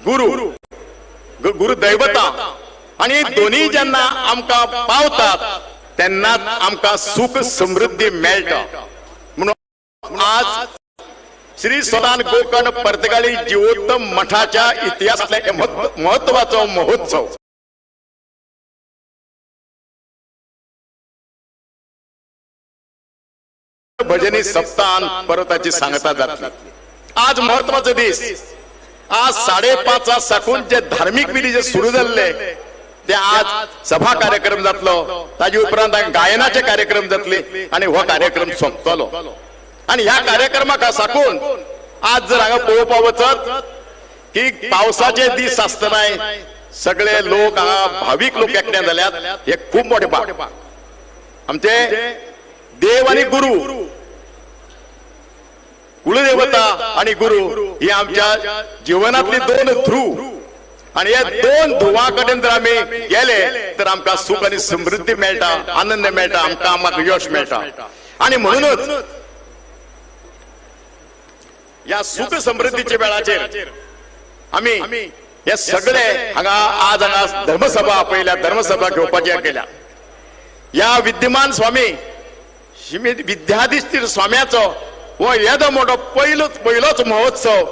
गुरु गुरुदैवता आणि दोन्ही ज्यांना आमका पावतात त्यांना आमका सुख समृद्धी मेळटा। म्हणून आज श्री सोतान गोकर्ण पर्तगाळी जीवोत्तम मठाच्या इतिहासातला महत्वाचा महोत्सव भजनी सप्तान पर्वताची सांगता जातली। आज महत्वाचा दिस आज 5:30 साकून जे धार्मिक विधी जे सुरू झाले ते आज सभा कार्यक्रम जातलो, ताजे उपरांत गायनाचे कार्यक्रम जातले आणि हो कार्यक्रम सोंपतलो। आणि ह्या कार्यक्रमाक साकून आज जर हांगा पळोवपा वचत की पावसाचे दीस आसतना सगळे लोक हांगा भाविक लोक एकठांय जाल्यात हे खूप मोठे बाब। आमचे देव आणि गुरु कुलदेवता आणि गुरु ही आमच्या जीवनातली दोन ध्रुव आणि या दोन ध्रुवाकडे जर आम्ही गेले तर आमका सुख आणि समृद्धी मेळटा, आनंद मेळटा, आमका यश मेळटा। आणि म्हणूनच या सुख समृद्धीच्या वेळाचेर आम्ही हे सगळे हांगा आज हांगा धर्मसभा आपयल्या, धर्मसभा घेवपाच्या केल्या। या विद्यमान स्वामी विद्याधीश स्वाम्याचो व येदो मोठो पहिलोच महोत्सव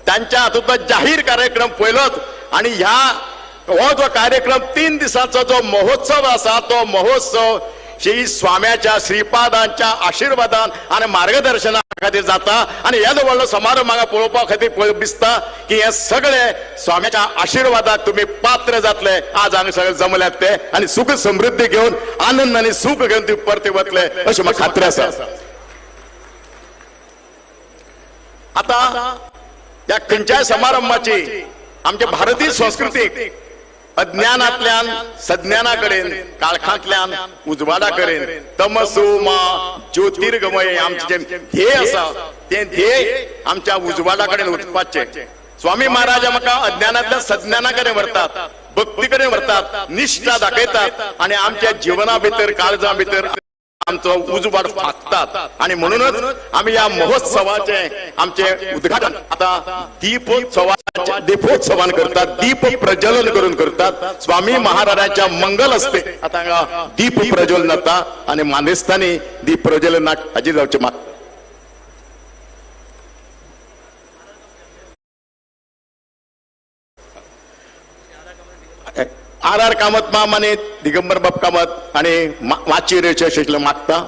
त्यांच्या हातूंतलो जाहीर कार्यक्रम पहिलोच। आणि ह्या हो जो कार्यक्रम 3 दिसांचो जो महोत्सव आसा तो महोत्सव श्री स्वाम्याच्या श्रीपादांच्या आशीर्वादान आणि मार्गदर्शना खातीर जाता। आणि येदो व्हडलो समारंभ हांगा पळोवपा खातीर दिसता की हे सगळे स्वाम्याच्या आशीर्वादाक तुम्ही पात्र जातले। आज हांगा सगळे जमल्यात ते आणि सुख समृद्धी घेऊन आनंद आणि सुख घेऊन तुम्ही परती वतले अशी म्हाका खात्री आसा। आता त्या खंयच्याय समारंभाची आमच्या भारतीय संस्कृतीक अज्ञानातल्यान सज्ञानाकडेन, काळखांतल्यान उजवाडाकडेन तमसो मा ज्योतिर्गमय आमचे ध्येय आसा ते ध्येय आमच्या उजवाडाकडेन वचपाचे। स्वामी महाराज म्हाका अज्ञानातल्या सज्ञानाकडेन व्हरतात, भक्तीकडेन व्हरतात, निष्ठा दाखयतात आणि आमच्या जीवना भितर काळजा भितर आमचो उजवाड फाकतात। आणि म्हणूनच आम्ही या महोत्सवाचे आमचे उद्घाटन आता दीपोत्सवान करतात, दीप प्रज्वलन करून करतात। स्वामी महाराजांच्या मंगल असते आता दीप प्रज्वलन जाता आणि मानेस्थानी दीप प्रज्वलनाक हाजीर जावचे मागतात। आर कामत माम आणि दिगंबर बाप कामत आणि वाची रेचे शिकले मागता।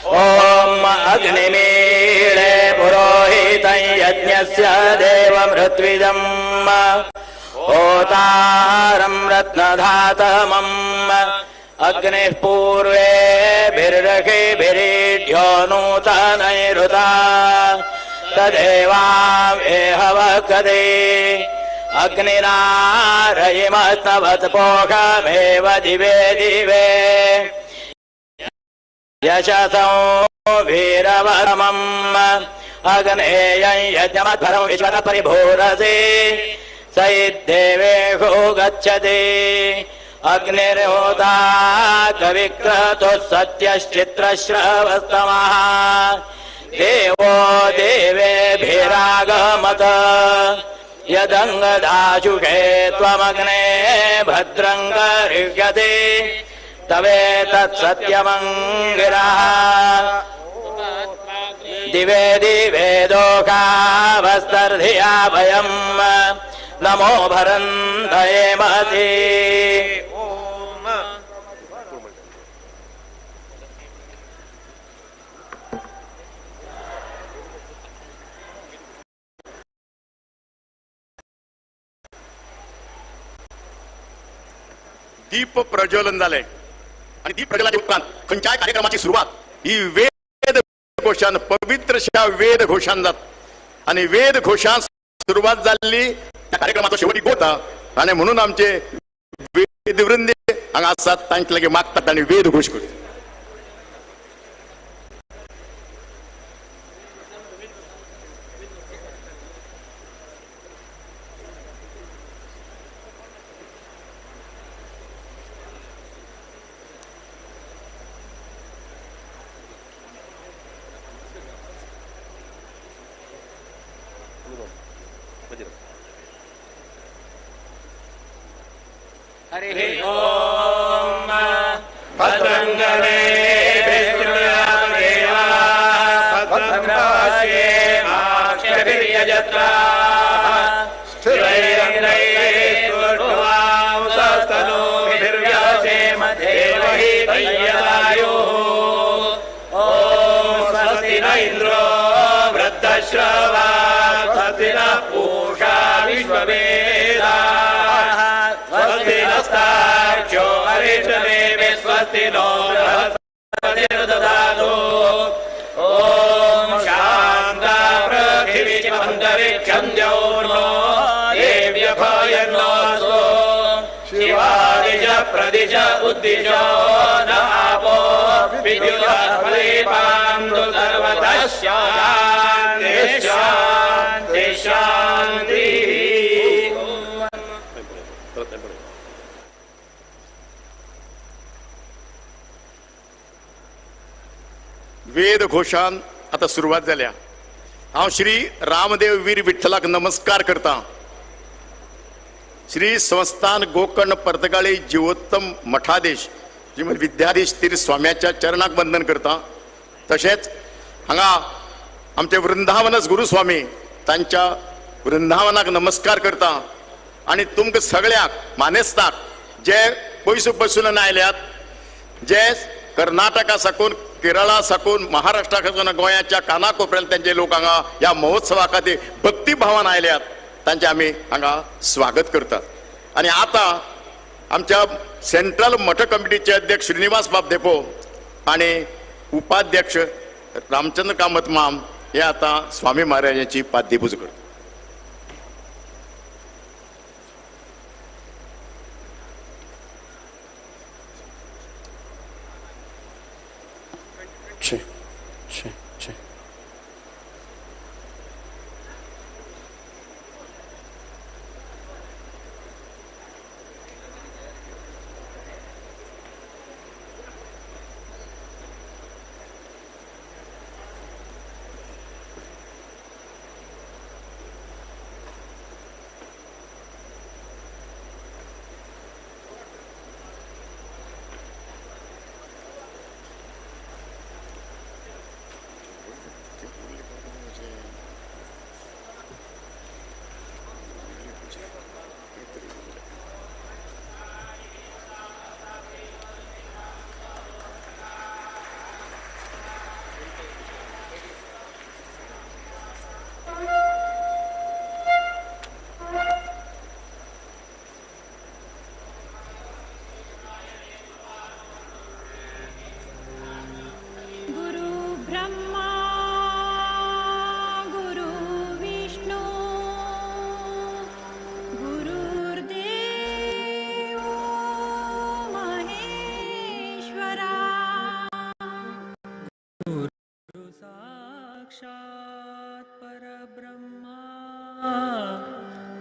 ओम अग्निमीळे पुरोहितं यज्ञस्य देवमृत्विजम् होतारं रत्नधातमम् अग्निः पूर्वेभिर्रखेभिरीढ्यो नूतनैरुता तदेवावेहवकदे अग्निनारयिमस्तवत्पोषमेव दिवे दिवे यशसो वीरवरमम् अग्नेयं यज्ञमध्वरं विश्वतपरिभूरसे स इद्देवेषु गच्छति अग्निर्होता कविक्रतुः सत्यश्चित्रश्रवस्तमः देवो देवेभिरागमत यदङ्गदाशुषे त्वमग्ने भद्रं करिष्यति तवेतत्सत्यमङ्गिरः दिवे दिवे दोषावस्तर्धिया भयम् नमो भरन्तयेमसि दीप प्रज्वलन झाले आणि दीप प्रज्वलनाच्या उपरांत खंयच्याय कार्यक्रमाची सुरुवात ही वेद घोषान पवित्रशा वेद घोषान जात आणि वेद घोषान सुरुवात झाली त्या कार्यक्रमाचा शेवटी होता आणि म्हणून आमचे वेदवृंद हांगा आसात तांचे लागी मागतात आणि वेद घोष करतात. हरिः ओम भद्रं गणेभिर्यजत्राः भद्रं स्थिरैरङ्गैस्तुष्टुवांसस्तनूभिर्व्यसेम देवहि धियदायुः. ॐ स्वस्ति न इन्द्रो वृद्धश्रवाः स्वस्ति नः पूषा विश्ववेदाः स्वस्ति नस्तार्क्ष्यो अरिष्टनेमिः स्वस्ति नो बृहस्पतिर्दधातु. ॐ शान्ता पृथिवी अन्तरिक्षं द्यौर्नो देव्यभयन्नोऽस्तु शिवादिश प्रदिश उद्दिशो न आपो विद्युदर्पलेपान्तु सर्वतः शान्तिः शान्तिः शान्तिः. वेद घोषान आता सुरुवात झाल्या. हांव श्री रामदेव वीर विठ्ठलाक नमस्कार करता. श्री संस्थान गोकर्ण पर्तगाळी जीवोत्तम मठाधीश श्रीमद विद्याधीश तीर स्वाम्याच्या चरणाक वंदन करता. तशेंच हांगा आमचे वृंदावनच गुरुस्वामी तांच्या वृंदावनाक नमस्कार करता आणि तुमकां सगळ्याक मानेस्ताक जे पयस पसून आयल्यात, जे कर्नाटका साकून केरळा साकून महाराष्ट्रा साकून गोंयाच्या कानाकोपऱ्यात त्यांचे लोक हांगा ह्या महोत्सवा खातीर भक्ती भावान आयल्यात तांचे आमी हांगा स्वागत करतात. आणि आता आमच्या सेंट्रल मठ कमिटीचे अध्यक्ष श्रीनिवास बाब देपो आणि उपाध्यक्ष रामचंद्र कामत माम हे आता स्वामी महाराजांची पाद्यपूजा करतात. छे छे छे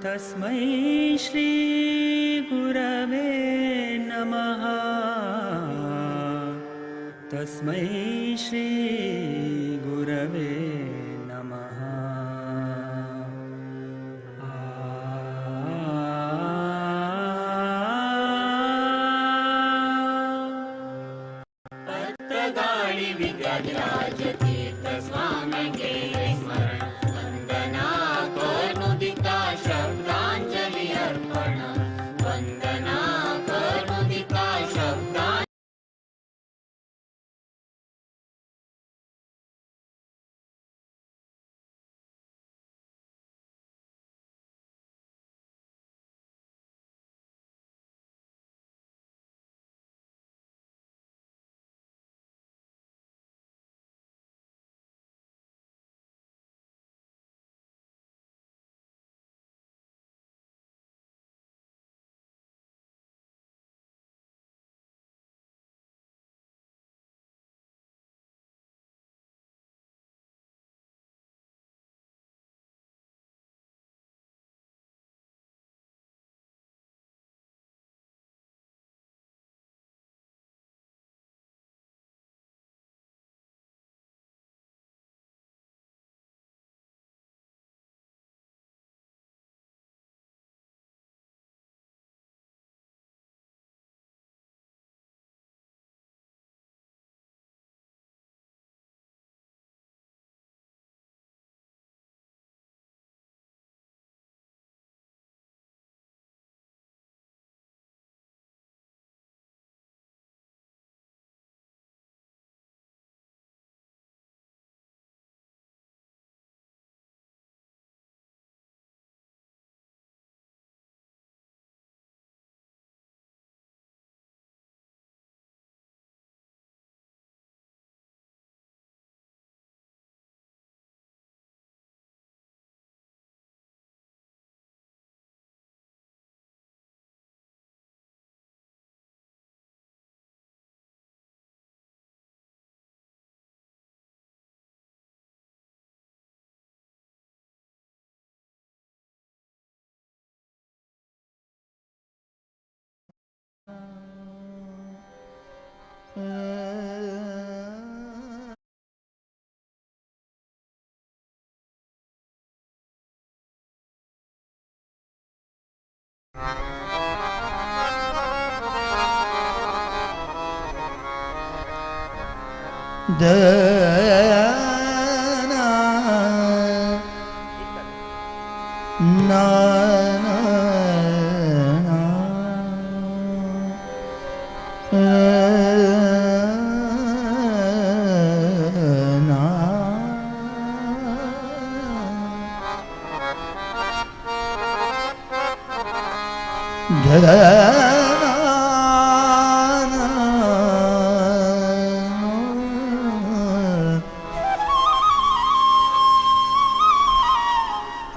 तस्मै श्री गुरवे नमः. तस्मै श्री गुरवे नमः. पत्रगाळी विद्याधिराज तीर्थ स्वामी वंदना करुदिता शब्दांजलि अर्पण. वंदना करुदिता शब्दांजलि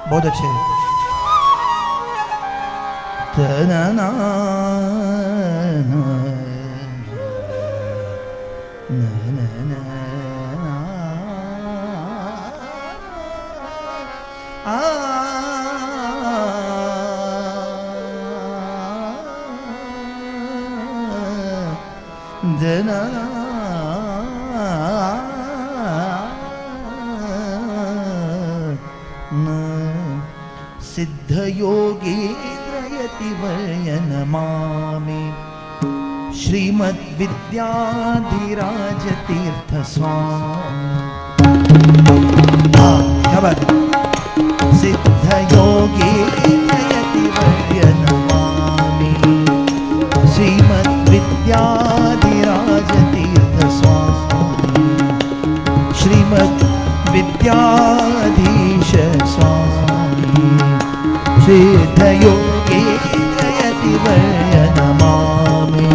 बहुत अच्छे तना सिद्धयोगी नमामि श्रीमद्विद्याधिराज तीर्थ स्वामी सिद्धयोगी नमामि श्रीमद्विद्याधिराज तीर्थ स्वामी श्रीमद्विद्याधीश स्वामी सिद्धयोगी नमामि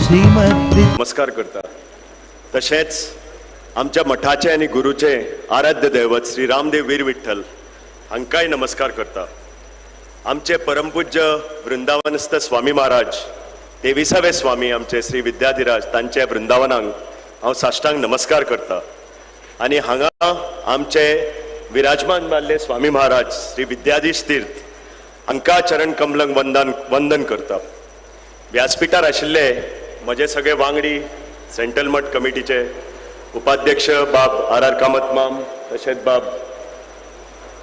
श्रीमद् नमस्कार करता। तशेंच आमच्या मठाचे आणि गुरुचे आराध्य दैवत श्री रामदेव वीर विठ्ठल हांकांय नमस्कार करता। आमचे परमपूज्य वृंदावनस्थ स्वामी महाराज 23वे स्वामी आमचे श्री विद्याधिराज तांचे वृंदावनांक हांव साष्टांग नमस्कार करता। आणि हांगा आमचे विराजमान जाल्ले स्वामी महाराज श्री विद्याधीश तीर्थ हांकां चरण कमलांक वंदन करता। व्यासपीठार आशिल्ले म्हजे सगळे वांगडी सेंट्रल मठ कमिटीचे उपाध्यक्ष बाब आर कामत माम, तशेंच बाब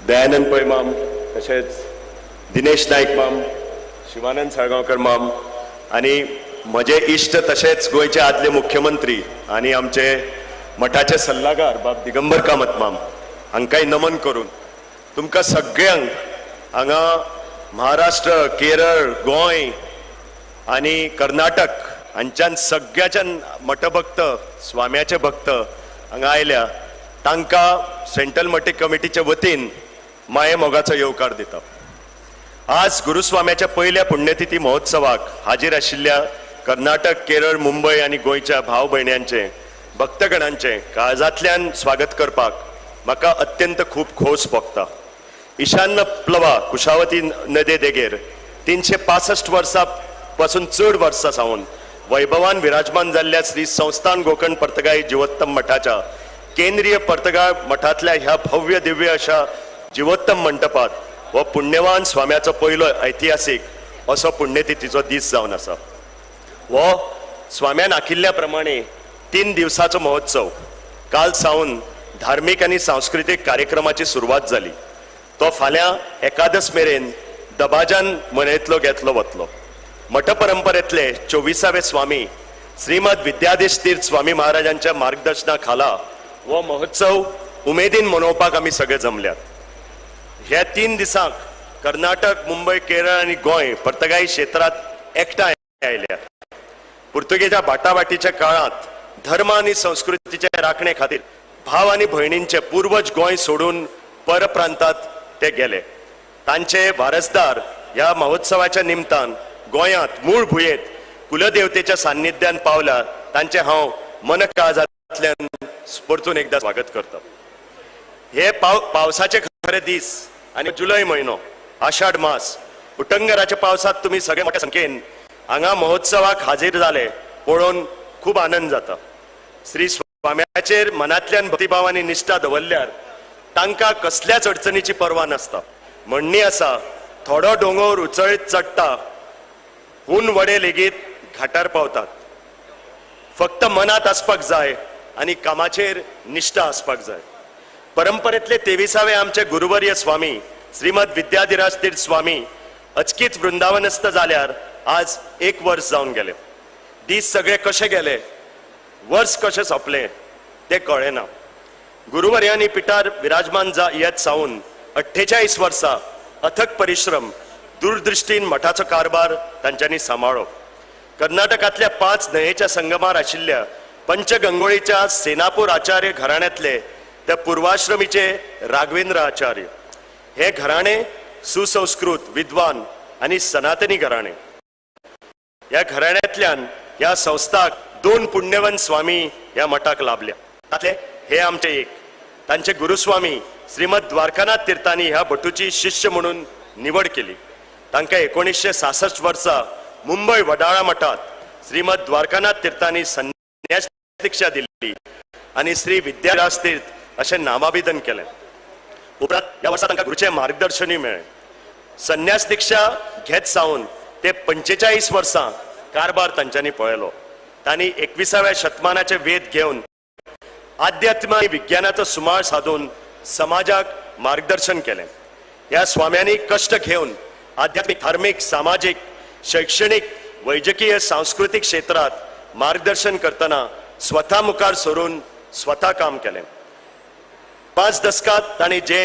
दयानंद पै माम, तशेंच दिनेश नाईक माम, शिवानंद साळगांवकर माम आणि म्हजे इश्ट तशेंच गोंयचे आदले मुख्यमंत्री आणि आमचे मठाचे सल्लागार बाब दिगंबर कामत माम हांकांय नमन करून तुमकां सगळ्यांक हांगा महाराष्ट्र, केरळ, गोंय आणि कर्नाटक हांच्यान सगळ्याच्यान मठभक्त स्वाम्याचे भक्त हांगा आयल्या तांकां सेंट्रल मठ कमिटीच्या वतीन माये मोगाचो येवकार दिता। आज गुरुस्वाम्याच्या पहिल्या पुण्यतिथी महोत्सवाक हाजीर आशिल्ल्या कर्नाटक, केरळ, मुंबय आणि गोंयच्या भाव भयण्यांचे भक्तगणांचे काळजांतल्यान स्वागत करपाक म्हाका अत्यंत खूब खोस भोगता। ईशान्य प्लवा कुशावती नदे देगेर 365 वर्सां पासून चड वर्सां सावन वैभवान विराजमान जाल्ल्या श्री संस्थान गोकर्ण पर्तगाळी जिवोत्तम मठाच्या केंद्रीय पर्तगाळ मठांतल्या ह्या भव्य दिव्य अशा जिवोत्तम मंडपात हो पुण्यवान स्वाम्याचो पयलो ऐतिहासीक असो पुण्यतिथीचो दीस जावन आसा। हो स्वाम्यान आखिल्ल्या प्रमाणे 3 दिवसाचो महोत्सव काल सावन धार्मिक आणि सांस्कृतिक कार्यक्रमाची सुरवात जाली। तो फाल्यां एकादस मेरेन दबाजान मनयतलो घेतलो वतलो। मठ परंपरेतले 24वे स्वामी श्रीमद विद्याधीश तीर्थ स्वामी महाराजांच्या मार्गदर्शना खाला हो महोत्सव उमेदीन मनोवपाक आमी सगळे जमल्यात। ह्या 3 दिसांक कर्नाटक, मुंबय, केरळ आणि गोंय पर्तगाळी क्षेत्रात एकठांय आयल्या। पुर्तुगेजा बाटाबाटीच्या काळात धर्म आणि संस्कृतीचे राखणे खातीर भाव आणि भयणींचे पूर्वज गोंय सोडून परप्रांतात ते गेले। तांचे वारसदार ह्या महोत्सवाच्या निमतान गोंयांत मूळ भुयेंत कुलदेवतेच्या सान्निध्यान पावल्या तांचे हांव मन काळजांतल्यान परतून एकदा स्वागत करता। हे पावसाचे खरे दीस आणि जुलय महिनो आषाढ मास उटंगराच्या पावसात तुम्ही सगळे मोठ्या संख्येन हांगा महोत्सवाक हाजीर जाले पळोवन खूब आनंद जाता। श्री स्वाम्याचेर मनांतल्यान भक्तिभाव आनी निश्ठा दवरल्यार तांकां कसल्याच अडचणीची पर्वा नासता। म्हणणी आसा, थोडो डोंगर उचळीत चडटा हून वडे लेगीत घाटार पावतात. फक्त मनात आसपाक जाय आणि कामाचेर निष्ठा आसपाक जाय. परंपरेतले 23वे आमचे गुरुवर्य स्वामी श्रीमद विद्याधिराज तीर्थ स्वामी अचकीत वृंदावनस्थ जाल्यार आज 1 वर्ष जावन गेले. दीस सगळे कशे गेले, वर्ष कशें सोंपलें ते कळेना. गुरुवर्यांनी पिठार विराजमान येत सावन 48 वर्सां अथक परिश्रम दूरदृश्टीन मठाचो कारभार तांच्यांनी सांबाळ्ळो. कर्नाटकांतल्या 5 न्हंयेच्या संगमार आशिल्ल्या पंचगंगोळीच्या सेनापूर आचार्य घराण्यांतले ते पूर्वाश्रमीचे राघवेंद्र आचार्य. हे घराणे सुसंस्कृत, विद्वान आणि सनातनी घराणे. या घराण्यांतल्यान ह्या संस्थाक 2 पुण्यवंत स्वामी ह्या मठाक लाभल्या. तातले हे आमचे एक. तांचे गुरुस्वामी श्रीमद द्वारकानाथ तीर्थांनी ह्या भटूची शिष्य म्हणून निवड केली. तांकां 1966 वर्सा मुंबई वडाळा मठात श्रीमद द्वारकानाथ तीर्थांनी संन्यास दीक्षा दिली आणि श्री विद्याराज तीर्थ अशें नामाभिधन केलें. उपरांत ह्या वर्सा तांकां गुरूचें मार्गदर्शनूय मेळ्ळें. संन्यास दीक्षा घेत सावन ते 45 वर्सां कारभार तांच्यांनी पळयलो. तांणी 21व्या शतमानाचे वेद घेवन आध्यात्म आणि विज्ञानाचो सुमाळ साधून समाजाक मार्गदर्शन केलें. ह्या स्वाम्यांनी कश्ट घेवन आध्यात्मिक, धार्मिक, सामाजिक, शैक्षणिक, वैजकीय, सांस्कृतिक क्षेत्रात मार्गदर्शन करतना स्वता मुखार सरून स्वता काम केलें. 5 दशकात तांणी जे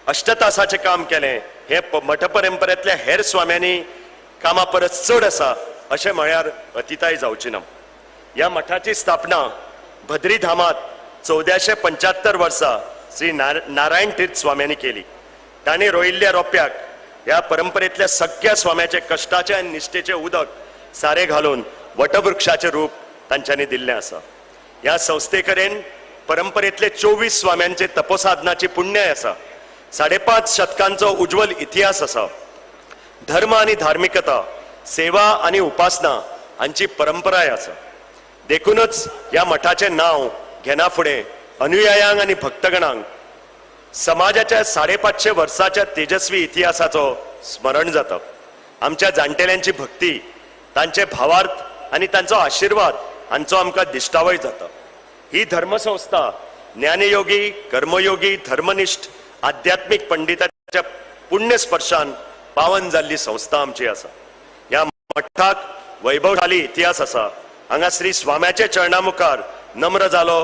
अष्टतासाचें काम केलें हे मठ परंपरेंतल्या हेर स्वाम्यांनी कामा परस चड आसा अशें म्हळ्यार अतिताय जावची ना. ह्या मठाची स्थापना भद्री धामात 1475 वर्सा श्री नारायण तीर्थ स्वाम्यांनी केली. तांणी रोयिल्ल्या रोप्याक ह्या परंपरेतल्या सगळ्या स्वाम्याचे कश्टाचे आनी निश्ठेचे उदक सारे घालून वटवृक्षाचे रूप तांच्यांनी दिल्लें आसा. ह्या संस्थे कडेन परंपरेतले 24 स्वाम्यांचे तपोसाधनाची पुण्याय आसा. 5.5 शतकांचो उज्वल इतिहास आसा. धर्म आणि धार्मिकता, सेवा आणि उपासना हांची परंपराय आसा. देखूनच ह्या मठाचे नांव घेना फुडें अनुयायांक आणि भक्तगणांक समाजाच्या 550 वर्साच्या तेजस्वी इतिहासाचो स्मरण जाता. आमच्या जाणटेल्यांची भक्ती, तांचे भावार्थ आणि तांचो आशीर्वाद हांचो आमकां दिश्टावय जाता. ही धर्मसंस्था ज्ञानयोगी, कर्मयोगी, धर्मनिष्ठ, आध्यात्मिक पंडिताच्या पुण्य स्पर्शान पावन जाल्ली संस्था आमची आसा. ह्या मठाक वैभवशाली इतिहास आसा. हांगा श्री स्वाम्याचे चरणा मुखार नम्र जालो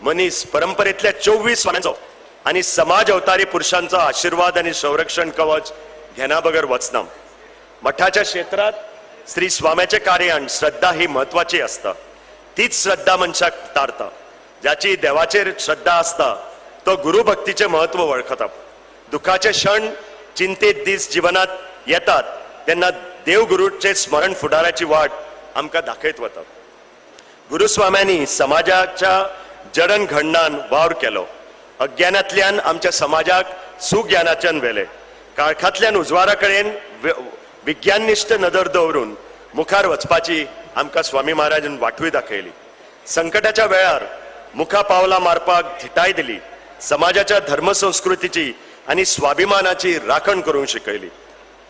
मनीस परंपरेतल्या 24 स्वाम्यांचो आणि समाज अवतारी पुरुषांचो आशीर्वाद आणि संरक्षण कवच घेना बगर वचना. मठाच्या क्षेत्रात श्री स्वाम्याचे कार्यान श्रद्धा ही महत्वाची असता. तीच श्रद्धा मनशाक तारता. ज्याची देवाचेर श्रद्धा असता तो गुरु भक्तीचे महत्व वळखता. दुखाचे क्षण, चिंतेत दीस जीवनात येतात तेन्ना देव गुरूचे स्मरण फुडाराची वाट आमकां दाखयत वता. गुरुस्वाम्यांनी समाजाच्या जडण घडणान वावर केलो. अज्ञानातल्यान आमच्या समाजाक सुज्ञानाच्यान वेले. काळखांतल्यान उजवारा कडेन विज्ञाननिष्ठ नदर दवरून मुखार वचपाची आमकां स्वामी महाराजान वाटूय दाखयली. संकटाच्या वेळार मुखा पावला मारपाक धिटाय दिली. समाजाच्या धर्मसंस्कृतीची आणि स्वाभिमानाची राखण करूंक शिकयली.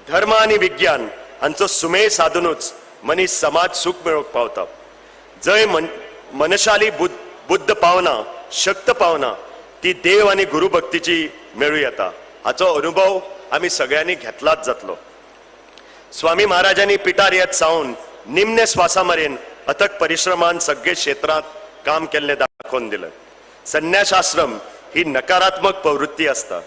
धर्म आणि विज्ञान हांचो सुमेळ साधूनच मनीस समाज सुख मेळोवंक पावता. जंय मनशाली बुद्ध पावना, शक्त पावना, ती देव आणि गुरु भक्तीची मेळूं येता. हाचो अनुभव आमी सगळ्यांनी घेतलाच जातलो. स्वामी महाराजांनी पिठार येत सावन निमणे स्वासा मेरेन अथक परिश्रमान सगळे क्षेत्रात काम केल्लें दाखोवन दिलें. संन्यास आश्रम ही नकारात्मक प्रवृत्ती असता.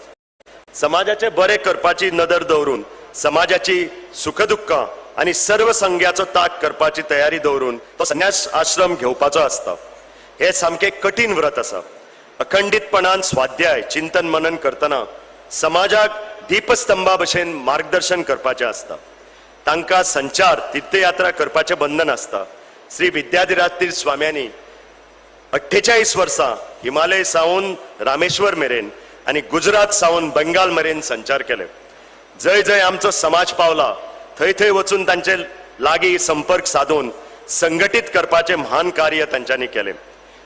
समाजाचे बरे करपाची नदर दवरून, समाजाची सुखदुःखां आणि सर्व संघाचो ताक करपाची तयारी दवरून तो संन्यास आश्रम घेवपाचो असता. हे सामके कठीण व्रत आसा. अखंडितपणान स्वाध्याय, चिंतन मनन करतना समाजाक दीपस्तंभा भशेन मार्गदर्शन करपाचें असता. तांकां संचार, तीर्थयात्रा करपाचें बंधन असता. श्री विद्याधिराज तीर्थ स्वाम्यांनी 48 वर्सां हिमालय सावन रामेश्वर मेरेन आणि गुजरात सावन बंगाल मेरेन संचार केले. जंय जंय आमचो समाज पावला थंय थंय वचून तांचे लागीं संपर्क साधून संघटीत करपाचें महान कार्य तांच्यांनी केलें.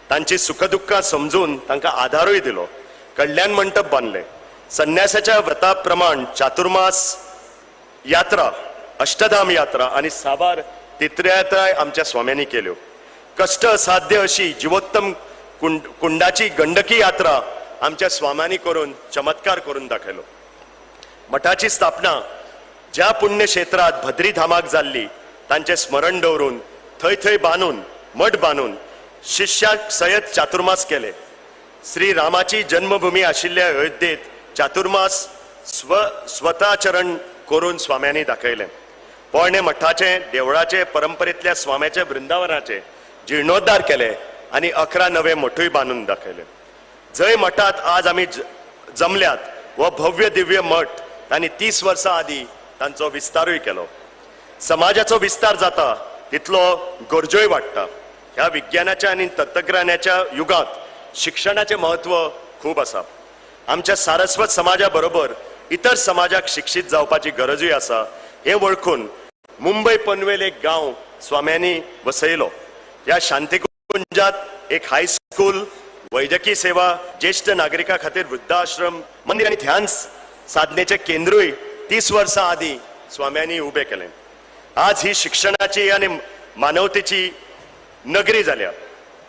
तांची सुखदुःखां समजून तांकां आधारूय दिलो. कल्याण मंडप बांदले. संन्यासाच्या व्रता प्रमाण चातुर्मास यात्रा अष्टधाम यात्रा आणि साबार तीर्थयात्राय आमच्या स्वाम्यांनी केल्यो. कष्ट साध्य अशी जीवोत्तम कुंडाची गंडकी यात्रा आमच्या स्वाम्यांनी करून चमत्कार करून दाखयलो. मठाची स्थापना ज्या पुण्यक्षेत्रात भद्री धामाक जाल्ली तांचे स्मरण दवरून थंय थंय बांदून मठ बांदून शिष्याक सयत चातुर्मास केले. श्री रामाची जन्मभूमी आशिल्ल्या अयोध्येत चातुर्मास स्वताचरण करून स्वाम्यांनी दाखयले. पोरणे मठाचे देवळाचे परंपरेतल्या स्वाम्याचे वृंदावनाचे जीर्णोद्धार केले आणि 11 नवे मठूय बांदून दाखयले. जय मठात आज आम्ही जमल्यात व भव्य दिव्य मठ तांणी 30 वर्सां आदी तांचो विस्तारूय केलो. समाजाचो विस्तार जाता तितलो गरजोय वाडटा. ह्या विज्ञानाच्या आणि तंत्रज्ञानाच्या युगात शिक्षणाचे महत्व खूप आसा. आमच्या सारस्वत समाजा बरोबर इतर समाजाक शिक्षित जावपाची गरजूय आसा हे वळखून मुंबई पनवेल एक गांव स्वाम्यांनी वसयलो. ह्या शांतिकुंजात एक हायस्कूल, वैद्यकीय सेवा, ज्येष्ठ नागरिकां खातीर वृद्धाश्रम, मंदिर आणि ध्यान साधनेचे केंद्रूय 30 वर्सां आदी स्वाम्यांनी उबे केले. आज ही शिक्षणाची आणि मानवतेची नगरी जाल्या.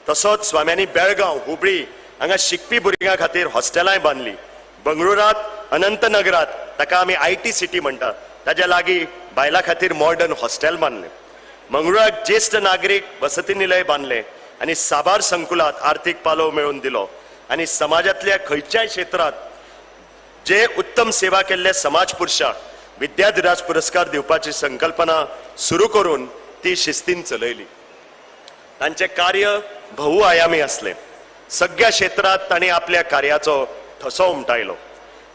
तसोच स्वाम्यांनी बेळगांव, हुबळी हांगा शिकपी भुरग्यां खातीर हॉस्टेलांय बांदली. बंगळुरात, अनंतनगरात ताका आमी IT सिटी म्हणटा ताच्या लागीं बायलां खातीर मॉडर्न हॉस्टेल बांदले. मंगळुरात ज्येष्ठ नागरीक वसती निलय बांदले आणि साबार संकुलात आर्थीक पालव मेळोवन दिलो. आणि समाजातल्या खंयच्याय क्षेत्रात जे उत्तम सेवा केल्ले समाज पुरुषाक विद्याधिराज पुरस्कार दिवपाची संकल्पना सुरू करून ती शिस्तीन चलयली. तांचे कार्य बहुआयामी असले. सगळ्या क्षेत्रात तांणी आपल्या कार्याचो ठसो उमटायलो.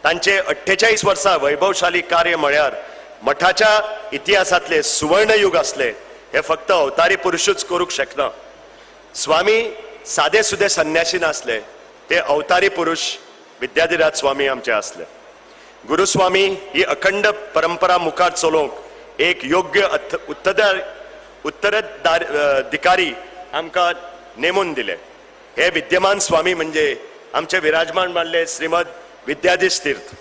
तांचे 48 वर्सां वैभवशाली कार्य म्हळ्यार मठाच्या इतिहासातले सुवर्ण युग असले हे फक्त अवतारी पुरुषूच करूंक शकना. स्वामी सादे सुदे संन्यासी नासले, ते अवतारी पुरुष विद्याधिराज स्वामी आमचे असले. गुरुस्वामी ही अखंड परंपरा मुखार चलोवंक एक योग्य उत्तराधिकारी आमकां नेमून दिले. हे विद्यमान स्वामी म्हणजे आमचे विराजमान मानले श्रीमद विद्याधीश तीर्थ.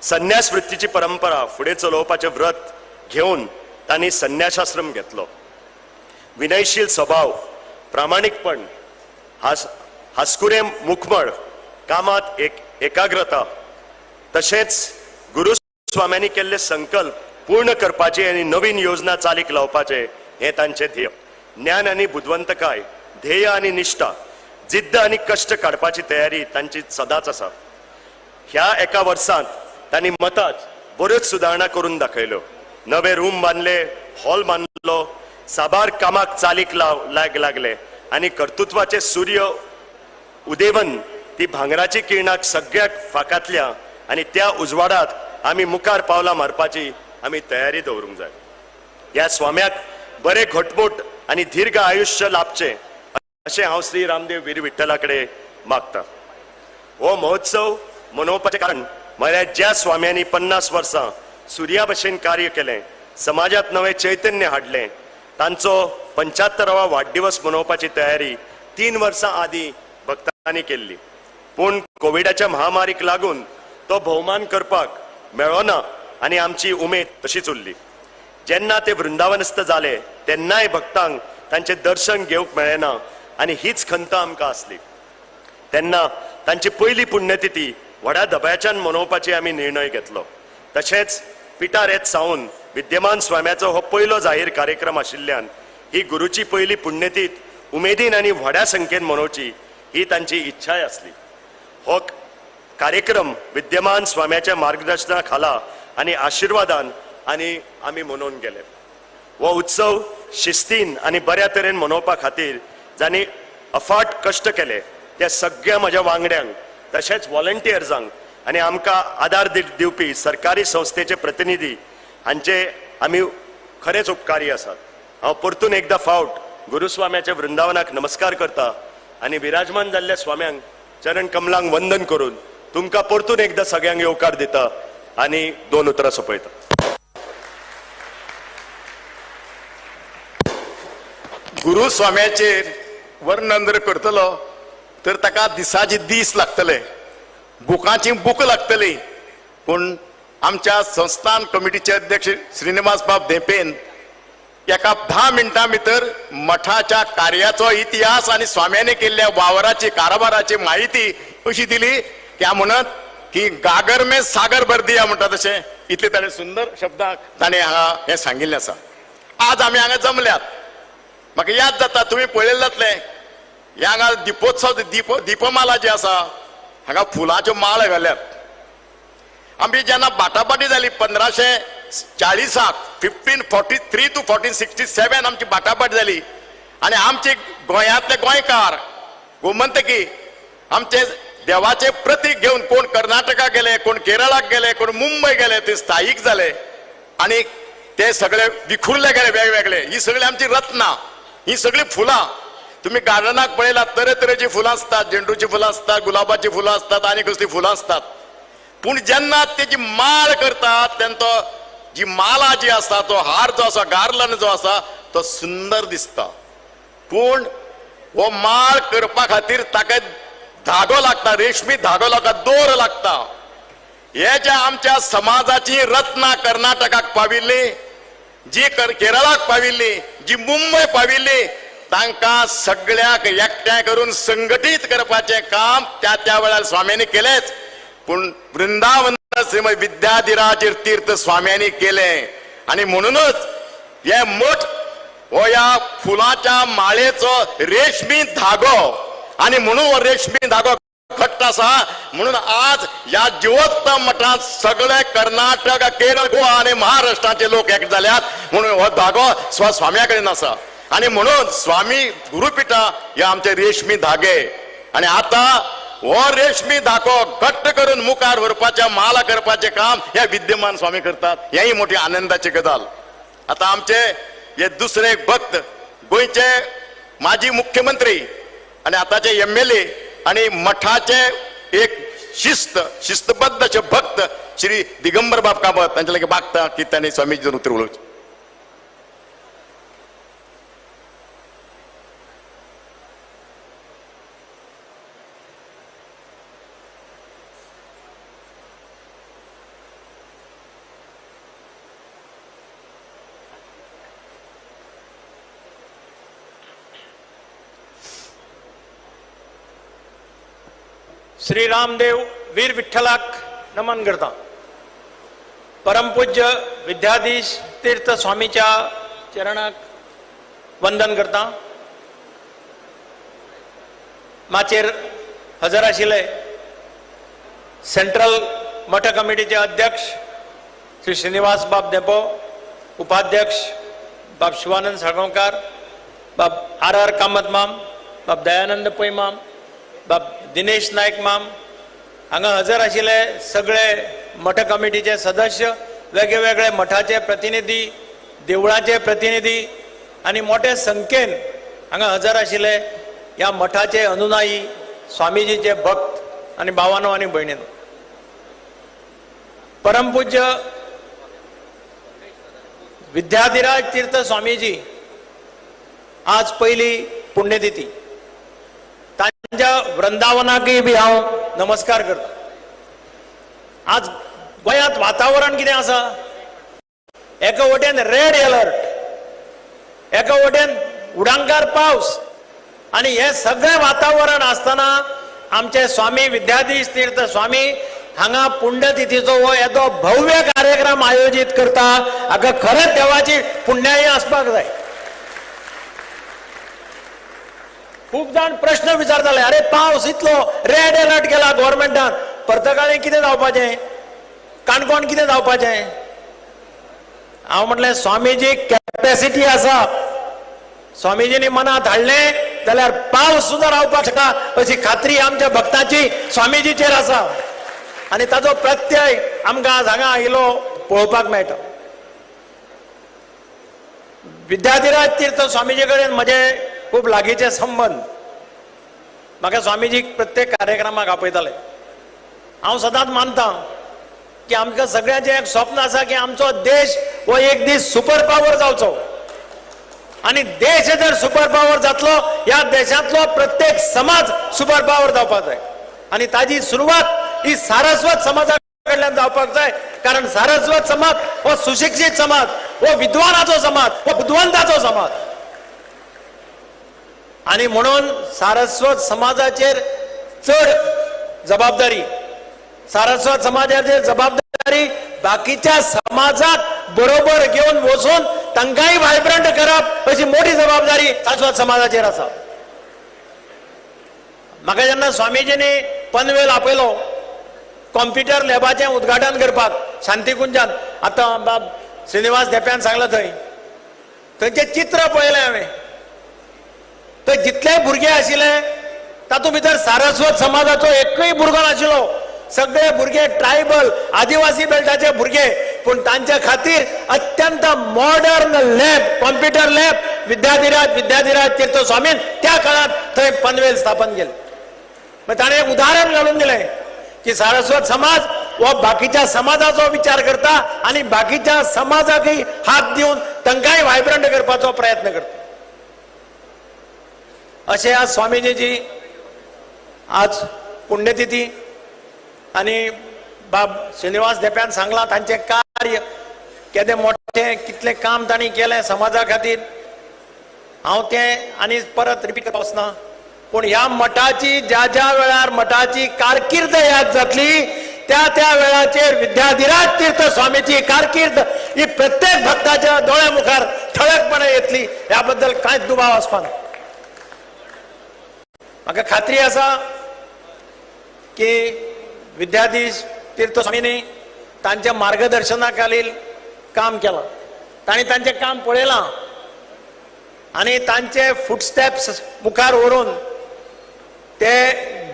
संन्यास वृत्तीची परंपरा फुडें चलोवपाचे व्रत घेऊन तांणी संन्यासाश्रम घेतलो. विनयशील स्वभाव, प्रामाणिकपण, हास्कुरे मुखमळ, कामात एकाग्रता, तशेंच गुरुस्वाम्यांनी केल्ले संकल्प पूर्ण करपाचे आणि नवीन योजना चालीक लावपाचे हे तांचे ध्येय. ज्ञान आणि बुद्धवंतकाय, ध्येय आणि निष्ठा, जिद्द आणि कष्ट काडपाची तयारी तांची सदांच आसा. ह्या एका वर्सांत तांणी मतात बऱ्योच सुदारणा करून दाखयल्यो. नवे रूम बांदले, हॉल बांदलो, साबार कामाक चालीक लागले आणि कर्तृत्वाचे सूर्य उदेवन ती भांगराची किरणाक सगळ्याक फाकातल्या आणि त्या उजवाडात आम्ही मुखार पावलां मारपाची आम्ही तयारी दवरूंक जाय. ह्या स्वाम्याक बरे घटमूट आणि दीर्घ आयुष्य लाभचे अशें हांव श्री रामदेव वीर विठ्ठला कडेन मागता. हो महोत्सव मनोवपाचें कारण म्हळ्यार ज्या स्वाम्यांनी 50 वर्सां सुर्या भशेन कार्य केलें, समाजात नवे चैतन्य हाडलें, तांचो 75वा वाडदिवस मनोवपाची तयारी 3 वर्सां आदी भक्तांनी केल्ली. पूण कोविडाच्या महामारीक लागून तो भोवमान करपाक मेळ्ळो ना आणि आमची उमेद तशीच उरली. जेन्ना ते वृंदावनस्थ जाले तेन्नाय भक्तांक तांचे दर्शन घेवंक मेळना आणि हीच खंत आमकां आसली. तेन्ना तांची पयली पुण्यतिथी व्हड्या दबाच्यान मनोवपाची आमी निर्णय घेतलो. तशेंच पिटार येत सावन विद्यमान स्वाम्याचो हो पयलो जाहीर कार्यक्रम आशिल्ल्यान ही गुरूची पयली पुण्यतीथ उमेदीन आनी व्हड्या संख्येन मनोवची ही तांची इच्छाय आसली. हो कार्यक्रम विद्यमान स्वाम्याच्या मार्गदर्शना खाला आणि आशिर्वादान आणि आमी मनोवन गेले. हो उत्सव शिस्तीन आणि बऱ्या तरेन मनोवपा खातीर जांणी अफाट कश्ट केले त्या सगळ्या म्हज्या वांगड्यांक, तशेंच व्हॉलंटियर्सांक आणि आमकां आदार दिवपी सरकारी संस्थेचे प्रतिनिधी हांचे आमी खरेच उपकारी आसात. हांव परतून एकदा फावट गुरुस्वाम्याच्या वृंदावनाक नमस्कार करता आणि विराजमान जाल्ल्या स्वाम्यांक चरण कमलांक वंदन करून तुमकां परतून एकदा सगळ्यांक येवकार दिता आणि 2 उतरां सोंपयता. गुरुस्वाम्याचेर वर्णन जर करतलो तर ताका दिसाचे दीस लागतले, बुकांची बूक लागतली, पूण आमच्या संस्थान कमिटीचे अध्यक्ष श्रीनिवास बाब धेपेन एका 10 मिनिटां भितर मठाच्या कार्याचो इतिहास आणि स्वाम्याने केल्ल्या वावराची कारभाराची माहिती अशी दिली की हांव म्हणत की गागर में सागर भर दिया म्हणटा तशें इतले ताणें सुंदर शब्दांत ताणें हांगा हें सांगिल्लें आसा. आज आमी हांगा जमल्यात. म्हाका याद जाता तुम्ही पळयलें जातलें हे हांगा दिपोत्सव दिपमाला जी आसा हांगा फुलांच्यो माळ घाल्यात. आमी जेन्ना बाटाबाटी जाली 1540 1543 to 1467 आमची बाटाबाटी जाली आनी आमचे गोंयांतले गोंयकार गोमंतकी आमचे देवाचे प्रतीक घेवन कोण कर्नाटका गेले, कोण केरळाक गेले, कोण मुंबय गेले, ते स्थायीक जाले आणि ते सगळे विखुरले गेले वेगवेगळे. ही सगळी आमची रत्नां, ही सगळी फुलां तुम्ही गार्डनाक पळयलात तरेतरेची फुलां असतात, झेंडूची फुलां असतात, गुलाबाची फुलां असतात आणि कसली फुलां असतात. पूण जेन्ना तेजी माळ करतात तेन्ना जी माला जी आसा तो हार जो आसा गार्लन जो आसा तो सुंदर दिसता. पूण हो माळ करपा खातीर ताका धागो लागता, रेशमी धागो लागता, दोर लागता. हे जे आमच्या समाजाची रत्नां कर्नाटकाक पाविल्ली, जी केरळाक पाविल्ली, जी मुंबय पाविल्ली, तांकां सगळ्याक एकठांय करून संघटीत करपाचें काम त्या त्या वेळार स्वाम्यांनी केलेंच. पूण वृंदावन श्रीमद विद्याधिराज तीर्थ स्वाम्यांनी केलें आणि म्हणूनच हे मठ हो या फुलांच्या माळेचो रेशमी धागो आणि म्हणून हो रेशमी धागो घट्ट आसा. म्हणून आज या जिवोत्तम मठांत सगळे कर्नाटक, केरळ, गोवा आणि महाराष्ट्राचे लोक एक जाल्यात. म्हणून हो धागो स्वाम्या कडेन आसा आणि म्हणून स्वामी गुरुपिठा हे आमचे रेशमी धागे. आणि आता हो रेशमी धागो घट्ट करून मुखार व्हरपाचे, माला करपाचे काम हे विद्यमान स्वामी करतात. हेही मोठी आनंदाची गजाल. आता आमचे हे दुसरे भक्त गोंयचे माजी मुख्यमंत्री आणि आताचे MLA आणि मठाचे एक शिस्तबद्ध असे भक्त श्री दिगंबर बाब कामत तांचे लागीं मागता की तांणी स्वामीजीचेर उतर उलोवचें. श्री रामदेव वीर विठ्ठलाक नमन करता. परमपूज्य विद्याधीश तीर्थ स्वामीच्या चरणाक वंदन करता. माचेर हजर आशिल्ले सेंट्रल मठ कमिटीचे अध्यक्ष श्री श्रीनिवास बाब धेपो, उपाध्यक्ष बाब शिवानंद साळगांवकार, बाब RR कामत माम, बाब दयानंद पै माम, बाब दिनेश नायक माम, हांगा हजर आशिल्ले सगळे मठ कमिटीचे सदस्य, वेगवेगळे मठाचे प्रतिनिधी, देवळाचे प्रतिनिधी आणि मोठे संख्येन हांगा हजर आशिल्ले ह्या मठाचे अनुनायी, स्वामीजीचे भक्त आणि भावांनो आणि भयणींनो. परमपूज्य विद्याधिराज तीर्थ स्वामीजी आज पहिली पुण्यतिथी. तांच्या वृंदावनाकय बी हांव नमस्कार करता. आज गोंयांत वातावरण कितें आसा? एका वटेन रेड अलर्ट, एका वटेन उडांकार पावस आणि हे सगळे वातावरण आसतना आमचे स्वामी विद्याधीश तीर्थ स्वामी हांगा पुण्यतिथीचो हो येदो भव्य कार्यक्रम आयोजीत करता. हाका खरेंच देवाची पुण्याई आसपाक जाय. खूब जाण प्रश्न विचारताले, अरे पावस इतलो, रेड अलर्ट केला गव्हर्मेंटान, पर्तगाळें कितें जावपाचें, काणकोण कितें जावपाचें? हांव म्हटलें स्वामीजी कॅपॅसिटी आसा. स्वामीजीनी मनांत हाडलें जाल्यार पावस सुद्दां रावपाक शकता अशी खात्री आमच्या भक्ताची स्वामीजीचेर आसा आनी ताचो प्रत्यय आमकां आज हांगा आयिल्लो पळोवपाक मेळटा. विद्याधिराज तीर्थ स्वामीजी कडेन म्हजे खूब लागींचे संबंद. म्हाका स्वामीजी प्रत्येक कार्यक्रमाक आपयताले. हांव सदांच मानतां की आमकां सगळ्यांचें एक स्वप्न आसा की आमचो देश हो एक दीस सुपर पावर जावचो आणि देश जर सुपर पावर जातलो, ह्या देशांतलो प्रत्येक समाज सुपर पावर जावपाक जाय. आणि ताजी सुरवात ही सारस्वत समाजा कडल्यान जावपाक जाय, कारण सारस्वत समाज हो सुशिक्षित समाज, हो विद्वानाचो समाज, हो बुद्धवंताचो समाज. आणि म्हणून सारस्वत समाजाचेर चढ जबाबदारी, सारस्वत समाजाचेर जबाबदारी बाकीच्या समाजात बरोबर घेऊन वचून तांकांय व्हायब्रंट करप अशी मोठी जबाबदारी सारस्वत समाजाचेर आसा. म्हाका जेन्ना स्वामीजींनी पनवेल आपयलो कॉम्प्युटर लॅबाचें उद्घाटन करपाक शांतीकुंजान, आतां बाब श्रीनिवास देप्यान सांगला थंयचें चित्र पळयलें हांवें. थंय जितले भुरगे आशिल्ले तातूंत भितर सारस्वत समाजाचो एकूय भुरगो नाशिल्लो. सगळे भुरगे ट्रायबल आदिवासी बेल्टाचे भुरगे, पूण तांच्या खातीर अत्यंत modern lab, computer lab Vidyadhiraj Tirtha स्वामीन त्या काळात थंय पनवेल स्थापन केलें. ताणें एक उदाहरण घालून दिलें की सारस्वत समाज हो बाकीच्या समाजाचो विचार करता आनी बाकीच्या समाजाकय हात दिवन तांकांय व्हायब्रंट करपाचो प्रयत्न करता. अशें आज स्वामीजीची आज पुण्यतिथी आणि बाब श्रीनिवास देप्यान सांगला तांचे कार्य केदे मोठे, कितले काम तांणी केलें समाजा खातीर. हांव तें आनी परत रिपीट करपाक वचना, पूण ह्या मठाची ज्या वेळार मठाची कारकीर्द याद जातली त्या वेळाचेर विद्याधिराज तीर्थ स्वामीची कारकीर्द ही प्रत्येक भक्ताच्या दोळ्या मुखार ठळकपणे येतली, ह्या बद्दल कांयच दुबाव आसपाना. म्हाका खात्री आसा की विद्याधीश तीर्थ स्वामींनी तांच्या मार्गदर्शना खालील काम केलां. तांणी तांचें काम पळयलां आनी तांचे फुटस्टेप्स मुखार व्हरून ते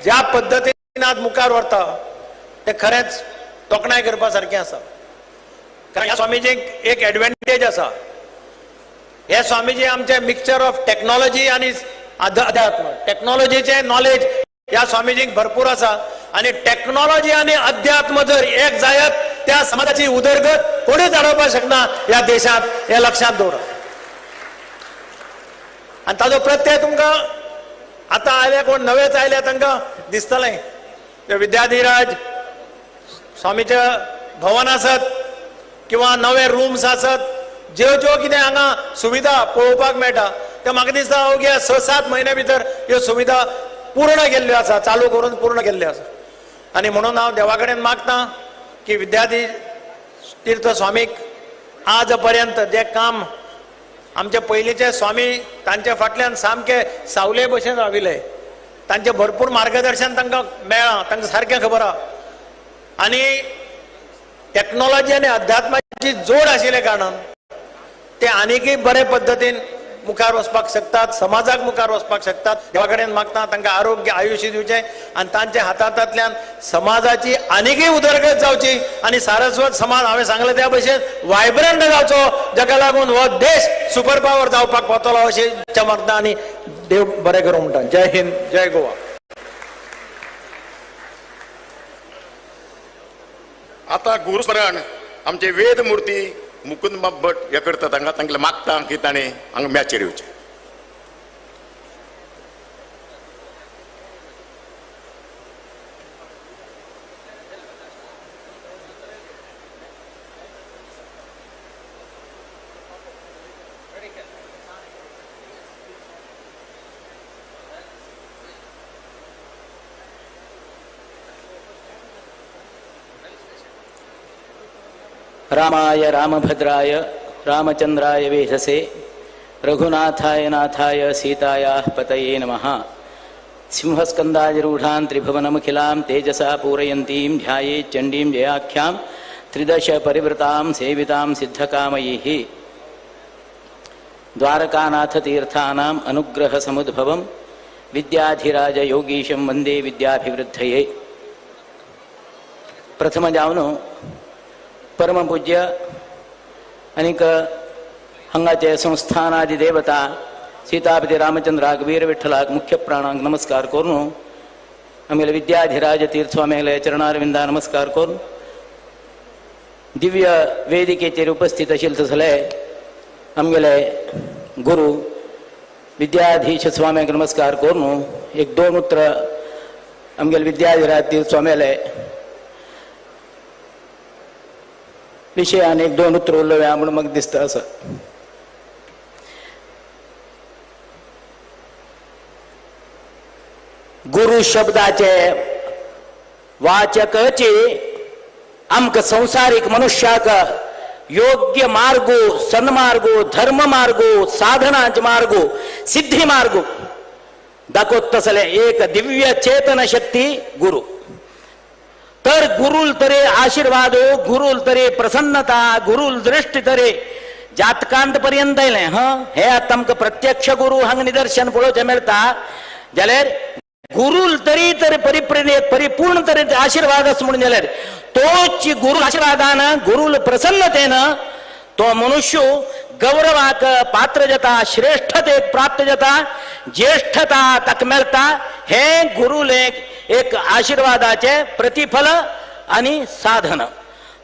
ज्या पद्दतीन आज मुखार व्हरता ते खरेंच तोखणाय करपा सारकें आसा. कारण ह्या स्वामीजीक एक एडवांटेज आसा. हे स्वामीजी आमचे मिक्सचर ऑफ टेक्नॉलॉजी आनी अध्यात्म. टेक्नॉलॉजीचे नॉलेज ह्या स्वामीजीक भरपूर आसा आणि टेक्नॉलॉजी आणि अध्यात्म जर एक जायत त्या समाजाची उदरगत कोणीच अडवपाक शकना या देशात, हे लक्षात दवरा. आणि ताजो प्रत्यय तुमकां आतां आयले कोण नवेच आयले तांकां दिसतलें. विद्याधिराज स्वामीचे भवन आसत किंवा नवे रूम्स आसत, ज्यो कितें हांगा सुविधा पळोवपाक मेळटा त्यो म्हाका दिसता अवघ्या 6-7 म्हयने भितर ह्यो सुविधा पूर्ण केल्ल्यो आसा, चालू करून पूर्ण केल्ल्यो आसा. आणि म्हणून हांव देवा कडेन मागतां की विद्याधीश तीर्थ स्वामीक आज पर्यंत जे काम आमचे पयलींचे स्वामी तांचे फाटल्यान सामके सावले भशेन राविले, तांचे भरपूर मार्गदर्शन तांकां मेळ्ळां, तांकां सारकें खबर आहा. आनी टेक्नॉलॉजी आनी अध्यात्माची जोड आशिल्ले कारणान ते आनीकय बरे पद्दतीन मुखार वचपाक शकतात, समाजाक मुखार वचपाक शकतात. देवा कडेन मागता तांकां आरोग्य आयुश्य दिवचें आनी तांच्या हातांतल्यान समाजाची आनीकय उदरगत जावची आनी सारस्वत समाज हांवें सांगलें त्या भशेन व्हायब्रंट जावचो, जाका लागून हो देश सुपर पावर जावपाक पावतलो अशी इच्छा मागता आनी देव बरें करूं म्हणटा. जय हिंद, जय गोवा. आता गुरुस्मरण आमचे वेद मूर्ती मुकुंद भट हे करता, तांकां मागता की ताणें हांगा मॅचेर येवचें. रामाय रामभद्राय रामचंद्राय वेधसे रघुनाथाय नाथाय सीतायाः पतये नमः. सिंहस्कन्धादिरूढां त्रिभुवनमखिलां तेजसा पूरयन्तीं ध्यायेत् चण्डीं जयाख्यां त्रिदश परिवृतां सेवितां सिद्धकामैः. द्वारकानाथतीर्थानाम् अनुग्रहसमुद्भवं विद्याधिराजयोगीशं वन्दे विद्याभिवृद्धये. प्रथम जावन परमपूज्य अनेक हांगाचे संस्थानादी देवता सीतापती रामचंद्राक वीर विठ्ठलाक मुख्य प्राणांक नमस्कार करून आमगेले विद्याधिराज तीर्थ स्वामीले चरणारविंदा नमस्कार करून दिव्य वेदिकेचेर उपस्थित आशिल्ले तसले आमगेले गुरु विद्याधीश स्वामीक नमस्कार करून एक 2 उतर आमगेले विद्याधिराज तीर्थ स्वामीले विषयान एक दोन उतर उलव्या म्हणून मग दिसतं असं. गुरु शब्दाचे वाचकचे आमक संसारिक मनुष्याक योग्य मार्गो सन्मार्गो धर्म मार्गो साधनाच मार्गो सिद्धी मार्गो दाखवत तसले एक दिव्य चेतन शक्ती गुरु. तर गुरुल तरे आशीर्वादो गुरुल तरे प्रसन्नता गुरुल दृष्टी तरे जातकांत पर्यंत हे तमक प्रत्यक्ष गुरु हंग निदर्शन पळोवचे मेळटा जाल्यार गुरुल तरी तर परिपूर्ण तरी आशीर्वाद अस म्हणून जाल्यार तोच गुरु आशीर्वादान गुरुल प्रसन्नतेनं तो मनुष्य गौरवाक पात्र जाता श्रेष्ठतेक प्राप्त जाता ज्येष्ठता ताक मेळटा. हे गुरुले एक आशीर्वादाचे प्रतिफल आणि साधन.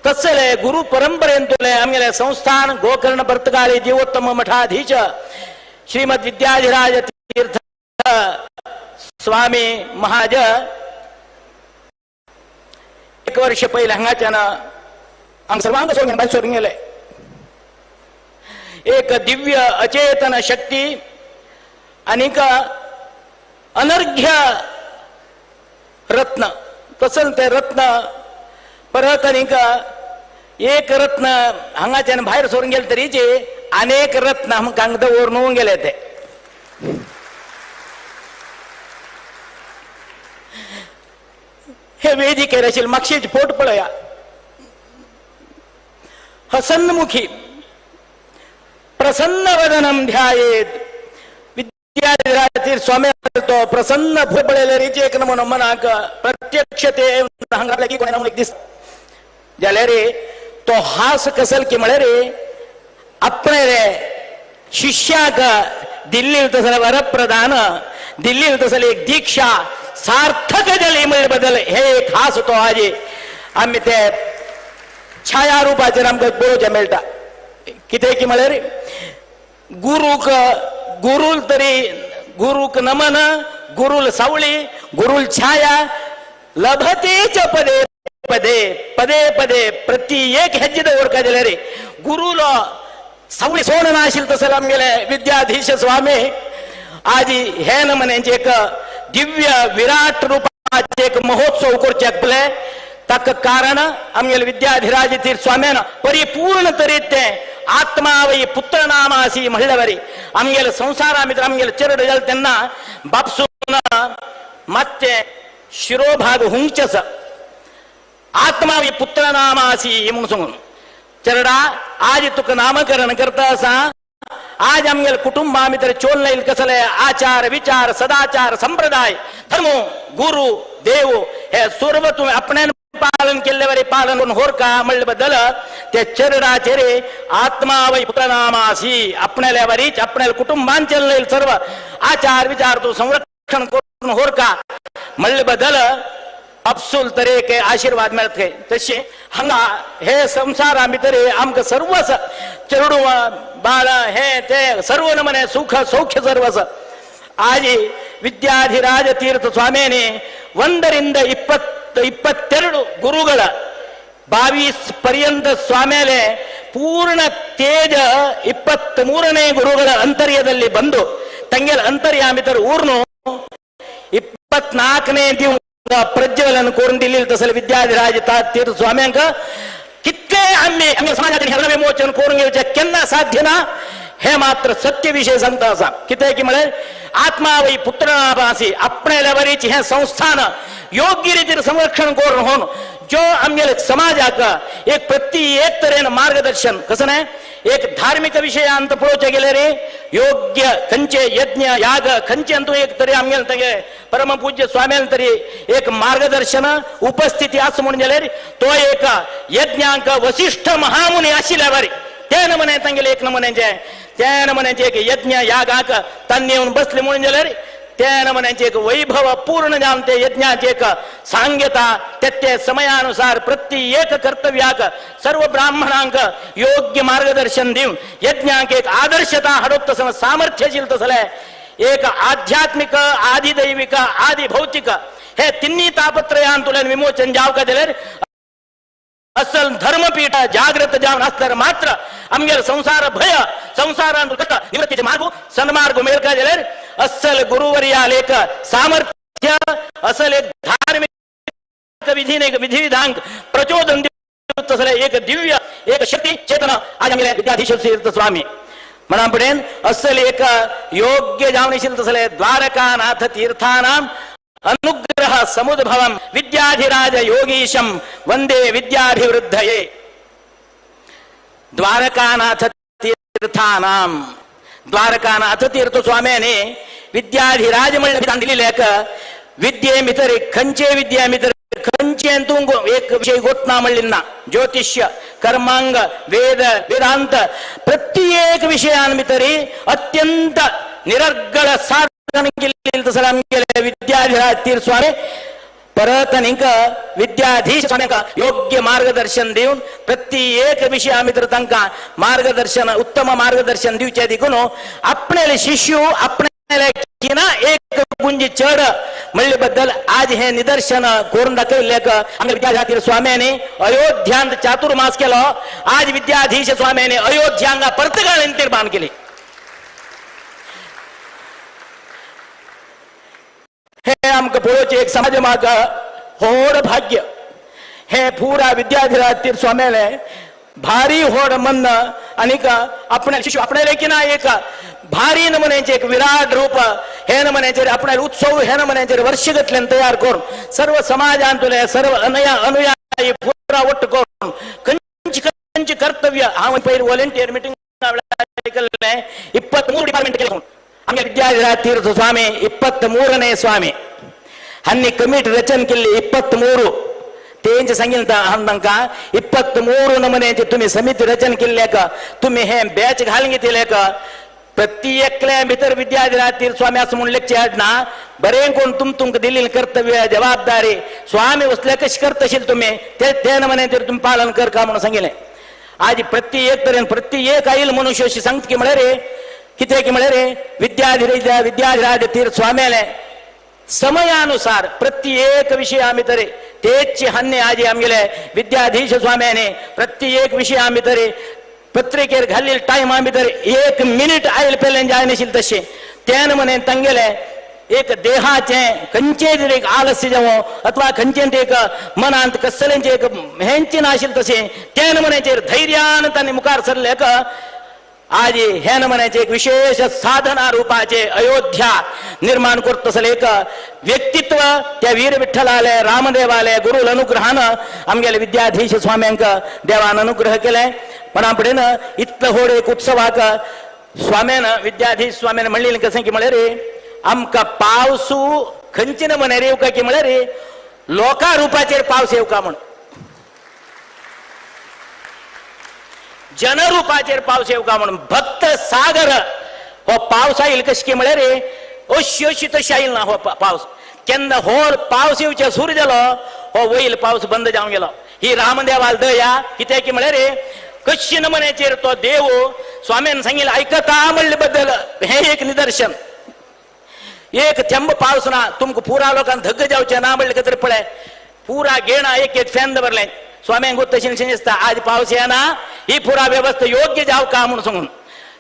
तसले गुरु परंपरेंतले आमगेले संस्थान गोकर्ण पर्तगाळी जीवोत्तम मठाधीश श्रीमद विद्याधिराज तीर्थ स्वामी महाराज एक वर्ष पहिले हांगाच्यान आमक सर्वांग सोडून गेले. एक दिव्य अचेतन शक्ती अनेक अनर्घ्य रत्न तसल ते रत्न परत अनेक एक रत्न हांगाच्यान भायर सोडून गेले तरीचे अनेक रत्न आमकां दवरून गेले. ते हे वेदिकेर आशिल्ले मागशेच फोट पळया. हसन्मुखी प्रसन्न वदनम ध्यायेत विद्याधिराज स्वामी तो प्रसन्न फूल पळयले रीचे एक नमुनो मनाक प्रत्यक्ष ते हांगा की कोणा नमुने दिस जाल्यार रे तो हास कसल की म्हळ्यार रे आपणे रे शिष्याक दिल्ली तसले वरप्रदान दिल्ली तसले एक दीक्षा सार्थक जाली म्हळे बदल हे एक हास तो आज आम्ही ते छाया रूपाचेर आमकां पळोवचें मेळटा. कितें की म्हळ्यार गुरुल तरी गुरुक नमन गुरुल सावळी गुरुल छाया लभतेच पदे पदे पदे पदे प्रति एक हेज्जे दवरका जाल्यार गुरुलो सावळी सोड नाशिल तसले आमगेले विद्याधीश स्वामी आज हे नमन्याचे एक दिव्य विराट रूपाचे एक महोत्सव करचे पळय. ताका कारण आमगेले विद्याधिराज तीर्थ स्वाम्यान परिपूर्ण तरेत ते आत्मा वै पुत्र नामासी म्हणले बरे आमगेले संसारा भितर आमगेले चरड जाले तेन्ना बापसून मातशे शिरोभाग हुंचस आत्मा वै पुत्र नामासी म्हणून सांगून चरडा आज तुका नामकरण करता असा. आज आमगेले कुटुंबा भितर चोल येईल कसले आचार विचार सदाचार संप्रदाय धर्म गुरु देव हे सर्व तुम्ही आपल्यान पालन केले बरे पालन करून होरका म्हणले बद्दल ते चरडाचे रे आत्मा वै पुत्र नामासी आपल्याला बरीच आपल्याला कुटुंबांचे सर्व आचार विचार तो संरक्षण करून होरका म्हणले बद्दल अफसूल तरेके आशीर्वाद मेळते. तसे हांगा हे संसारा भितर आमकां सर्वच चरडू बाळ हे ते सर्व नमने सुख सौख्य सर्वच आज विद्याधिराज तीर्थ स्वामीने 1 ರಿಂದ 22 ಗುರುಗಳ 22 पर्यंत ಸ್ವಾಮಿಯಲೆ ಪೂರ್ಣ ತೇಜ 23ನೇ ಗುರುಗಳ ಅಂತರ್ಯದಲ್ಲಿ ಬಂದು ತಂಗೆಲ ಅಂತರ್ಯಾಮಿತರ ಊರ್ನು 24ನೇ ದಿವಸ प्रज्वलन करून दिलेलं तसं विद्याधिराज तीर्थ स्वाम्यांक कितले आम्ही समाजातील हेरण विमोचन करून घेवचे केन्ना साध्य ना. हे मात्र सत्य विषय सांगता असा कितें की म्हळ्यार आत्मा वै पुत्र नामासी आपल्या बरीच हे संस्थान योग्य रीतीन संरक्षण करून होऊन जो आमगेले समाजाक एक प्रति एक तरेन मार्गदर्शन कसं नाही एक धार्मिक विषयांत पळोवचे गेले रे योग्य खंचे यज्ञ याग खंचे अंतू एक तरी आमगेले तगे परमपूज्य स्वाम्यान तरी एक मार्गदर्शन उपस्थिती असं म्हणून जाल्यार तो एक यज्ञांक वसिष्ठ महामुनी आशिल्ल्या बरी त्या नमने तांगेले एक नमन्याचे त्या नमन्याचे एक यज्ञ यागाक तांणी येऊन बसले म्हणून जाल्यार त्या नमन्याचे एक वैभव पूर्ण जावन ते यज्ञाचे एक सांग्यता ते समयानुसार प्रत्येक कर्तव्याक सर्व ब्राह्मणांक योग्य मार्गदर्शन दिवन यज्ञांक एक आदर्शता हाडप तसं सामर्थ्यशील तसले एक आध्यात्मिक आदि दैविक आदि भौतिक हे तिन्ही तापत्रयांतुल्यान विमोचन जावका जाल्यार असल धर्मपीठ जागृत जावन असल्यार मात्र आमगेर संसार भय संसार निवृत्तीचे मार्ग सन्मार्ग मेळका जाल्यार असल गुरुवर्याल एक सामर्थ्य असल एक धार्मिक विधी विधान प्रचोदन एक दिव्य एक शक्ती चेतना आज आमगेले विद्याधीश तीर्थ स्वामी म्हणपडेन असल एक योग्य जावनीशील तसले द्वारकानाथ तीर्थानाम अनुग्रह समुद्भवम विद्याधिराज योगीशम वंदे विद्याभिवृद्धये द्वारकानाथ तीर्थानाम द्वारकानाथ तीर्थ स्वाम्याने विद्याधिराज म्हणले विधान दिलेले विद्ये मितरे खंचे विद्या मित्र खंचे तुंग एक विषय गोतना म्हणलीना ज्योतिष्य कर्मांग वेद वेदांत प्रत्येक विषयान मितरी अत्यंत निरर्गळ साधन केले विद्याधिराज तीर्थ स्वामी परत अनेक विद्याधीश स्वाम्यांका योग्य मार्गदर्शन देऊन प्रत्येक विषया मित्र तांका मार्गदर्शन उत्तम मार्गदर्शन दिवचे देखून आपले शिष्य आपल्याला किना एक गुंजी चढ म्हणले बद्दल आज हे निदर्शन करून दाखवले आमच्या विद्याधीश स्वाम्याने अयोध्यांत चातुर्मास केलो आज विद्याधीश स्वाम्याने अयोध्यांगा परतगाळ निर्माण केले हे आमक पळोवचे एक समाज माग होड भाग्य हे पुरा विद्याधिराज तीर्थ स्वाम्याने भारी होड मन आणि आपल्या शिष्य आपल्याला की ना एक भारी नमुन्याचे एक विराट रूप हे नमुन्याचे आपल्याला उत्सव हे नमुन्याचे वर्ष घेतल्यान तयार करून सर्व समाजांतले सर्व अनुयायी पुरा वट्ट करून कंच कर्तव्य हा पहिले व्हॉलंटियर मीटिंग 23 डिपार्टमेंट केले आमच्या विद्याधिराज तीर्थ स्वामी 23ನೇ स्वामी हन्नी कमिटी रचन केली 23 तेंचे सांगितलं हांका 23 नमुन्याचे तुम्ही समिती रचन केले का तुम्ही हे बॅच घालून घेतले का प्रत्येकल्या भितर विद्याधिराज तीर्थ स्वामी असं म्हणले ना बरे कोण तुमक दिलेली कर्तव्य जबाबदारी स्वामी वसल्या कशी करत असेल तुम्ही ते नमुने तुम्ही पालन कर का म्हणून सांगितले आज प्रत्येक तऱ्हेन प्रत्येक आईल मनुष्याशी सांगत की म्हणे रे किती की म्हणे रे विद्याधिराज तीर्थ स्वाम्याने समयानुसार प्रत्येक विषय आम्ही तरी तेच हन्ने आज आमगेले विद्याधीश स्वाम्याने प्रत्येक विषय आम्ही तरी पत्रिकेर घालील टाइम आम्ही तर 1 मिनिट आयल पेले जाय नशील तसे त्यान म्हणे तंगेले एक देहाचे खंचे एक आलस्य जावो अथवा खंचे एक मनांत कसलेंचे एक हेंचे नाशील तसे त्यान म्हणायचे धैर्यान त्यांनी मुखार सरले का आज हे म्हणायचे एक विशेष साधना रूपाचे अयोध्या निर्माण करत असेल एक व्यक्तित्व त्या वीर विठ्ठलाले रामदेवाले गुरुल अनुग्रहानं आमगेले विद्याधीश स्वाम्यांक देवान अनुग्रह केलाय पण आपण इतलं होड एक उत्सवाक स्वाम्यानं विद्याधीश स्वाम्यानं म्हणलेलं कसं की म्हणे रे आमका पावसू खंचीन म्हणे रे का की म्हणे रे लोका रूपाचेर पावस येऊ का म्हणून जनरूपाचेर पावस येऊ का म्हणून भक्त सागर हो पावस येईल कशी की म्हणे रे अशी तशी येईल ना हो पावस केन्ना होर पावस येवचे सुरू जालो हो वैल पावस बंद जावन गेलो ही रामदेवाल दया कित्या की म्हणे रे कशी नमन्याचेर तो देव स्वाम्यान सांगितलं ऐकता म्हणले बद्दल हे एक निदर्शन एक थेंब पावस ना तुमक पुरा लोकांना धग्ग जावचे ना म्हणले तरी पळय पुरा गेणा एक फॅन दवरले स्वाम्यांक तशी दिसता आज पावस येना ही पुरा व्यवस्था योग्य जाव का म्हणून सांगून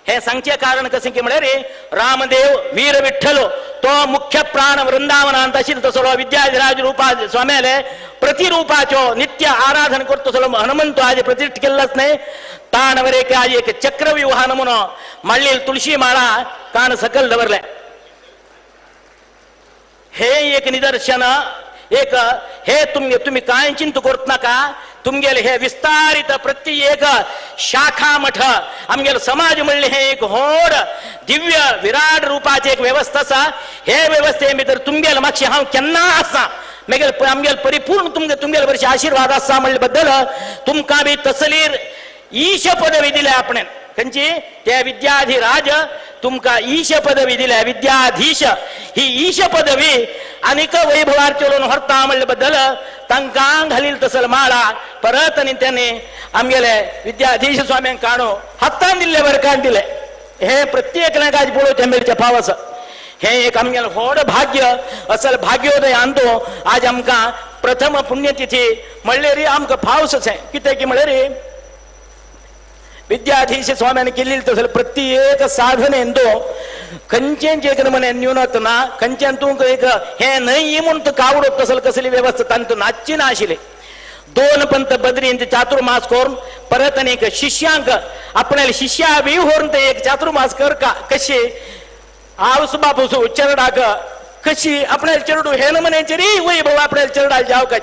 हे सांगचे कारण कसे की म्हणे रे रामदेव वीर विठ्ठल तो मुख्य प्राण वृंदावनांत असेल तसो विद्याधिराज रूपा स्वाम्याले प्रतिरूपाचो नित्य आराधन करतो सलो हनुमंतो आज प्रतिष्ठ केलाच नाही ताणवर एक आज एक चक्रव्यूहा नमुनो माळलेल तुळशी माळा कान सकल दवरले हे एक निदर्शन एक हे तुम्ही काय चिंता करत नका तुमगेले हे विस्तारित प्रत्येक शाखा मठ आमगेल समाज म्हणले हे एक होड दिव्य विराट रूपाचे एक व्यवस्था असा हे व्यवस्थे भितर तुमगेल मागशी हांव केन्ना आसा मेगेल आमगेल परिपूर्ण तुमगेल वर्षी आशीर्वाद आसा म्हणले बद्दल तुमकां बी तसलीर ईश पदवी दिल्या आपण खंयची त्या विद्याधिराज तुमका ईश पदवी दिल्या विद्याधीश ही ईश पदवी अनेक वैभवार चलून व्हरता म्हणले बद्दल तांकां घालील तसल माळा परत आणि त्याने आमगेले विद्याधीश स्वाम्यांक काणू हातान दिल्ले वरकान दिले हे प्रत्येक आज पळोवचे मेळचे पावस हे एक आमगेले व्हड भाग्य असल भाग्योदय आणतो आज आमकां प्रथम पुण्यतिथी म्हणले रे आमक फावसच आहे किती की म्हणले रे विद्याधीश स्वाम्याने केलेली तसं प्रत्येक साधन येतो कंचेंचे एक म्हणे न्यूनत ना कंचन तू एक हे नाही म्हणून तर कावडत तसल कसली व्यवस्था तांतू नाची ना आशिले 2 पंत बद्रींचे चातुर्मास करून परत अनेक शिष्यांक आपल्याला शिष्या बी होऊन ते एक चातुर्मास कर का कसे आवस बापूस चरडाक कशी आपल्याला चरडू हे न म्हणायचे रे वैभव आपल्याला चरडाला जाव का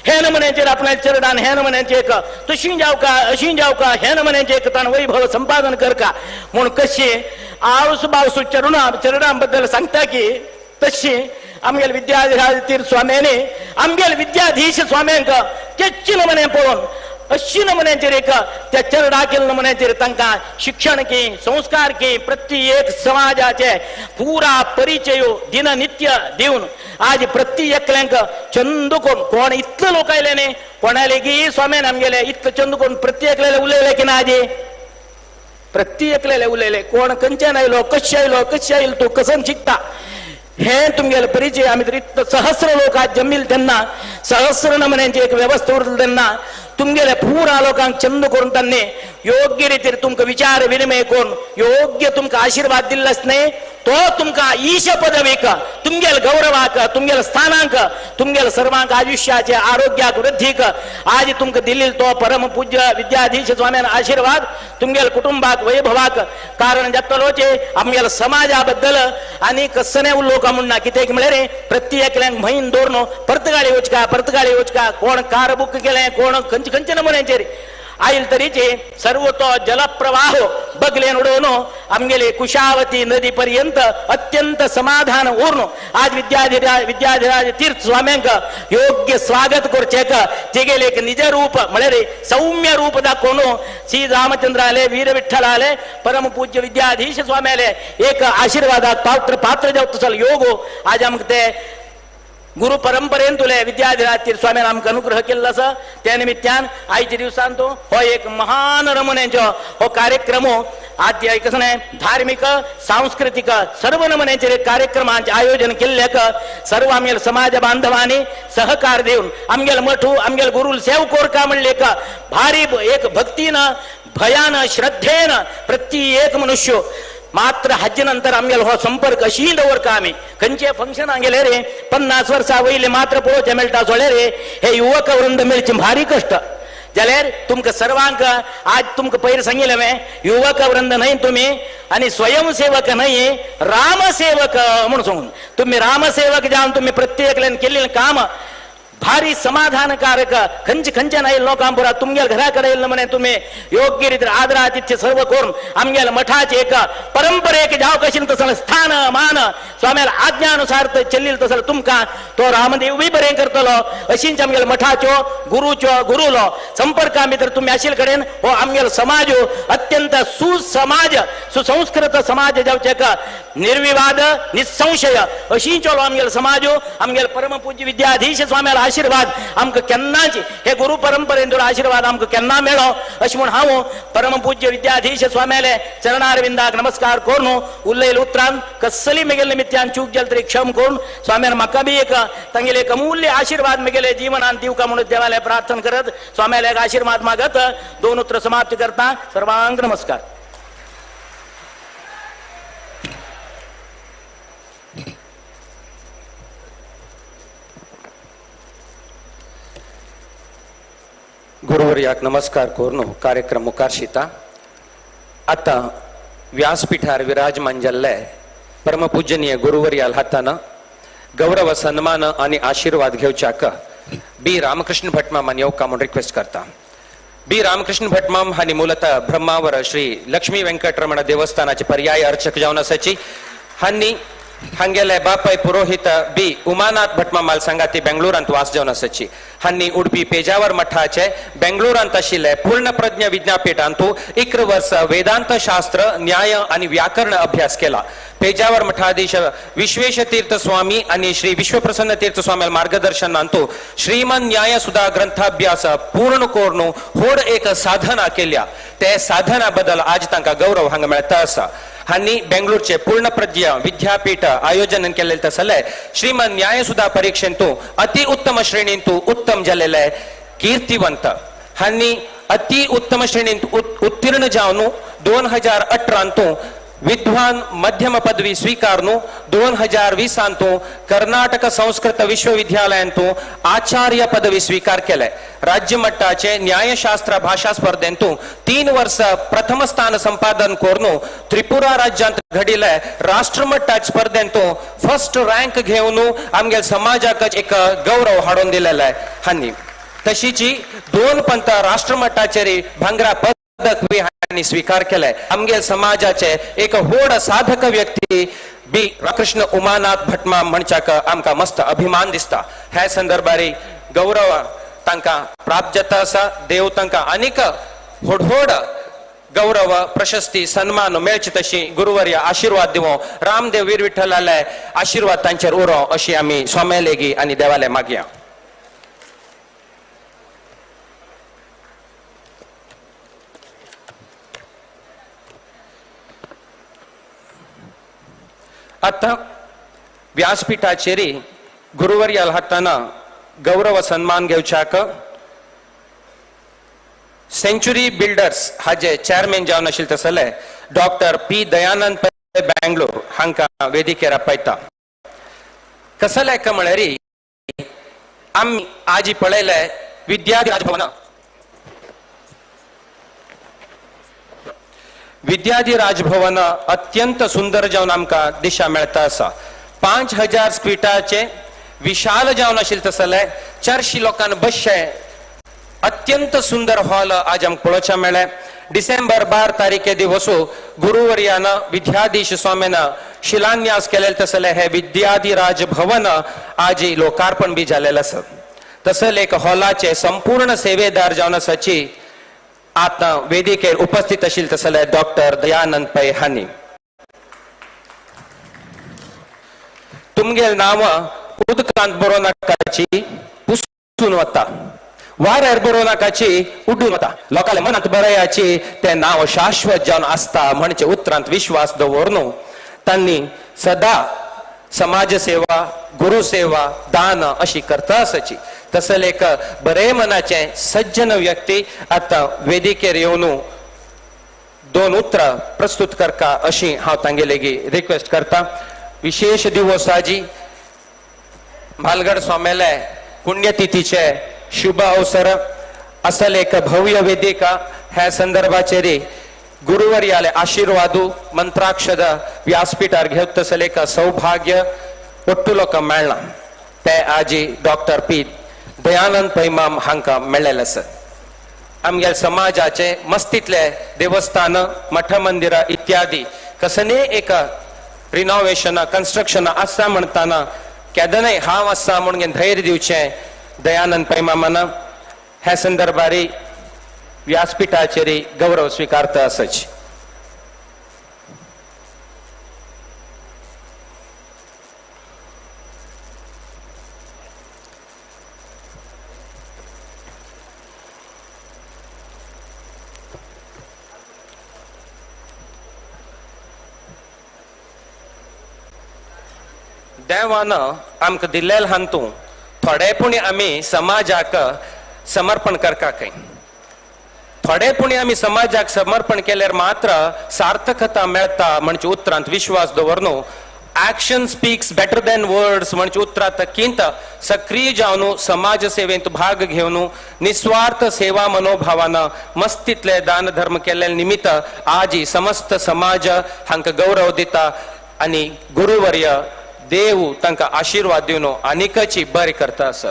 हे न म्हणायचे आपल्याला चरडान हे न म्हणायचे एक तुशी जाव का अशी जाव का हे न म्हणायचे एक तान वैभव संपादन कर का म्हणून कशी आवस बापूस चरडांबद्दल सांगता की तशी आमगेल विद्याधीश तीर्थ स्वाम्याने आमगेल विद्याधीश स्वाम्यांक केच्ची न म्हणे पळून अशी न म्हणायचे रे का त्या चरडा केलं न म्हणायचे रे तांका शिक्षण की संस्कार की प्रत्येक समाजाचे पुरा परिचय दिननित्य देऊन आज प्रत्येकल्यांक चंद कोण इतलं लोक आयले ने कोणाले की स्वाम्यान आमगेले इतलं चंद कोण प्रत्येकल्याला उलयले की ना आजी प्रत्येकल्याला उलयले कोण कंचन आयलो कशी आयलो तो कसं शिकता हे तुमगेला परिचय आम्ही तर इतकं सहस्र लोक आज जमील त्यांना सहस्र न म्हणायची एक व्यवस्था उरली त्यांना तुमगेल्या पुरा लोकांक चंद करून त्यांनी योग्य रीतीने तुमका विचार विनिमय करून योग्य तुमका आशीर्वाद दिलाच नाही तो तुमका ईश पदवीक तुमगेल गौरवाक तुमगेल स्थानांक तुमगेल सर्वांक आयुष्याचे आरोग्याक वृद्धीक आज तुमका दिल्ली तो परम पूज्य विद्याधीश स्वाम्यान आशीर्वाद तुमगेल कुटुंबाक वैभवाक कारण जत्तलोचे आमगेल समाजाबद्दल आणि कसने लोक म्हणना कितेक म्हळे रे प्रत्येकल्यांक म्हयन दोरनो परतगाळी वचका कोण कार बुक केले कोण कंचन म्हणायचे रे आईल तरीचे सर्व तो जलप्रवाह बगले उडवणो आमगेले कुशावती नदी पर्यंत अत्यंत समाधान उरनो आज विद्याधीराज तीर्थ स्वाम्यांक योग्य स्वागत करचेक तेगेले एक निज रूप म्हळे रे सौम्य रूप दाखवनो श्री रामचंद्र आले वीर विठ्ठल आले परम पूज्य विद्याधीश स्वामी आले एक आशीर्वादात पात्र जाऊ तसल योगो आज आमक ते गुरु परंपरेन तुले विद्याधीराज तीर्थ स्वाम्यान आमकां अनुग्रह केल्लो आसा त्या निमित्तान आयच्या दिवसान तो हो एक महान रमणेचो हो कार्यक्रम आद्य कसं धार्मिक सांस्कृतिक सर्व नमनेचे कार्यक्रमांचे आयोजन केल्ल्याक सर्व आमगेल समाज बांधवांनी सहकार देऊन आमगेल मठू आमगेल गुरुल सेव कोरका म्हणले का भारी एक भक्तीनं भयान श्रद्धेन प्रत्येक मनुष्य मात्र हज्जनंतर आमगेल हो संपर्क अशी दवरका आम्ही खंयचे फंक्शन गेले रे 50 वर्षा वयले मात्र पळोवचे मेळटा सोळे रे हे युवक वृंद मेळचे भारी कष्ट जाल्यार तुमकां सर्वांक आज तुमकां पयर सांगिल्लें हांवें युवक वृंद न्हय तुमी आनी स्वयंसेवक न्हय रामसेवक म्हणून सांगून तुम्ही रामसेवक जावन तुम्ही प्रत्येकल्यान केल्लें काम भारी समाधानकारक खंच नाही लोकांपुरा तुमगेल घराकडे येईल म्हणे तुम्ही योग्य रीतीने आदरातिथ्य सर्व करून आमगेल मठाचे एक परंपरेक जाव कशीन तसं स्थान मान स्वाम्याला आज्ञानुसार चल्लील तसं तुमका तो रामदेव बी बरें करतलो अशीच आमगेल मठाच्यो गुरुलो संपर्क भितर तुम्ही आशिल कडेन हो आमगेल समाज अत्यंत सुसमाज सुसंस्कृत समाज जावचे निर्विवाद निसंशय अशी चलो आमगेल समाज आमगेल परम पूज्य विद्याधीश स्वाम्याला आशीर्वाद आमक केन्नाच हे गुरु परंपरेंदूर आशीर्वाद आमक केन्ना मेळो अशें म्हूण हांव परम पूज्य विद्याधीश स्वाम्याले चरणारविंदाक नमस्कार करून उरलेले उतरान कसली मेगेल निमित्तान चूक जाली तरी क्षम करून स्वाम्यान म्हाका बी एक तांगेले एक अमूल्य आशीर्वाद मेगेले जीवनांत दिवका म्हणून देवाले प्रार्थना करत स्वाम्याले एक आशीर्वाद मागत 2 उतर समाप्त करता सर्वांक नमस्कार. गुरुवर्याक नमस्कार करून कार्यक्रम मुखारशिता आता व्यासपीठार विराजमान जाल्ले परमपूजनीय गुरुवर्याल हातान गौरव सन्मान आणि आशीर्वाद घेवच्याक बी रामकृष्ण भटमामान येवका म्हणून रिक्वेस्ट करता. बी रामकृष्ण भटमाम हानी मूलतः ब्रह्मावर श्री लक्ष्मी वेंकटरमण देवस्थानाचे पर्याय अर्चक जावन आसाची हांनी हांगेले बापाय पुरोहित बी उमानाथ भटमामाल सांगाती बेंगळुरांत वास जावन आसाची हांनी उडपी पेजावर मठाचे बेंगळुरांत आशिल्ले पूर्ण प्रज्ञ विद्यापीठांतू 11 वर्ष वेदांत शास्त्र न्याय आणि व्याकरण अभ्यास केला. पेजावर मठाधीश विश्वेश तीर्थ स्वामी आणि श्री विश्वप्रसन्न तीर्थ स्वामी मार्गदर्शनांतू श्रीमन न्याय सुधा ग्रंथाभ्यास पूर्ण करून होड एक साधना केल्या. ते साधना बद्दल आज तांकां गौरव हांगा मेळटा आसा हांनी बेंगळूरचे पूर्ण प्रज्ञा विद्यापीठ आयोजन केलेले तसले श्रीमंत न्यायसुधा परीक्षेंतू अति उत्तम श्रेणींतू उत्तम जालेले कीर्तिवंत हांनी अति उत्तम श्रेणींत उत्तीर्ण जावन 2018 विद्वान मध्यम पदवी स्वीकारनु 2020 कर्नाटक संस्कृत विश्वविद्यालयांतू आचार्य पदवी स्वीकार केले. राज्य मट्टाचे न्यायशास्त्र भाषा स्पर्धेंतू 3 वर्ष प्रथम स्थान संपादन करून त्रिपुरा राज्यांत घडिले राष्ट्रमट्टाच्या स्पर्धेंतू फर्स्ट रँक घेवन आमगे समाजाक एक गौरव हाडून दिलेला आहे. हानी तशीची 2 पंत राष्ट्रमट्टाचेर भांगरा पदक बी हांणी स्वीकार केलाय. आमगे समाजाचे एक व्हड साधक व्यक्ती बी कृष्ण उमानाथ भटमा म्हणच्याक आमकां मस्त अभिमान दिसता. ह्या संदर्भारी गौरव तांकां प्राप्त जाता आसा. देव तांकां आनीक व्हड गौरव प्रशस्ती सन्मान मेळचे तशी गुरुवर्य आशीर्वाद दिवो. रामदेव वीर विठ्ठलाले आशीर्वाद तांचेर उरो अशी आमी स्वामे लेगी आनी देवाले मागया. आता व्यासपीठाचेरी गुरुवर्याल हाताना गौरव सन्मान घेवच्याक सेंच्युरी बिल्डर्स हाजे चेअरमॅन जावन आशिल्ले तसले डॉक्टर पी दयानंद पै बेंगलोर हांकां वेदिकेर आपयता. कसले का म्हळ्यार आमी आजी पळयले विद्यार्थी राजभवन विद्यार्थी राजभवन अत्यंत सुंदर जावन आमकां दिशा मेळता आसा. 5000 स्क्विटाचे विशाल जावन आशिल्ले तसले 400 लोकांक बसचे अत्यंत सुंदर हॉल आज आमकां पळोवच्या मेळ्ळे. डिसेंबर 12 तारीखे दिवसू गुरुवर्यान विद्याधीश स्वामीन शिलान्यास केलेले तसले हे विद्यार्थी राजभवन आज लोकार्पण बी जालेले आसा. तसले एक हॉलाचे संपूर्ण सेवेदार जावन आसाची आता वेदिकेर उपस्थित आशिल्ले तसले डॉक्टर दयानंद पै हांणी. तुमगेल नांव उदकांत बरोव नाकाची पुसून वता, वाऱ्यार बरोव नाकाची उड्डून वता, लोकांले मनांत बरयाची ते नांव शाश्वत जावन आसता म्हणचे उतरांत विश्वास दवरून तांणी सदा समाज सेवा गुरुसेवा दान अशी करता आसाची. तसले एक बरे मनाचे सज्जन व्यक्ती आता वेदिकेर येवन 2 उतरां प्रस्तुत करता अशी हांव तांगे लेगी रिक्वेस्ट करता. विशेष दिवस आजी म्हालगड स्वामेले पुण्यतिथीचे शुभ अवसर असले एक भव्य वेदिका ह्या संदर्भाचेर गुरुवर्याले आशीर्वादू मंत्राक्षद व्यासपीठार घेवत तसले एक सौभाग्य ಒಟ್ಟು लोक मेळना ते आजी डॉक्टर पी दयानंद पैमाम हांकां मेळ्ळेले आसा. आमगे समाजाचे मस्तितले देवस्थान मठ मंदिर इत्यादी कसने एक रिनोवेशन कन्स्ट्रक्शन आसा म्हणटाना केदनय हांव आसा म्हणून धैर्य दिवचे दयानंद पैमामान ह्या संदर्भारी व्यासपीठाचेर गौरव स्वीकारता आसाची. देवान आमकां दिल्लेले हांतू थोडेपणी आमी समाजाक समर्पण करपाक थोडेपणी आमी समाजाक समर्पण केल्यार मात्र सार्थकता मेळटा म्हणचे उतरांत विश्वास दवरून action speaks better than words म्हणचे उतरांत किंत सक्रिय जावन समाज सेवेंत भाग घेवन निस्वार्थ सेवा मनोभावान मस्तितले दान धर्म केलेले निमित्त आज ही समस्त समाज हांकां गौरव दिता आनी गुरुवर्य देव तांकां आशीर्वाद दिवन आनीकची बरी करता आसा.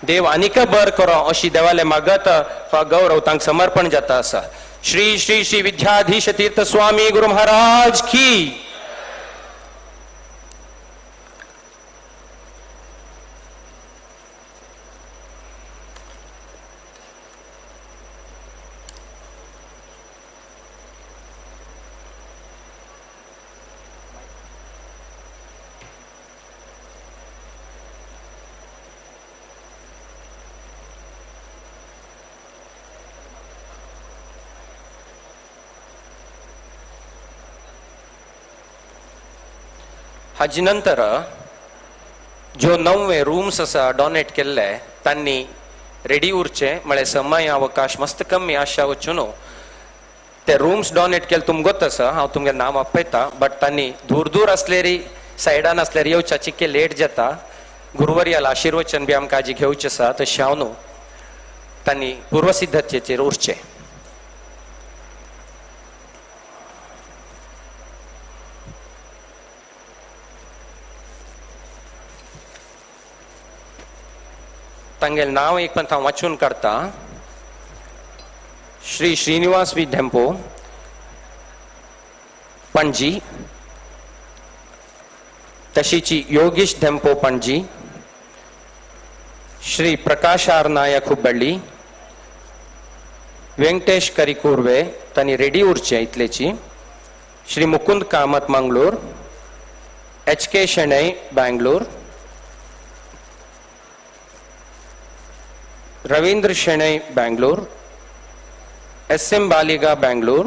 देव आनीक बर करो अशी देवाले मागत हो गौरव तांकां समर्पण जाता आसा. श्री श्री श्री विद्याधीश तीर्थ स्वामी गुरु महाराज की. हाजे नंतर जो 9 रूम्स असा डोनेट केल्ले तांणी रेडी उरचे म्हळ्यार समय अवकाश मस्त कमी आशा वचून ते रूम्स डोनेट केले तुमकां गोत आसा हांव तुमगे नांव आपयता बट तांणी दूर दूर असलेरी सायडान असलेरी येवच्या चिक्के लेट जाता गुरुवर्याल आशिर्वचन बी आमकां आजी घेवचें आसा तशें हांव न्हू तांणी पूर्वसिद्धतेचेर उरचे तांगेल नाव एक पण हांव वाचून काडटा श्री श्रीनिवास वी धेंपो पणजी तशीची योगेश धेंपो पणजी श्री प्रकाश आर नायक हुब्बಳ್ಳಿ वेंकटेश करिकुर्वे तांणी रेडी उरचे इतलेची श्री मुकुंद कामत मंगळूर HK शेणै बेंगलोर रवींद्र शेणै बेंगलोर SM बालिगा बेंगलोर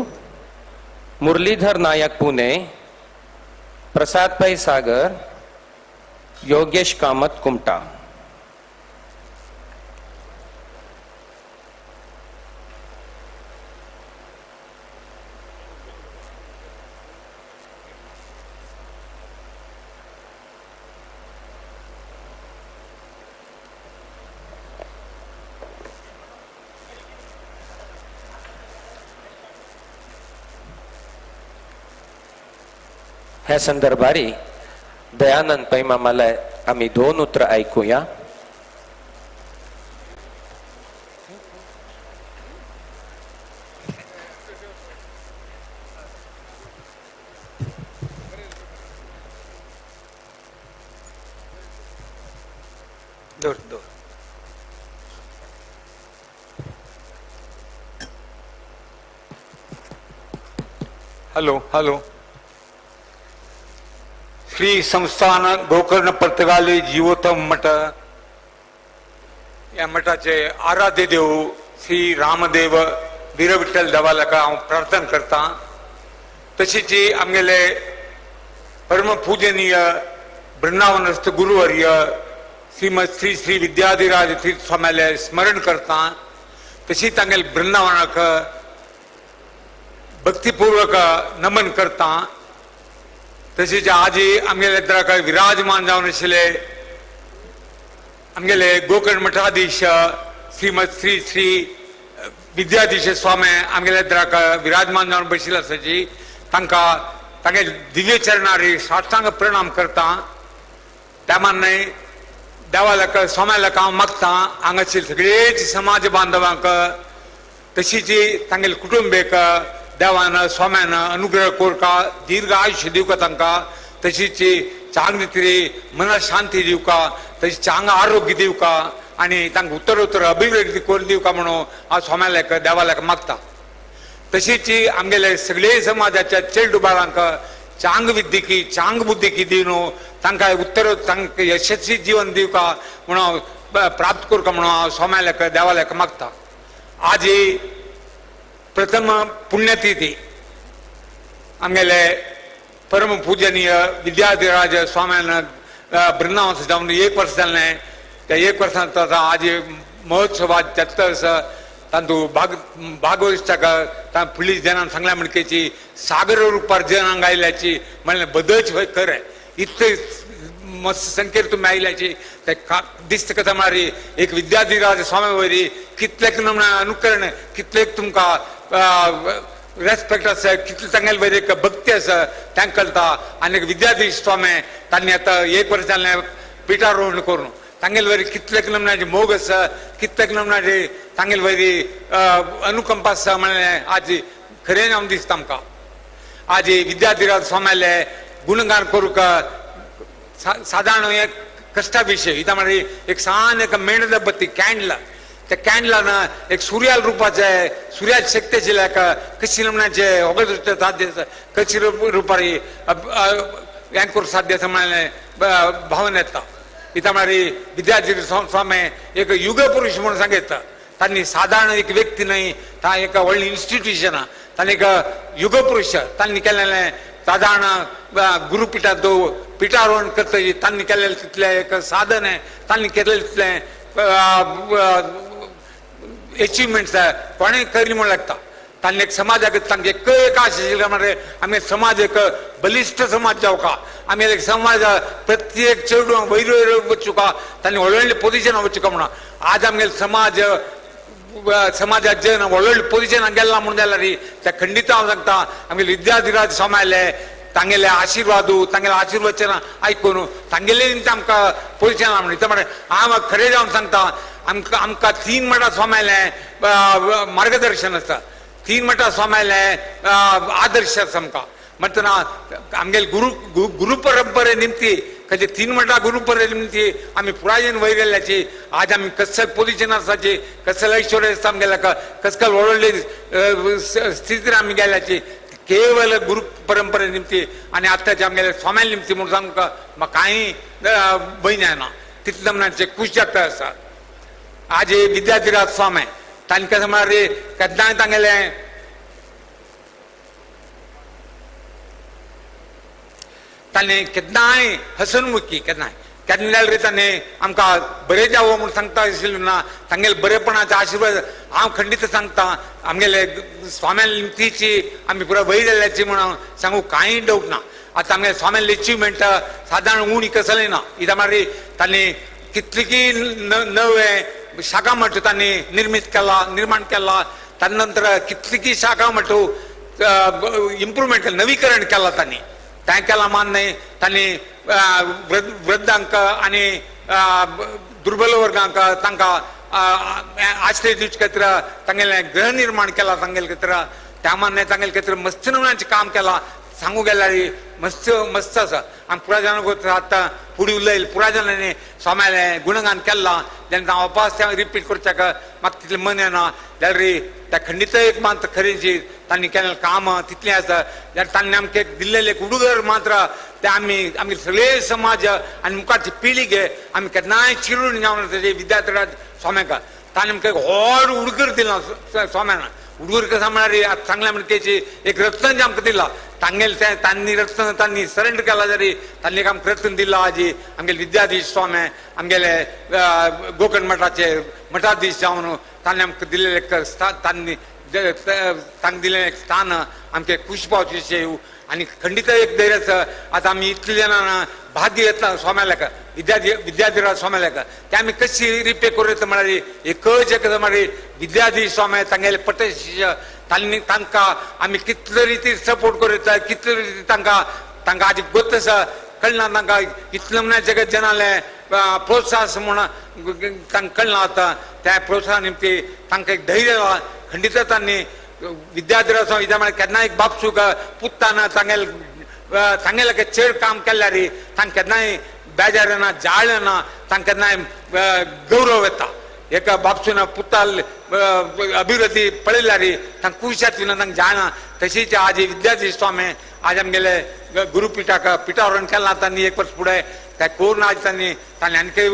मुरलीधर नायक पुणे प्रसाद पै सागर योगेश कामत कुमटा ह्या संदर्भारी दयानंद पै मामाला आम्ही 2 उतर ऐकूया. हॅलो हॅलो श्री संस्थान गोकर्ण पर्तगाली जीवोत्तम मठ या मठाचे आराध्य देव श्री रामदेव वीर विठ्ठल देवाला हांव प्रार्थना करता. तशीच आमगेले परम पूजनीय वृंदावनस्थ गुरुवर्य श्रीमद श्री श्री विद्याधिराज तीर्थ स्वामीले स्मरण करता. तशीच तांगेले वृंदावनाक भक्तिपूर्वक नमन करता. तसेच आज आमगेले इतराक विराजमान जावन आशिल्ले आमगेले गोकर्ण मठाधीश श्रीमद श्री श्री विद्याधीश स्वामी आमगेले इतराक विराजमान जावन बशिल्ले आसाची तांकां तांगे दिव्य चरणारी साष्टांग प्रणाम करता. त्या मान्ने देवालाक स्वाम्यालाक हांव मागता हांगासर सगळेच समाज बांधवांक तशीच तांगेले कुटुंबीक देवान स्वाम्यान अनुग्रह कोरका दीर्घ आयुष्य दिवका तांकां. तशीच चांग तरी मना शांती दिवका तशी चांग आरोग्य दिवका आनी तांकां उत्तरोत्तर अभिवृद्धी करून दिवका म्हणून हांव स्वाम्याक देवालाक मागता. तशीच आमगेले सगळे समाजाच्या चेडू बाळांक चांग विद्येकी चांग बुद्धीकी दिवन तांकां उत्तर तांकां यशस्वी जीवन दिवका म्हणून प्राप्त करका म्हणून हांव स्वाम्याक देवालाक मागता. आज प्रथम पुण्यतिथी आमगेले परम पूजनीय विद्याधिराज स्वाम्यान वृंदावन जावन 1 वर्ष जालें. त्या 1 वर्सांत आज महोत्सवात तेत्तस तातूंत भागवताक पुलीस जनान सांगल्या म्हणकेची सागर रुपार जनांक आयल्याची म्हणलें बदच खंय खरें इतले मस्त संख्येर तुमी आयल्याची ते दिसता कथा म्हळ्यार एक विद्याधिराज स्वामी वयरी कितलेक नमूने अनुकरण कितलेक तुमकां रेस्पेक्ट आसा कितले तांगेले वयर एक भक्ती आसा तांकां कळटा. आनी विद्याधीश स्वामी तांणी आतां 1 वर्स जालें पिठारोहण करून तांगेले वयर कितलेक नमून्याचे मोग आसा कितलेक नमून्याचे तांगेले वयर अनुकंपा आसा म्हणलें आज खरें हांव दिसता आमकां. आज विद्याधिराज स्वाम्याले गुणगान करूंक साधारण एक कश्टा विषय इता म्हळ्यार एक सान एक मेणद बत्ती कॅन्डल त्या कॅन्डलान एक सुर्याल रुपाचे सुर्याची शक्ती आशिल्ल्याक कशी नमून्याचे होगळ साध्य आसा कशी रुपार हें करूं साध्य आसा म्हणलें भावना येता. इता म्हळ्यार विद्याधीश स्वामी एक युग पुरुष म्हणून सांगता. तांणी साधारण एक व्यक्ती न्हय ता एक व्हडली इन्स्टिट्यूशन तांणी एक युग पुरुष तांणी केलेलें साधारण गुरुपीठात जो पिठारोहण करता तांणी केलेलं तिथले एक साधन आहे, तांणी केलेलं तिथले अचिव्हमेंट्स आहे कोणें करी म्हणून लागता. तांणी एक समाजाक तांकां एक आशिल्लें म्हणजे आमी समाज एक बलिश्ठ समाज जावका, आमी एक समाज प्रत्येक चेडूं वयर वचुका, तांणी व्हडले पोजिशनां वचुका म्हणून आज आमगे समाजात जे व्हडले पोजिशनां गेला म्हणून जाल्यार त्या खंडित हांव सांगता आमगे विद्याधिराज सोमायले तांगेले आशिर्वादू तांगेले आशिर्वचनां आयकून तांगेले आमकां पोजिशनां म्हणटा म्हणजे हांव खरें जावन सांगता आमकां 3 मठां सोमायलें मार्गदर्शन आसता, 3 मठां सोमायलें आदर्श आसा आमकां म्हणटना आमगेले गुरु परंपरे निमती खंयचे 3 मठां गुरु परंपरे निमती आमी पुरायेन वयर गेल्ल्याची आज आमी कसले पोजिशन आसाची, कसले ऐश्वर्य आसा आमगेल्या, कसले व्हडले स्थितीन आमी गेल्ल्याची केवळ गुरु परंपरे निमती आनी आतांच्या आमगेले सोम्या निमती म्हणून सांगूंक म्हाका कांय भंय जायना. तितले मनाचे खूश जाता आसा. आज हे विद्याधिराज स्वामी तांणी कशें म्हळ्यार केन्नाय तांगेलें तांणी केन्नाय हसनमुखी केन्नाय रे तांणी आमकां बरें जावं म्हूण सांगता आशिल्लें ना. तांगेले बरेपणाचो आशिर्वाद हांव खंडीत सांगता आमगेले स्वाम्या निमतीची आमी पुरो वयर गेल्ल्याची म्हणून सांगू कांय डावट ना. आतां आमगे स्वाम्याली अचिव्हमेंट सादारण उणी कसलें ना. इता म्हळ्यार तांणी कितलीकी नवे शाखा मठ तांणी निर्माण केला, ताजे नंतर कितलीकी शाखा मठ इम्प्रुवमेंट केला, नवीकरण केला तांणी. तें केलां मान्य तांणी वृद्धांक आनी दुर्बल वर्गांक तांकां आश्रय दिवचे खातीर तांगेलें गृह निर्माण केलां तांगेले खातीर. त्या मान्य तांगेले खातीर मस्त नमुन्याचें काम केलां. सांगू गेल्यार मस्त आसा. आमी पुरायजान आतां फुडें उलयलें पुरायजानांनी सोम्यालें गुणगान केलां जेन्ना हांव वापस तें रिपीट करच्याक म्हाका तितलें मन येना जाल्यार त्या खंडीत एक मात्र खरेंची तांणी केलें काम तितलें आसा. जाल्यार तांणी आमकां दिल्लेलें एक उडुगर मात्र ते आमी सगळे समाज आनी मुखारची पिळगी घे आमी केन्नाय चिरून जावन तेजे विद्याधिराज सोम्याक तांणी आमकां एक व्हड उडगर दिला सोम्यान. उडगर कसा म्हळ्यार आतां सांगलें म्हणटा तेची एक रत्न जे आमकां दिला तांगेले तें तांणी रत्न तांणी सरेंडर केला जारी तांणी एक आमकां रत्न दिला आजी आमगेले विद्याधीश स्वामी आमगेले गोकर्ण मठाचे मठाधीश जावन तांणी आमकां दिलेलें एक तांणी तांकां दिलें एक स्थान आमचे खूश पावचें आनी खंडीत एक धैर्य आसा. आतां आमी इतले जाणां भाग्य येता सोम्याक विद्याधिराज सोम्याक ते आमी कशी रिपे करूं येता म्हळ्यार एकच एक म्हळ्यार विद्याधीश स्वामी तांगेले पटे शिश्य तांकां आमी कितले रिती सपोर्ट करूं येता, कितले रिती तांकां आजी गोत आसा कळना तांकां इतले म्हण जगत जनाले प्रोत्साहन म्हणून तांकां कळना आतां त्या प्रोत्साहना निमती तांकां एक धैर्य खंडीत तांणी विद्याधिराज स्वामी म्हळ्यार केन्ना एक बापसूक पुत्ताना तांगेले चड काम केल्यार तांकां केन्नाय बेजार येना, जाळ येना, तांकां केन्नाय गौरव येता. एका बापसून पुताल अभिवृद्धी पळयल्यार तांकां खूश जाता तांकां जाणा. तशीच आज विद्याधीश स्वामी आज आमगेले गुरुपिठाक पिठारोहण केलां तांणी एक वर्स फुडें तें करून आज तांणी आनी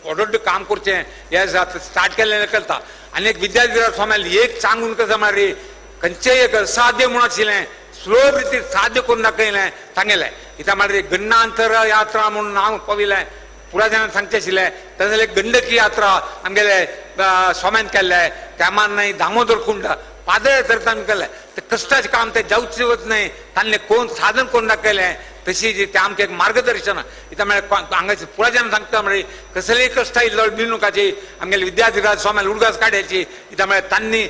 व्हड काम करचें हें स्टार्ट केल्लें करता. आनी एक विद्याधिराज स्वामी एक सांगून कसं म्हळ्यार खंयचेय एक साध्य म्हणून आशिल्लें सुलभ रितीन साध्य करून दाखयलें तांगेलें. इता म्हळ्यार गण्णांतर यात्रा म्हणून हांव पळयलें पुरायजानान सांगचें आशिल्लें तशें एक गंडकी यात्रा आमगेले स्वाम्यान केल्लें. त्या मानाय दामोदर कुंड पादयात्रा तांणी केलें. ते कश्टाचें काम ते जावचें वच न्हय तांणी कोण साधन करून दाखयलें. तशीच ते आमकां एक मार्गदर्शन इता म्हळ्यार हांगाची पुरायजानान सांगता म्हळ्यार कसलेय कश्ट आयिल्लो बिणुकाची आमगेले विद्याधिराज स्वाम्यान उडगास काडयाची इता म्हळ्यार तांणी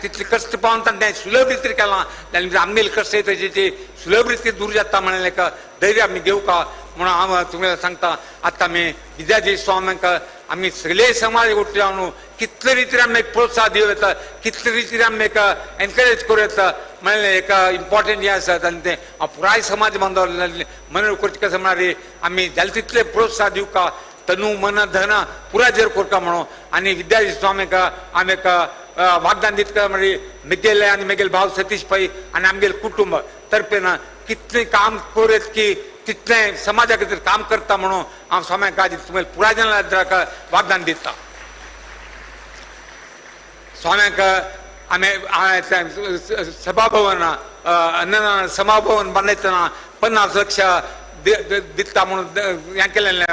तितले कश्ट पावन तांणी सुलभ रितीन केलां जाल्यार आमगेले कश्ट तेची सुलभ रितीन दूर जाता म्हणलें एक धैर्य आमी घेवका म्हणून हांव तुमकां सांगता. आतां आमी विद्याधीश स्वाम्याक आमी सगळे समाज एकवट जावन कितले रितीन आमी एक प्रोत्साहन दिवं येता, कितले रितीन आमी एक एनकरेज करूं येता म्हणलें एक इम्पॉर्टंट हें आसा. आनी तें हांव पुराय समाज बांदव मन करचें कसं म्हळ्यार आमी जाले तितले प्रोत्साहन दिवका तनू मन धन पुराय करता म्हणून. आनी विद्याधीश स्वाम्याक आमी एक वागदान दिता म्हळ्यार म्हगेले आनी म्हगेले भाव सतीश पै आनी आमगेले कुटुंब तर्फेन कितलें काम करूं की तितलें समाजा खातीर काम करता म्हणून हांव स्वाम्याक आज तुमकां पुरायजानाक वागदान दिता. स्वाम्याक आमी सभाभवन अन्नदान सभाभवन बांधताना 50 लक्ष दिता म्हणून हे केलेले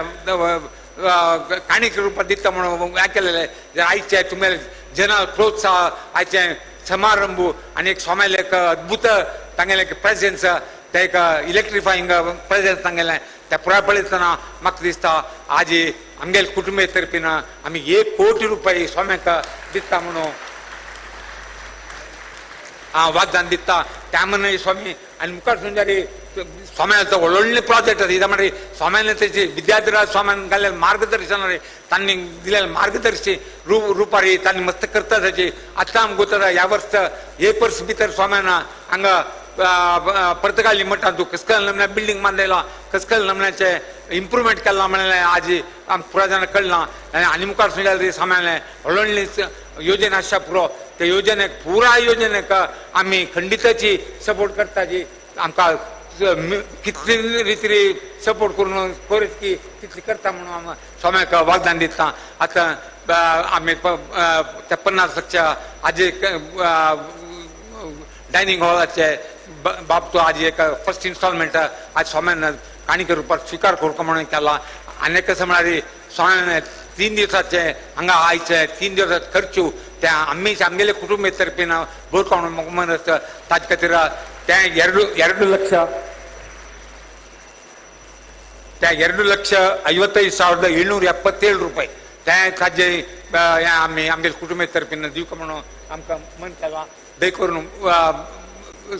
काणीच्या रूपात दिता म्हणून हे केलेले आयचे तुम्हाला जनाल प्रोत्साह आयचे समारंभ आणि एक स्वामीला एक अद्भुत तांगेले प्रेझेन्स ते एक इलेक्ट्रिफाईंग प्रेझेन्स तांगेले त्या पुरा पळयतना म्हाका दिसता आज आमगेल कुटुंबे तर्फीन आमी 1 कोटी रुपये स्वाम्याक दिता म्हणून वाग्दान दिता त्यामुळे स्वामी आणि मुखार सुंजारी स्वाम्याचा व्हडले प्रोजेक्ट आसा म्हणजे स्वाम्याने त्याचे विद्यार्थीराज स्वाम्यान घाल्लेले मार्गदर्शन तांणी दिलेले मार्गदर्शी रुपारी तांणी मस्त करता त्याची आता आमकां गोता ह्या वर्स 1 वर्स भितर स्वाम्यान हांगा पर्तगाळी मठांत कसकल नमन्या बिल्डिंग बांधलेला कसकल नमन्याचे इम्प्रुवमेंट केला म्हणले आज आमकां पुरा जाणां कळना आनी मुखार सुंजारी स्वाम्याने व्हडली योजना आसा पुरो त्या योजनेक पुरा योजनेक आम्ही खंडिताची सपोर्ट करताची आमकां कितली रिती सपोर्ट करून खरेंच की तितली करता म्हणून स्वाम्याक वाग्दान दिता आता आमी त्या 50 लक्ष आज डायनिंग हॉलाचे बाबतो आज एक फर्स्ट इन्स्टॉलमेंट आज स्वाम्यान काणीके रूपात स्वीकार करूं म्हणून केला आनी कसं म्हळ्यार स्वाम्यान 3 दिवसाचे हांगा आयचे 3 दिवसाचे खर्चू त्या आमगेले कुटुंबे तर्फीन बोरकावण मनस ताजे खातीर त्या 2 लक्ष त्या 2,55,777 रुपये त्या ताजे आमी आमगेले कुटुंबे तर्फीन दिवक म्हणून आमकां मन केला दय करून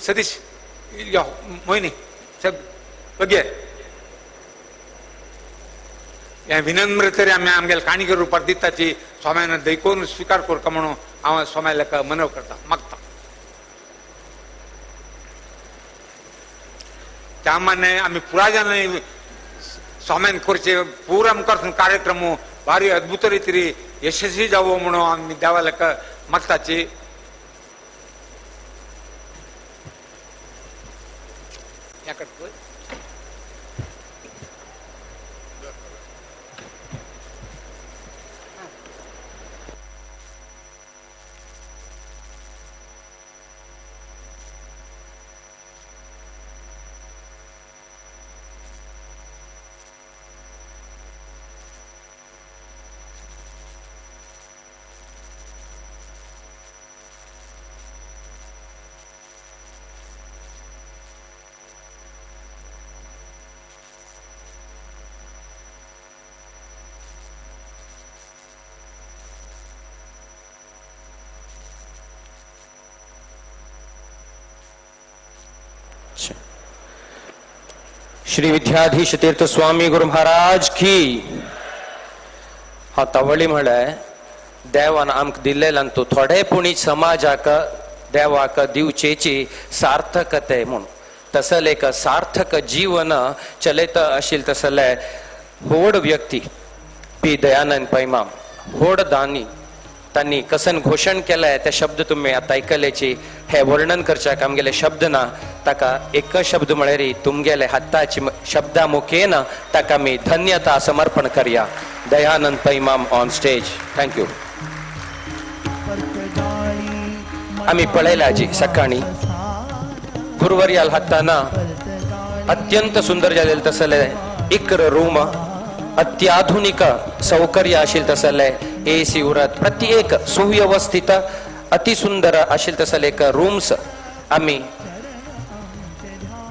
सतीश यो मोहिनी सब बघे या विनम्र तरी आम्ही आमगेले काणीके रूपात दिताची स्वाम्यान दय करून स्वीकार करता म्हणून हांव स्वाम्याक मनव करता मागता त्या माने आमी पुरा जाण स्वाम्यान करचे पुरा मुखार कार्यक्रम भारी अद्भुत रितीन यशस्वी जावो म्हणून आमी देवाक मागताची श्री विद्याधीश तीर्थ स्वामी गुरु महाराज की हा तवळी म्हळ्यार देवान आमकां दिल्लेल्यान तूं थोडे पुणी समाजाक देवाक दिवचेची सार्थकते म्हूण तसले एक सार्थक जीवन चलयत आशिल्ले तसले व्हड व्यक्ती पी दयानंद पैमाम व्हड दानी तांणी कसन घोषण केले ते शब्द तुम्ही आता ऐकलेची हे वर्णन करच्याक आमगेले शब्द ना ताका एक शब्द म्हळ्यार तुमगेले हाताची शब्दा मुखेन ताका मी धन्यता समर्पण करया दयानंद पैमाम ऑन स्टेज थँक्यू आम्ही पळयल्याची सकाळी गुरुवर्याल हाताना अत्यंत सुंदर जालेले तसले इक्र रूम अत्याधुनिक सौकर्य आशिल्ले तसले एसी उरत प्रत्येक सुव्यवस्थित अतिसुंदर आशिल्ले तसले एक रूम्स आम्ही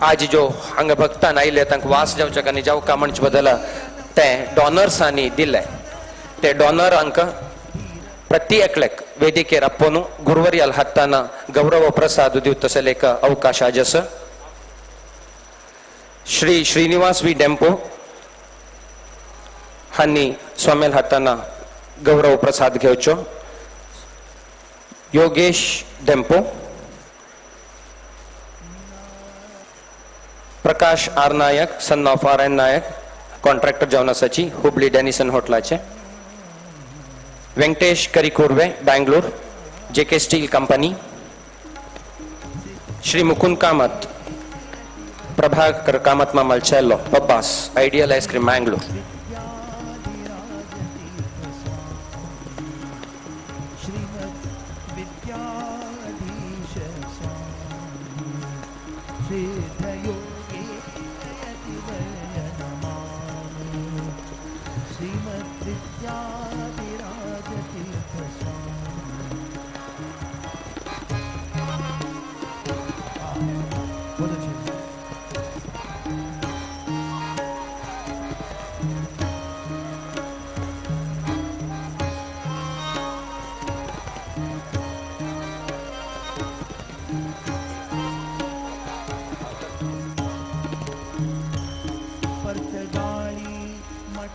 आज जो हांगा भक्तान आयले तांकां वास जावच्याक आनी जावका म्हणचे बदल ते डॉनर्सांनी दिले ते डॉनरांक प्रत्येकल्याक वेदिकेर आपोवन गुरुवर्याल हाताना गौरव प्रसाद दिवं तसले एक अवकाश आजस श्री श्रीनिवास वी डेम्पो हांनी स्वामेल हाताना गौरव प्रसाद घेवचो Yogesh Dempo Prakash R Nayak son of R N Nayak contractor जावन आसाची हुबली डेनिसन होटलाचे Venkatesh Karikurve Bangalore J K steel company Shri Mukund Kamat Prabhakar Kamat मामलचेल्लो पब्बास आइडियल आइसक्रीम मैंगलोर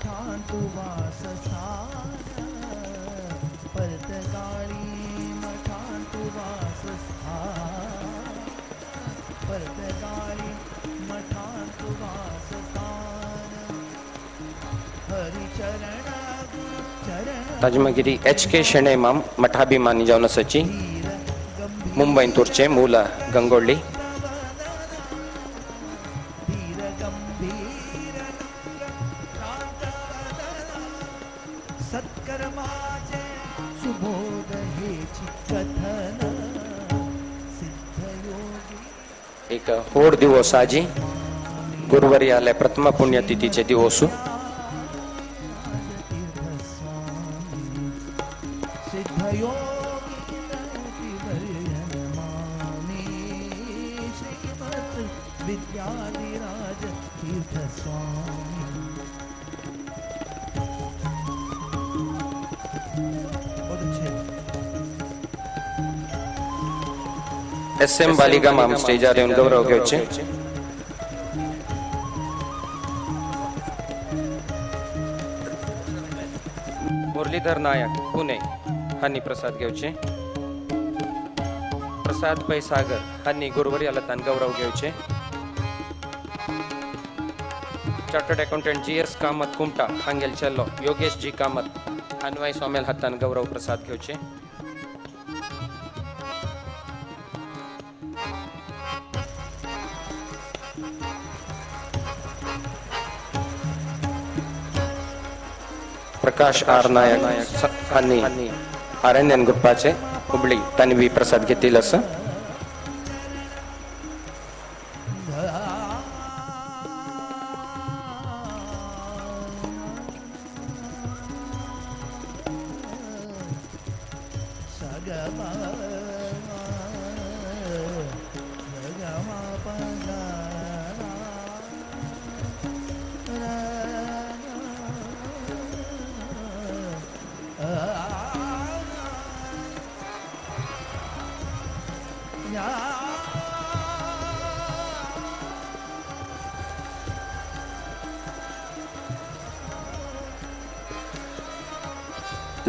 मठांतु वासस्थान परतगाळी मठांतु वासस्थान परतगाळी मठांतु वासस्थान हरिचरण चरण ताजमगिरी HK शेणे माम मठाभिमानी जाऊन सची मुंबई तोरचे मूल गंगोळी सत्कर्माचे सुबोध हेची कथन सिद्धयोगी एक होड दिवस आजी गुरुवारी आले प्रथम पुण्यतिथीचे दिवसू सिद्धयोगी वर्यमाने श्रीमत् विद्याधिराज तीर्थ स्वामी बहुत अच्छे SM बालिका माम स्टेज आ येऊन गौरव घेवचे मुरलीधर नायक पुणे हानी प्रसाद घेवचे प्रसाद पै सागर हानी गुरुवारी आलतान गौरव घेवचे chartered accountant GS Kamat Kumta हांगेल चेल्लो योगेश जी कामत अन्वय स्वामेल हातान गौरव प्रसाद घेवचे प्रकाश आर नायक हानी आरण्यन ग्रुपाचे हुबळी तन्वी प्रसाद घेतील असं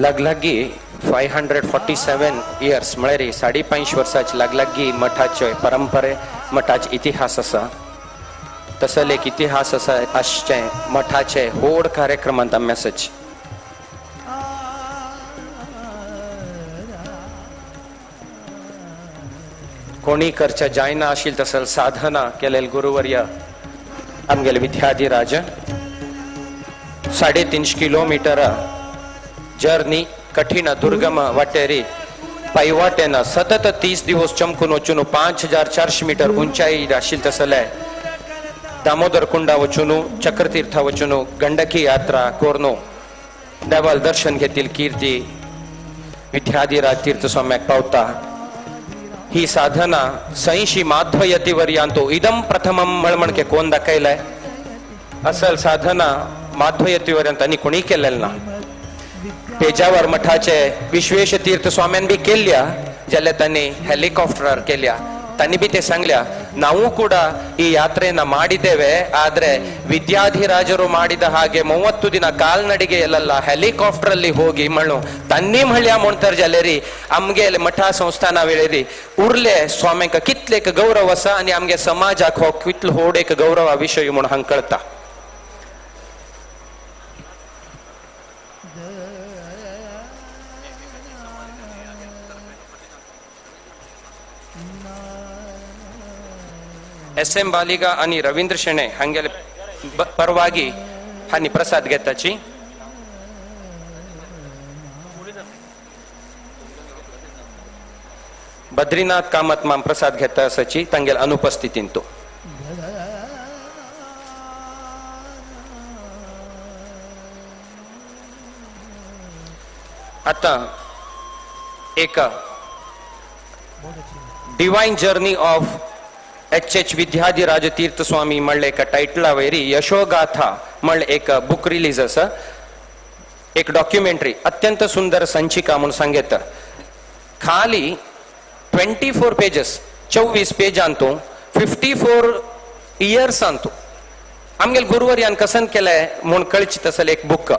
लगलगी 547 इयर्स म्हळ्यार 5.5 वर्साची लगलगी मठाचे परंपरे मठाचे इतिहास असा तसले एक इतिहास असा आजचे मठाचे होड कार्यक्रमांत मेसेज कोणी करच्या जायना आशिल तसल साधना केलेल गुरुवर्य आमगेले विद्याधिराज 3.5 किलोमीटर जर्नी कठीण दुर्गम वाटेरी पायवाटेन सतत 30 दिवस चमकून वचून 5400 मीटर उंचाई आशिल तसले दामोदर कुंडा वचून चक्रतीर्थ वचून गंडकी यात्रा कोरनो देवाल दर्शन घेतील कीर्ती विद्याधिराज तीर्थ स्वाम्याक पावता ही साधना 86 माध्व यतिवर्यांतो इदम प्रथमम मळमणके कोण दाखयलाय असल साधना माध्व यतिवर्यांत आणि कोणी केलेलं ना पेजावर मठाचे विश्वेश तीर्थ स्वाम्यान बी केल्या जाल्या त्यांनी हेलिकॉप्टर केल्या त्यांनी बी ते सांगल्या ನಾವು ಕೂಡ ಈ ಯಾತ್ರೆಯನ್ನ ಮಾಡಿದ್ದೇವೆ ಆದ್ರೆ ವಿದ್ಯಾಧಿರಾಜರು ಮಾಡಿದ ಹಾಗೆ 30 ದಿನ ಕಾಲ್ನಡಿಗೆ ಎಲ್ಲಲ್ಲ ಹೆಲಿಕಾಪ್ಟರ್ ಅಲ್ಲಿ ಹೋಗಿ ಮಣ್ಣು ತನ್ನಿ ಮಹಳ್ಯ ಮೊಂಟರ್ ಜಲೇರಿ आमगे मठा संस्थाना वेळेरी उरले स्वाम्यांक कितलेक गौरव असा आणि आमगे समाजाक हो कितलो होड एक गौरवा विषय म्हणून हांग कळता SM बालिगा आणि रवींद्र शेणे हांगेले परवागी हानी प्रसाद घेताची बद्रीनाथ कामत माम प्रसाद घेता असाची तांगेल अनुपस्थितीन तो आता एक divine journey of HH Vidyadhiraj Tirtha Swami म्हणले एका टायटला वैरी यशोगाथा म्हणले एक बुक रिलीज असा एक डॉक्युमेंटरी अत्यंत सुंदर संचिका म्हणून सांगेत खाली 24 पेजेस 24 पेजांतो 54 इयर्स आणतो आमगेल गुरुवर्यान कसन केलंय म्हूण कळची तसल एक बुक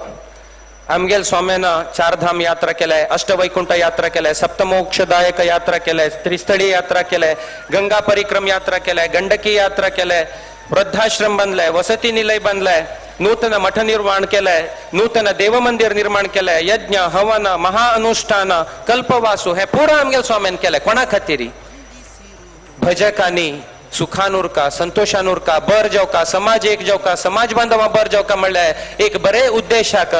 आमगेल स्वाम्यानं चारधाम यात्रा केलाय, अष्टवैकुंठ यात्रा केलाय, सप्तमोक्षदायक यात्रा केलाय, त्रिस्थळी यात्रा केलाय, गंगा परिक्रम यात्रा केलाय, गंडकी यात्रा केलाय, वृद्धाश्रम बांधलाय, वसती निलय बांधलाय, नूतन मठ निर्माण केलाय, नूतन देव मंदिर निर्माण केलाय, यज्ञ हवन महाअनुष्ठान कल्पवासू हे पुरा आमगेल स्वाम्यान केलाय. कोणा खातीर? भजकांनी सुखानुरका संतोषानुरका बर जावका समाज एक जावका समाज बांधवा बर जावका म्हणल्यार एक बरे उद्देशाक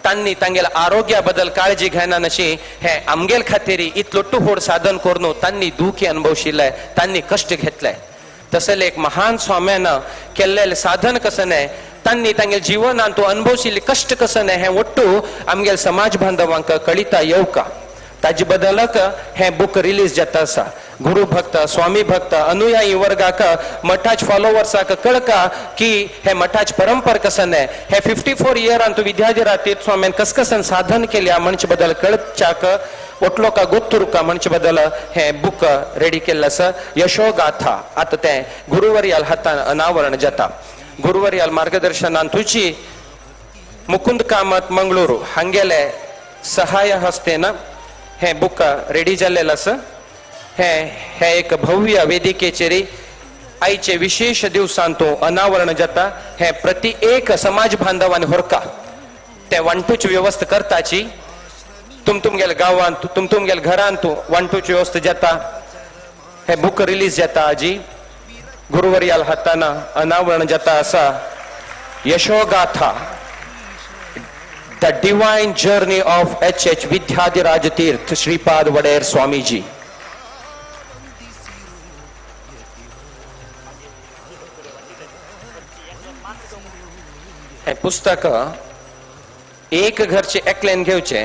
तांणी तांगेल आरोग्या बद्दल काळजी घेना नशी हे आमगेल खातीर इतलो व्हड साधन करून तांणी दुखी अनुभवशिल्ले, तांणी कष्ट घेतले. तसले एक महान स्वाम्यानं केल्लेले साधन कसं नाही, तांणी तांगेल जिवनांत तो अनुभवशिल्ले कष्ट कसं नाही हे ಒಟ್ಟು आमगेल समाज बांधवांक कळिता येवका. ताजे बदलक हे बुक रिलीज जाता आसा. गुरु भक्त स्वामी भक्त अनुयायी वर्गाक मठाच फॉलोवर्साक कळका की हे मठाच परंपर कसं नाही हे 54 इयरांत विद्याधिराज स्वाम्यान कसन साधन केल्या म्हणचे बदल कळच्याक ಒಟ್ಲೋ का ಗೊತ್ತುರುಕ म्हणचे बदल हे बुक रेडी केल्लें आसा. यशोगाथा आता ते गुरुवर्याल हातान अनावरण जाता. गुरुवर्याल मार्गदर्शनान तुची मुकुंद कामत मंगळूरू हांगेले सहाय हस्तेन हे बुक रेडी जाल्लेलें आसा. हे एक भव्य वेदिकेचेर आयचे विशेष दिवसांत तो अनावरण जाता. हे प्रति एक समाज बांधवांनी होरका ते वांटूची व्यवस्था करताची तुमगेल गांवांत तुमगेल घरांत वांटूची व्यवस्था जाता. हे बुक रिलीज जाता आजी गुरुवर्याल हाताना अनावरण जाता आसा. Yashogatha the divine journey of H.H. Vidyadhiraj Tirtha Shripad Wader Swamiji. हे पुस्तक एक घरचे एकल्यान घेवचे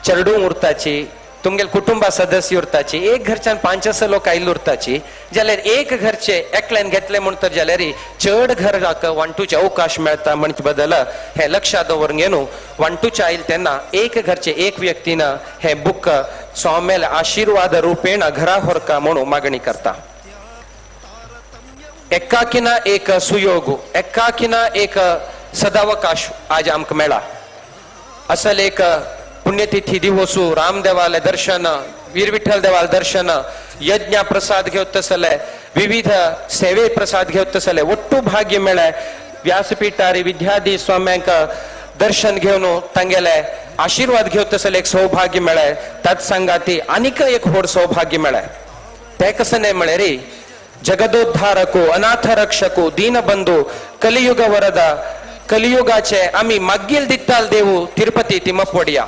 चरडूंक उरताची तुमगेल कुटुंबा सदस्य उरताची एक घरच्यान 5-6 लोक आयिल्ली उरताची जाल्यार एक घरचे एकल्यान घेतले म्हण तर जाल्यार चड घराक वांटूचे अवकाश मेळटा म्हणचे बदल हे लक्षात दवरून घेवन वांटूचे आयिल्ले तेन्ना एक घरचे एक व्यक्तीन हे बुक स्वामेल आशीर्वाद रूपेण घरा व्हरका म्हणून मागणी करता. एकाकिना एक सुयोग एकाकिना एक सदावकाश आज आमकां मेळ्ळा. असल एक पुण्यतिथी दिवसू रामदेवाले दर्शन वीर विठ्ठल देवाल दर्शन यज्ञ प्रसाद घेवतसले विविध सेवे प्रसाद घेवतसले ಒಟ್ಟು भाग्य मेळ्ळे. व्यासपीठारी विद्याधी स्वाम्यांक दर्शन घेवन तांगेले आशीर्वाद घेवतसले एक सौभाग्य मेळ्ळे. त्याच सांगाती आनीक एक व्हड सौभाग्य मेळ्ळे. ते कसं नाही म्हळे रे जगदोद्धारको अनाथ रक्षको दीनबंधू कलियुग वरदा कलियुगाचे आम्ही मागील दित्ताल देऊ तिरुपती तिम्मप वडिया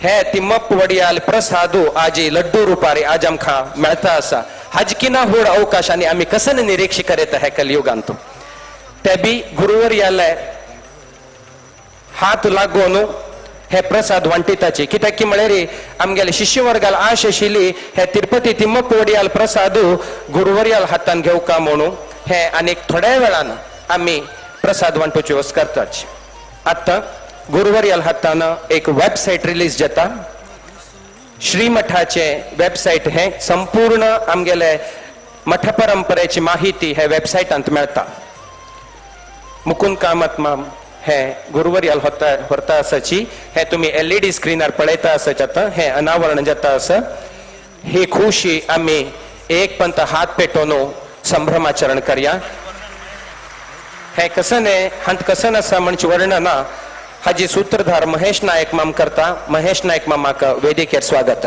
हे तिम्मप वडियाल प्रसादू आजी लड्डू रुपारी आज आमकां मेळता आसा. हाजकिना व्हड अवकाशांनी आम्ही कसन निरीक्षी करीत हे कलियुगांत ते बी गुरुवर्याले हात लागून हे प्रसाद वांटिताची कित्याक की म्हळ्यार आमगेले शिष्य वर्गाल आश आशिल्ली हे तिरुपती तिम्मप वडियाल प्रसादू गुरुवर्याल हातान घेवका म्हणून हे आनीक थोड्या वेळान आम्ही प्रसाद वांटूची व्यवस्था करताच. आता गुरुवर्याल हातान एक वेबसाईट रिलीज जाता. श्रीमठाचे वेबसाईट हे संपूर्ण आमगेले मठ परंपरेची माहिती हे वेबसाईटांत मेळटा. मुकुंद कामत माम हे गुरुवर्याल व्हरता आसाची हे तुम्ही LED स्क्रीनार पळयता आसात. आता हे अनावरण जाता आसा. ही खुशी आम्ही एक पंत हात पेटोवन संभ्रमाचरण करया. हे कसन आहे हंत कसन आसा म्हणचे वर्णन हाजी सूत्रधार महेश नायक माम करता. महेश नायक मामाक वेदिकेर स्वागत.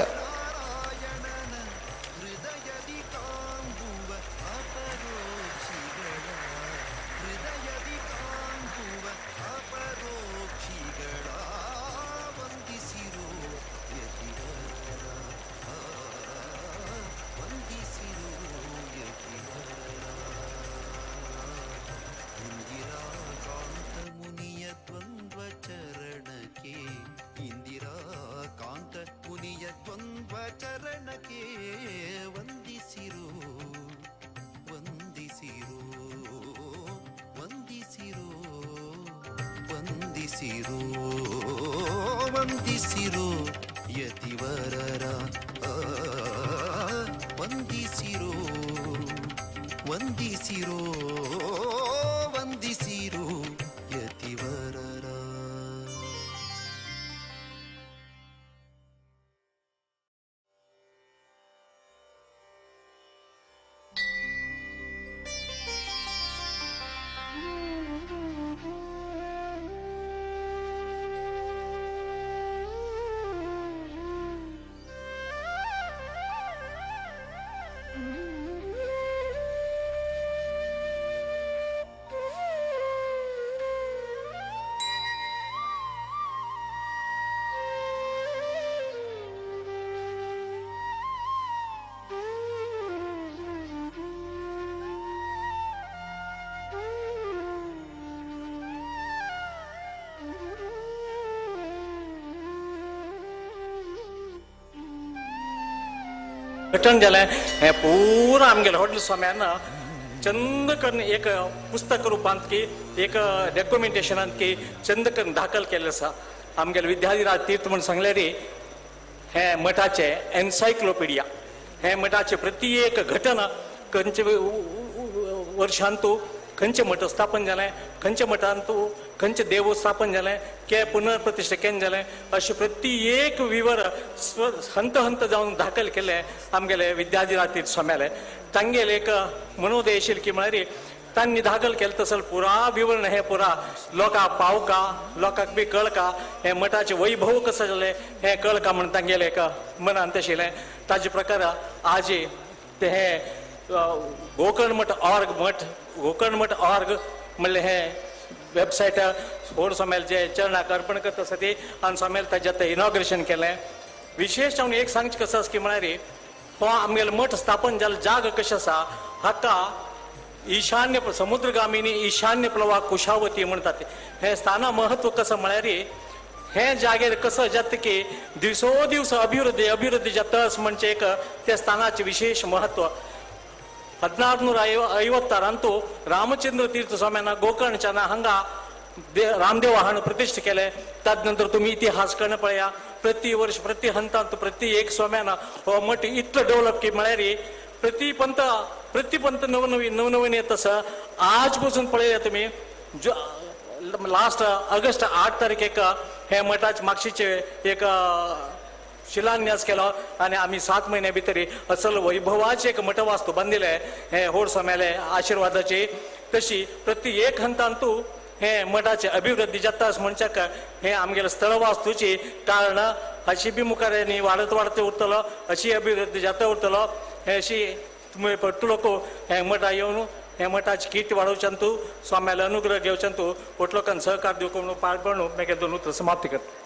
ವಂದಿಸಿರೋ ಯತಿವರರ ವಂದಿಸಿರೋ ವಂದಿಸಿರೋ ವಂದಿ घटन जालें हें पुरा आमगेलें हॉटेल स्वाम्यान चंद करून एक पुस्तक रुपांत की एक डॉक्युमेंटेशनांत की चंद करून दाखल केल्लें आसा आमगेले विद्याधिराज तीर्थ म्हूण सांगले रे हे मठाचे एन्सायक्लोपिडिया हे मठाचे प्रति एक घटना खंयचे वर्षांतू खंयचे मठ स्थापन जालें खंयचे मठांतू खंयचे देव स्थापन जालें के पुनर्प्रतिश्ठा केन्ना जालें अशें प्रति एक विवर हंत हंत जावन दाखल केले आमगेले विद्याधिराज तीर्थ स्वाम्याले तांगेले एक मनोदय आशिल्ली की म्हळ्यार तांणी दाखल केलें तसं पुरा विवरण हे पुरा लोकांक पावका लोकांक बी कळका हे मठाचे वैभव कसं जालें हे कळका म्हणून तांगेलें एक मनांत आशिल्लें ताजे प्रकार आज ते हे गोकर्ण मठ ऑर्ग म्हणलें हे वेबसायट व्हड स्वाम्याचे चरणाक अर्पण करता आसा ती आनी स्वाम्याल ताजें आतां इनॉग्रेशन केलें विशेश हांव एक सांगचें कसो आसा की म्हळ्यार हो आमगेलो मठ स्थापन जाल्लो जाग कशें आसा हाका ईशान्य समुद्रगामिनी ईशान्य प्रवाह कुशावती म्हणटात हे स्थाना महत्व कसं म्हळ्यार हे जागेर कसं जाता की दिवसोदिवस अभिवृद्धी जाता म्हणजे एक त्या स्थानाचे विशेष महत्व 1456 रामचंद्र तीर्थ स्वाम्यान गोकर्णच्या हांगा रामदेव हाण प्रतिष्ठा केले त्यानंतर तुम्ही इतिहास करणं पळया प्रति वर्ष प्रति हंतांत प्रति एक स्वाम्यान हो मठ इतलं डेव्हलप की म्हळ्यार प्रति पंत नवनवीन येत असं आजपासून पळया तुम्ही लास्ट ऑगस्ट 8 तारखेक हे मठाचे मागशीचे एक शिलान्यास केलो आणि आम्ही 7 महिन्या भितर असल वैभवाचे एक मठ वास्तू बांधिले हे व्हड स्वाम्याले आशीर्वादाची तशी प्रति एक हंतांतू हे मठाचे अभिवृद्धी जाता म्हणच्याक हे आमगेले स्थळ वास्तूची कारण अशी बी मुखार वाडत उरतलो अशी अभिवृद्धी जाता उरतलो हे अशी तुम्ही पट्टू हे मठा येवन हे मठाची कीर्ती वाडोवच्यान तूं स्वाम्याले अनुग्रह घेवच्यान तूं पोट लोकांक सहकार दिवंक म्हणून पाळपण मेगे दोन उतर समाप्ती करता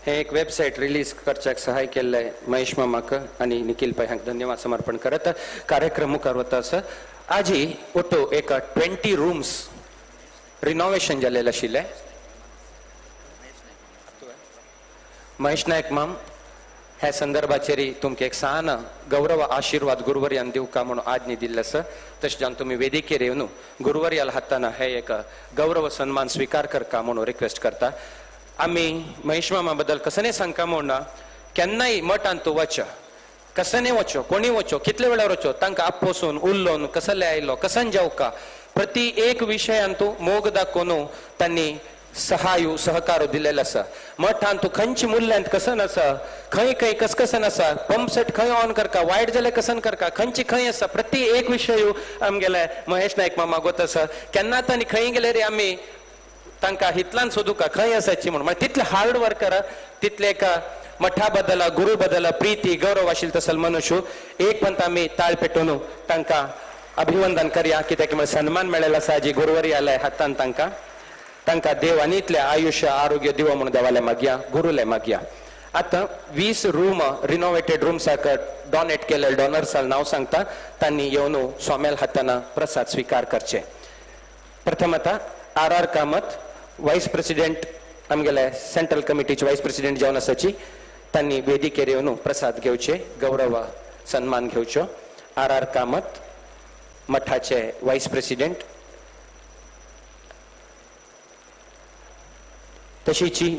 हे एक वेबसाईट रिलीज करच्याक सहाय केल्ले महेश मामाक आणि निखिल पै हांकां धन्यवाद समर्पण करत कार्यक्रम मुखार वता आसा आजी ओटो एक 20 रूम्स रिनोवेशन जाल्लेले आशिल्ले महेश नायक माम ह्या संदर्भाचेर तुमकां एक सान गौरव आशीर्वाद गुरुवर्यान दिवका म्हणून आज्ञा दिल्ले आसा तशें जावन तुमी वेदिकेर येवन गुरुवर्याल हाताना हे एक गौरव सन्मान स्वीकार करका म्हणून रिक्वेस्ट करता आम्ही महेश मामा बद्दल कसं नाही सांगता म्हणून केन्नाय मठांत तूं वच कसं नाही वचो कोणी वचो कितले वेळार वचो तांकां आपोसून उल्लोन कसले आयलो कसन जेवका प्रति एक विशयान तूं मोग दाखोवन तांणी सहकार दिलेलो आसा मठांत तूं खंयची मूल्यांत कसन आसा खंय कसकसन आसा पंप सेट खंय ऑन करका वायट जाल्यार कसन करका खंयची खंय आसा प्रति एक विशय आमगेले महेश नायक मामा गोत आसा केन्ना तांणी खंय गेले रे आमी तांकां हितल्यान सोदूका खंय आसाची म्हणून तितले हार्ड वर्क करा तितले एका मठा बद्दल गुरू बद्दल प्रीती गौरव आशिल्लो तसलो मनुष्य एक पंत आमी ताळ पेटोवन तांकां अभिवंदन करया कित्याक सन्मान मेळ्ळेलो आसा जी गुरुवर्याले हातान तांकां देव आनी इतले आयुश्य आरोग्य दिवं म्हणून देवाले मागया गुरुले मागया आतां 20 रूम रिनोवेटेड रूम्साक डोनेट केले डोनर्साल नांव सांगता तांणी येवन स्वाम्याल हाताना प्रसाद स्वीकार करचे प्रथम आतां आर कामत वायस प्रेसिडेंट आमगेले सेंट्रल कमिटीचे वायस प्रेसिडेंट जावन आसाची तांणी वेदिकेर येवन प्रसाद घेवचे गौरव सन्मान घेवचो आर कामत मठाचे वायस प्रेसिडेंट तशीची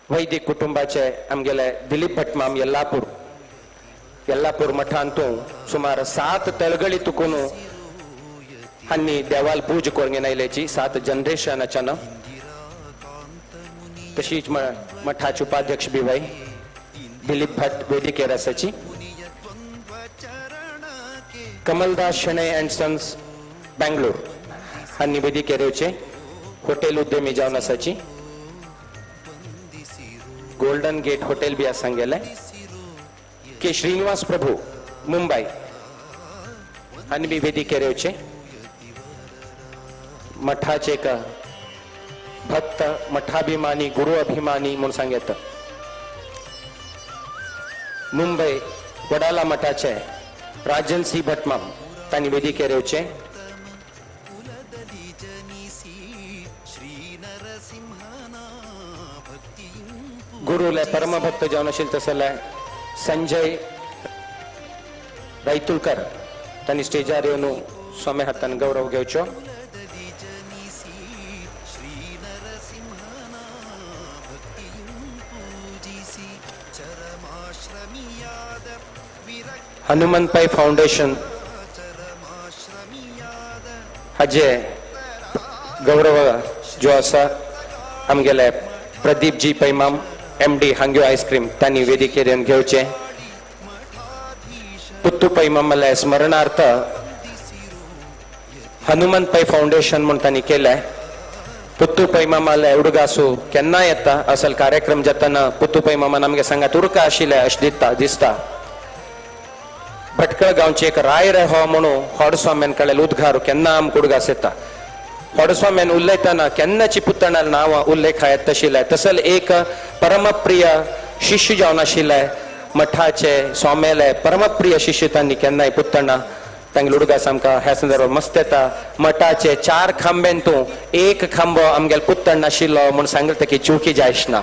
वैदिक कुटुंबाचे आमगेले दिलीप भट माम यल्लापूर मठांतू सुमार 7 तळगळी तुकून हांनी देवाल पूज करून आयल्याची 7 जनरेशनाच्यान तशीच मठाचे उपाध्यक्ष बिवाई दिलीप भट वेदिकेर आसाची कमलदास शणै अँड सन्स बेंगलोर हांनी वेदिकेर येवचे हॉटेल उद्यमी जावन आसाची गोल्डन गेट हॉटेल बी आसा गेले के श्रीनिवास प्रभू मुंबई हांनी बी वेदिकेर येवचे मठाचे एक भक्त मठाभिमानी गुरु अभिमानी म्हणून सांगत मुंबई वडाला मठाचे राजन सी भटमाम तांणी वेदिकेर येवचे गुरुले परमभक्त जावन आशिल्ले तसले संजय रैतुलकर तांणी स्टेजार येवन स्वामी हातान गौरव घेवचो हनुमंत पै फाउंडेशन हाजे गौरव जो आसा आमगेले प्रदीप जी पैमाम MD हांग्यो आईस्क्रीम तांणी वेदिकेर येवन घेवचे पुत्तू पैमामले स्मरणार्थ हनुमंत पै फाउंडेशन म्हणून तांणी केले पुत्तू पैमामाले उडगासू केन्ना येता असल कार्यक्रम जाताना पुत्तू पैमामान आमगे सांगात उरका आशिल्ले अशें दिसता भटकळ गांवचे एक राय रे हो म्हणून होडस्वाम्यान कळेल उद्गार केन्ना आमकां उडगास येता होडस्वाम्यान उलयतना केन्नाची पुतणाल नांवां उल्लेख येत तशिले तसल एक परमप्रिय शिष्य जावन आशिल्ले मठाचे स्वामेले परमप्रिय शिष्य तांणी केन्नाय पुतना तांगे उडगास आमकां ह्या संदर्भात मस्त येता मठाचे 4 खांबेन तूं एक खांबो आमगेल पुत्तण नाशिल्लो म्हणून सांगले की चुकी जायच ना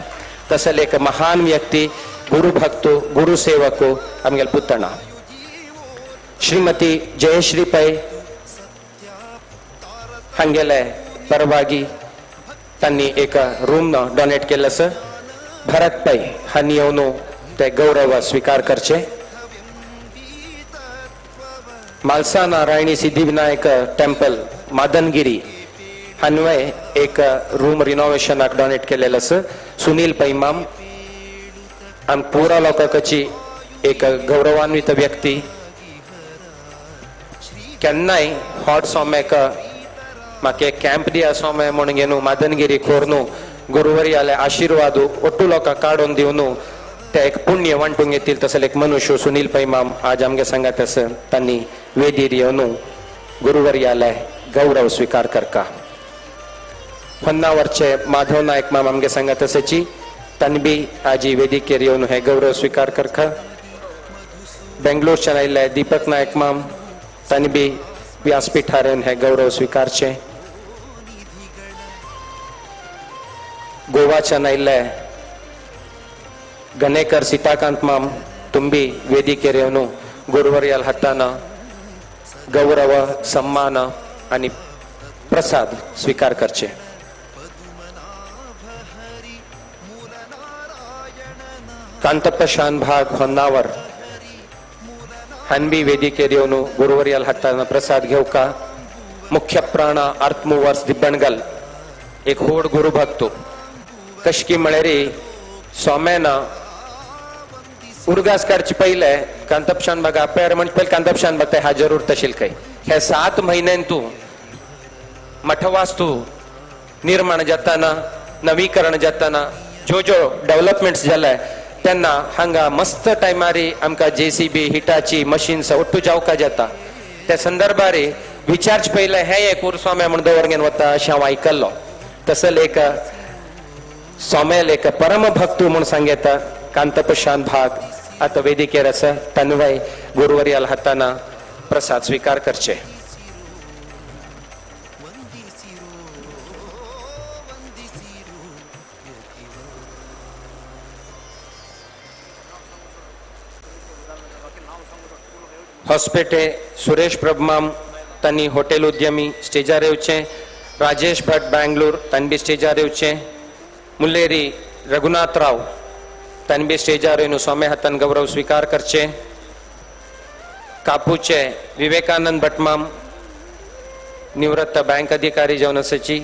तसल एक महान व्यक्ती गुरु भक्तू गुरु सेवकू आमगेल पुतणा श्रीमती जयश्री पै हांगेले परवागी तांणी एक रूम डोनेट केल्लो आसा भरत पै हांणी येवन ते गौरव स्वीकार करचे म्हालसा नारायणी सिद्धिविनायक टेम्पल मादनगिरी हांवे एक रूम रिनोवेशनाक डोनेट केलेलो आसा सुनील पैमाम आम पुरा लोकांची एक गौरवान्वित व्यक्ती केन्नाय हॉट सोमेक म्हाका कॅम्प दिया सोमे म्हणून घेवन मादनगिरी खोरनू गुरुवर्याले आशीर्वाद ಒಟ್ಟು लोक काडून दिवन ते एक पुण्य वांटूंक येतील तसले एक मनुष्य सुनील पैमाम आज आमगे सांगात आसा तांणी वेदीर येवन गुरुवर्याले गौरव स्वीकार करका होन्नावरचे माधव नायक माम आमगे सांगात आसाची तांणी बी आज वेदिकेर येवन हे गौरव स्वीकार करका बेंगलोरच्यान आयिल्ले दीपक नायक माम तांणी बी व्यासपीठार येवन हे गौरव स्वीकारचे गोवाच्यान आयिल्ले गणेकर सीताकांत माम तुम्ही वेदिकेर येवन गुरुवर्याल हातान गौरव सम्मान आणि प्रसाद स्वीकार करचे कांतप्रशांत भाग होन्नावर हांबी वेदिकेर येवन गुरुवर्याल हातान प्रसाद घेवका मुख्य प्राण आत्मवर्स दिब्बणगल एक होड गुरु भक्तो कशकी म्हळ्यार सोमेन उर्गास करचे पहिले कांतपशान भाग आपल्यार म्हणजे पहिले कांतपशान भाग हा जरूर तशील काही हे 7 महिन्यान तू मठवास्तू निर्माण जाताना नवीकरण जाताना जो डेव्हलपमेंट्स जाले तेन्ना हांगा मस्त टायमारी आमकां JCB हिटाची मशीन्स ಒಟ್ಟು जावका जाता त्या संदर्भारी विचारचे पहिले हे एक उर्स्वाम्या म्हणून दवरगेन वता अशें हांव आयकल्लो तसल एक सोमेल एक परम भक्तू म्हणून सांगता कांतप्रशांत भाग आता वेदिकेर आसा तांणूय गुरुवर्याल हाताना प्रसाद स्वीकार करचे हॉस्पिटे सुरेश प्रभमाम तांणी हॉटेल उद्यमी स्टेजार येवचे राजेश भट बेंगलोर तांणी स्टेजार येवचे मुल्लेरी रघुनाथ राव तांणी स्टेजार येवन स्वामी हातान गौरव स्वीकार करचे कापूचे विवेकानंद भटमाम निवृत्त बँक अधिकारी जावन आसाची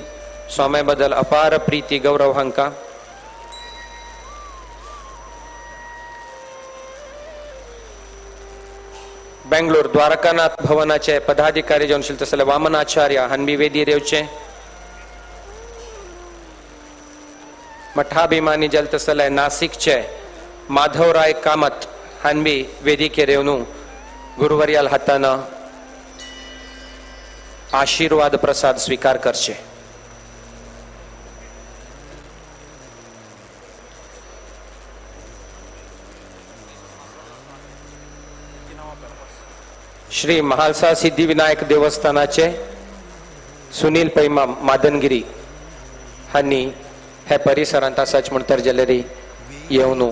स्वामी बद्दल अपार प्रीती गौरव हांकां बेंगलोर द्वारकानाथ भवनाचे पदाधिकारी जावन आशिल्ले तसले वामनाचार्य हांबी वेदीर येवचे मठाभिमानी जाले तसले नाशिकचे माधवराय कामत हांबी वेदिकेर येवन गुरुवर्याल हातान आशीर्वाद प्रसाद स्वीकार करचे. श्री महालसा सिद्धिविनायक देवस्थानाचे सुनील पैमा मादनगिरी हांनी हे परिसरांत आसाच म्हण तर जाल्यारी येवन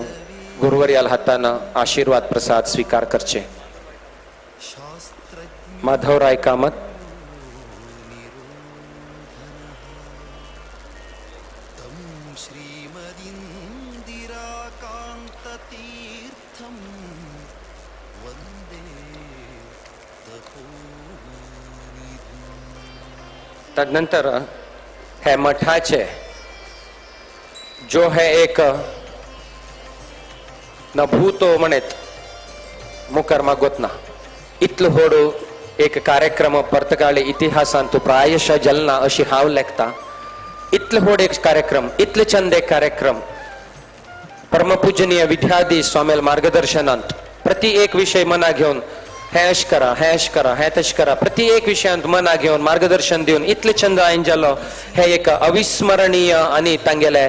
गुरुवर्याल हातान आशीर्वाद प्रसाद स्वीकार करचे. माधवराय कामत, श्रीमदिन्दिराकान्ततीर्थं वन्दे तदनंतर हे मठाचे जो है एक नभूतो म्हणत मुखार मागोतना इतलो व्हडू एक कार्यक्रम परतगाळी इतिहासांत प्रायशः जलना अशी हांव लेखता. इतलो व्हड एक कार्यक्रम, इतले चंद एक कार्यक्रम परमपूजनीय विद्याधीश स्वामी मार्गदर्शनांत प्रति एक विषय मना घेवन हे अश करा, हे अश करा, हे तश करा, प्रति एक विशयांत मना घेवन मार्गदर्शन दिवन इतले चंद आयन जालो. हे एक अविस्मरणीय आणि तांगेले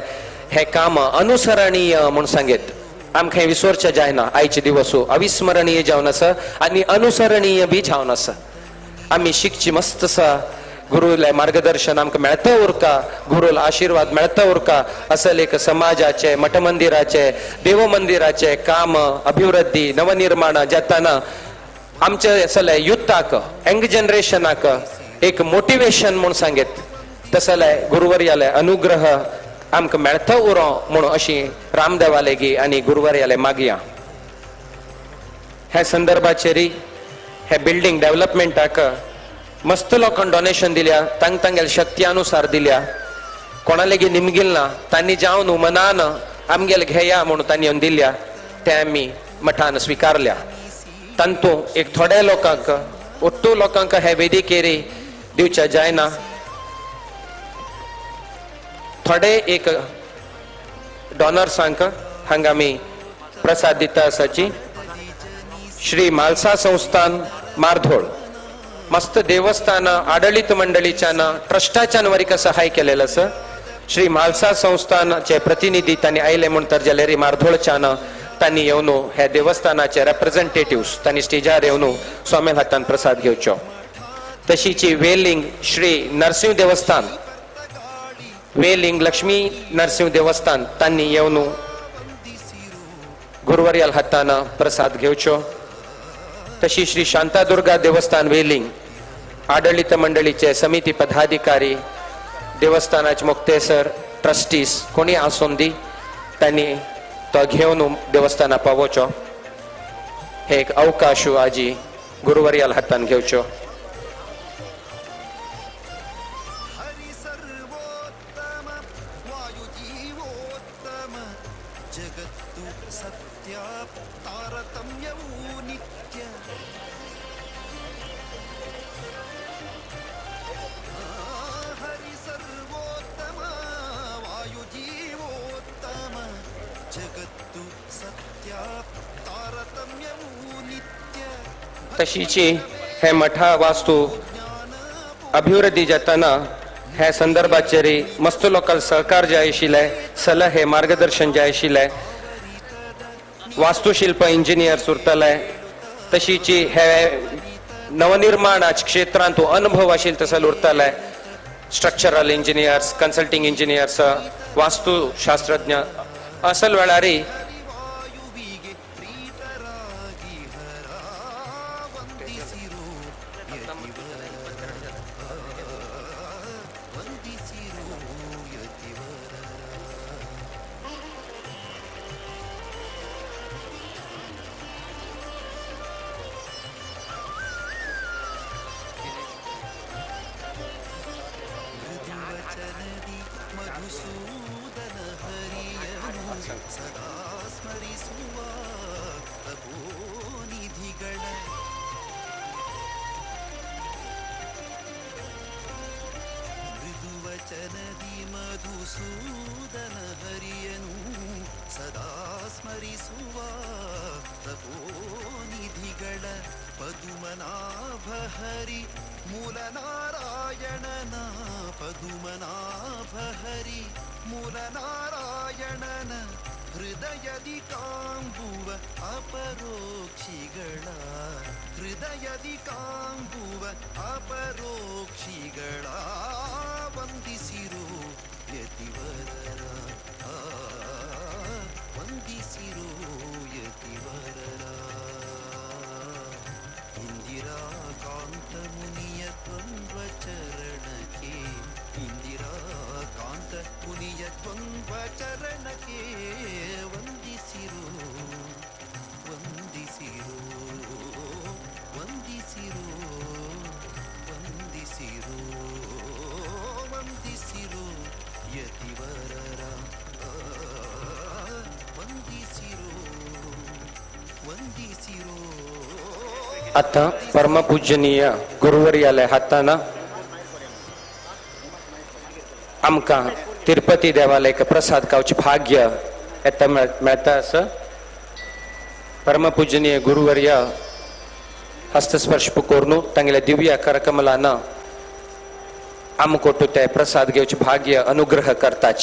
हे काम अनुसरणीय म्हणून सांगेत. आमकां विसरचें जायना. आयचे दिवस अविस्मरणीय जावन आसा आनी अनुसरणीय बी जावन आसा. आमी शिकची मस्त आसा. गुरुले मार्गदर्शन आमकां मेळता उरता, गुरुला आशीर्वाद मेळता उरता. असल एक समाजाचे, मठ मंदिराचे, देव मंदिराचे काम अभिवृद्धी नवनिर्माण जाताना आमचे असले युथाक, यंग जनरेशनाक एक मोटिवेशन म्हणून सांगेत. तसले गुरुवर्याले अनुग्रह आमकां मेळता उरो म्हणून अशी रामदेवालेगी आनी गुरुवर्याले मागया. ह्या संदर्भाचेरी हे बिल्डिंग डेव्हलपमेंटाक मस्त लोकांनी डोनेशन दिल्या, तांगेल्या शक्ती अनुसार दिल्या. कोणा लेगीत निमगील ना, तांणी जावन मनान आमगेले घेया म्हणून तांणी येवन दिल्या. ते आमी मठान स्विकारल्या. तांतू एक थोड्या लोकांक, ओट्टू लोकांक हे वेदिकेरी दिवचे जायना. थोडे एक डॉनर्सांक हांगा आमी प्रसाद दिता आसाची. श्री म्हालसा संस्थान मारधोळ मस्त देवस्थान आडळित मंडळीच्यान ट्रस्टाच्यान वरिक सहाय केलेलं आसा. श्री म्हालसा संस्थानाचे प्रतिनिधी तांणी आयले म्हण तर जाल्यार मारधोळच्यान तांणी येवन हे देवस्थानाचे रेप्रेझेंटेटिव्स तांणी स्टेजार येवन स्वामी हातान प्रसाद घेवचो. तशीची वेलिंग श्री नरसिंह देवस्थान, वेलिंग लक्ष्मी नरसिंह देवस्थान तांणी येवन गुरुवर्याल हातान प्रसाद घेवचो. तशी श्री शांतादुर्गा देवस्थान वेलिंग आडळित मंडळीचे समिती पदाधिकारी, देवस्थानाचे मुक्तेसर, ट्रस्टीज कोणी आसून दी तांणी तो घेवन देवस्थाना पावोवचो. हे एक अवकाश आजी गुरुवर्याल हातान घेवचो. हरि सर्वोत्तम वायुजीवोत्तम जगत्तु सत्या तारतम्यऊ नित्य हरि सर्वोत्तम वायुजीवोत्तम जगत्तु सत्या तारतम्यऊ नित्य तशीची हे मठा वास्तू अभिवृद्धी जाताना हे संदर्भाचेरी मस्त लोकांक सहकार जाय आशिल्ले, सलहे मार्गदर्शन जाय आशिल्ले. वास्तुशिल्प इंजिनियर्स उरतले. तशीची हे नवनिर्माणाच्या क्षेत्रांत अनुभव आशिल्ले तसले उरतले. स्ट्रक्चरल इंजिनियर्स, कन्सल्टिंग इंजिनियर्स, वास्तुशास्त्रज्ञ असल वेळारी मधुसूदन हरियनु सदा स्मरिಸುವ ತಪೋನಿಧಿಗಳ ಮೃದುವಚನದಿ ಮಧುಸೂದನ ಹರಿಯನು ಸದಾ ಸ್ಮರಿಸುವ ತಪೋನಿಧಿಗಳ पद्मनाभ हरि मूलनारायणन पद्मनाभ हरि ಮೂಲನಾರಾಯಣನ ಹೃದಯದಿ ಕಾಂಬುವ ಅಪರೋಕ್ಷಿಗಳ ಹೃದಯದಿ ಕಾಂಬುವ ಅಪರೋಕ್ಷಿಗಳ ವಂದಿಸಿರೋ ಯತಿವರರ ವಂದಿಸಿರೋ ಯತಿವರರ ಇಂದಿರಾ ಕಾಂತ ಮುನಿಯ ದ್ವಂದ್ವ ಚರಣಕ್ಕೆ ಇಂದಿರಾ ಕಾಂತ ಮುನಿಯ ದ್ವಂದ್ವ ಚರಣಕ್ಕೆ ವಂದಿಸಿರೋ ವಂದಿಸಿರೋ ವಂದಿಸಿರೋ ವಂದಿಸಿರೋ ವಂದಿಸಿರೋ ಯತಿವರರ ವಂದಿಸಿರೋ ವಂದಿಸಿರೋ. आता परमपूजनीय गुरुवर्यालय हाताना आमका तिरुपती देवालयाक प्रसाद खावचे भाग्य येता मेळता असं परमपूजनीय गुरुवर्य हस्तस्पर्श करून तांगेल्या दिव्य करकमलान आमकोटू ते प्रसाद घेवचे भाग्य अनुग्रह करताच.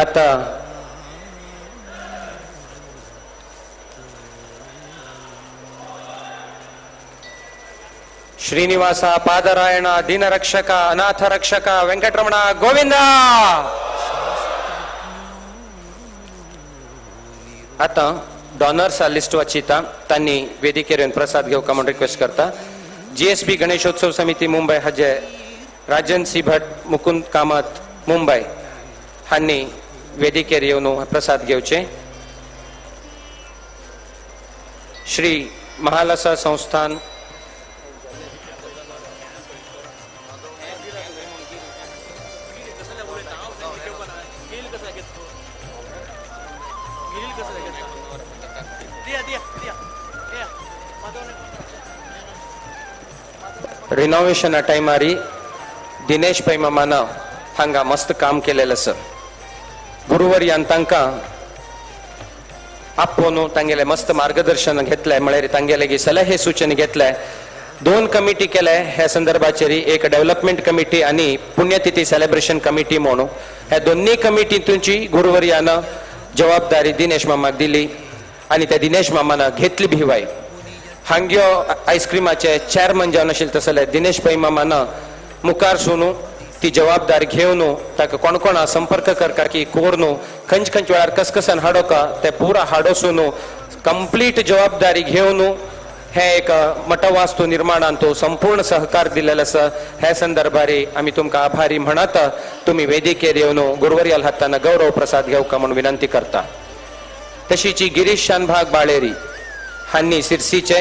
आता श्रीनिवास पादरायण दीनरक्षक अनाथ रक्षक वेंकटरमण गोविंद. आता डॉनर्स लिस्ट वाचिता तांनी वेदिकेर येवन प्रसाद घेवका म्हणून रिक्वेस्ट करता. GSB गणेशोत्सव समिती मुंबई हाजे राजन सी भट मुकुंद कामत मुंबई हांनी वेदिकेर येवन प्रसाद घेवचे. श्री महालसा संस्थान रिनोव्हेशन टायमारी दिनेश पै मामान हांगा मस्त काम केलेलं आसा. गुरुवर्यान तांकां आपोवन तांगेले मस्त मार्गदर्शन घेतले म्हळ्यार तांगेले सलहे सूचने घेतले. 2 कमिटी केले ह्या संदर्भाचेर, एक डेव्हलपमेंट कमिटी आणि पुण्यतिथी सेलिब्रेशन कमिटी म्हणून. ह्या दोन्ही कमिटींची गुरुवर्यान जबाबदारी दिनेश मामाक दिली आणि त्या दिनेश मामान घेतली भिवाय. हांग्यो आईस्क्रीमाचे चेअरमन जावन आशिल्ले तसले दिनेश पै मामान मुखार सोनू ती जबाबदारी घेवन ताका कोण कोण संपर्क करता की कोर खंच खंच वेळार कसकसान हाडोका ते पुरा हाडोसून कंप्लीट जबाबदारी घेवन हे एक मठवास्तू निर्माणान तो संपूर्ण सहकार दिलेलो आसा. हे संदर्भार आमी तुमकां आभारी म्हणत तुम्ही वेदिकेर येवन गुरुवर्याल हाताना गौरव प्रसाद घेवका म्हणून विनंती करता. तशीच गिरीश शानभाग बाळेरी हांनी सिरसीचे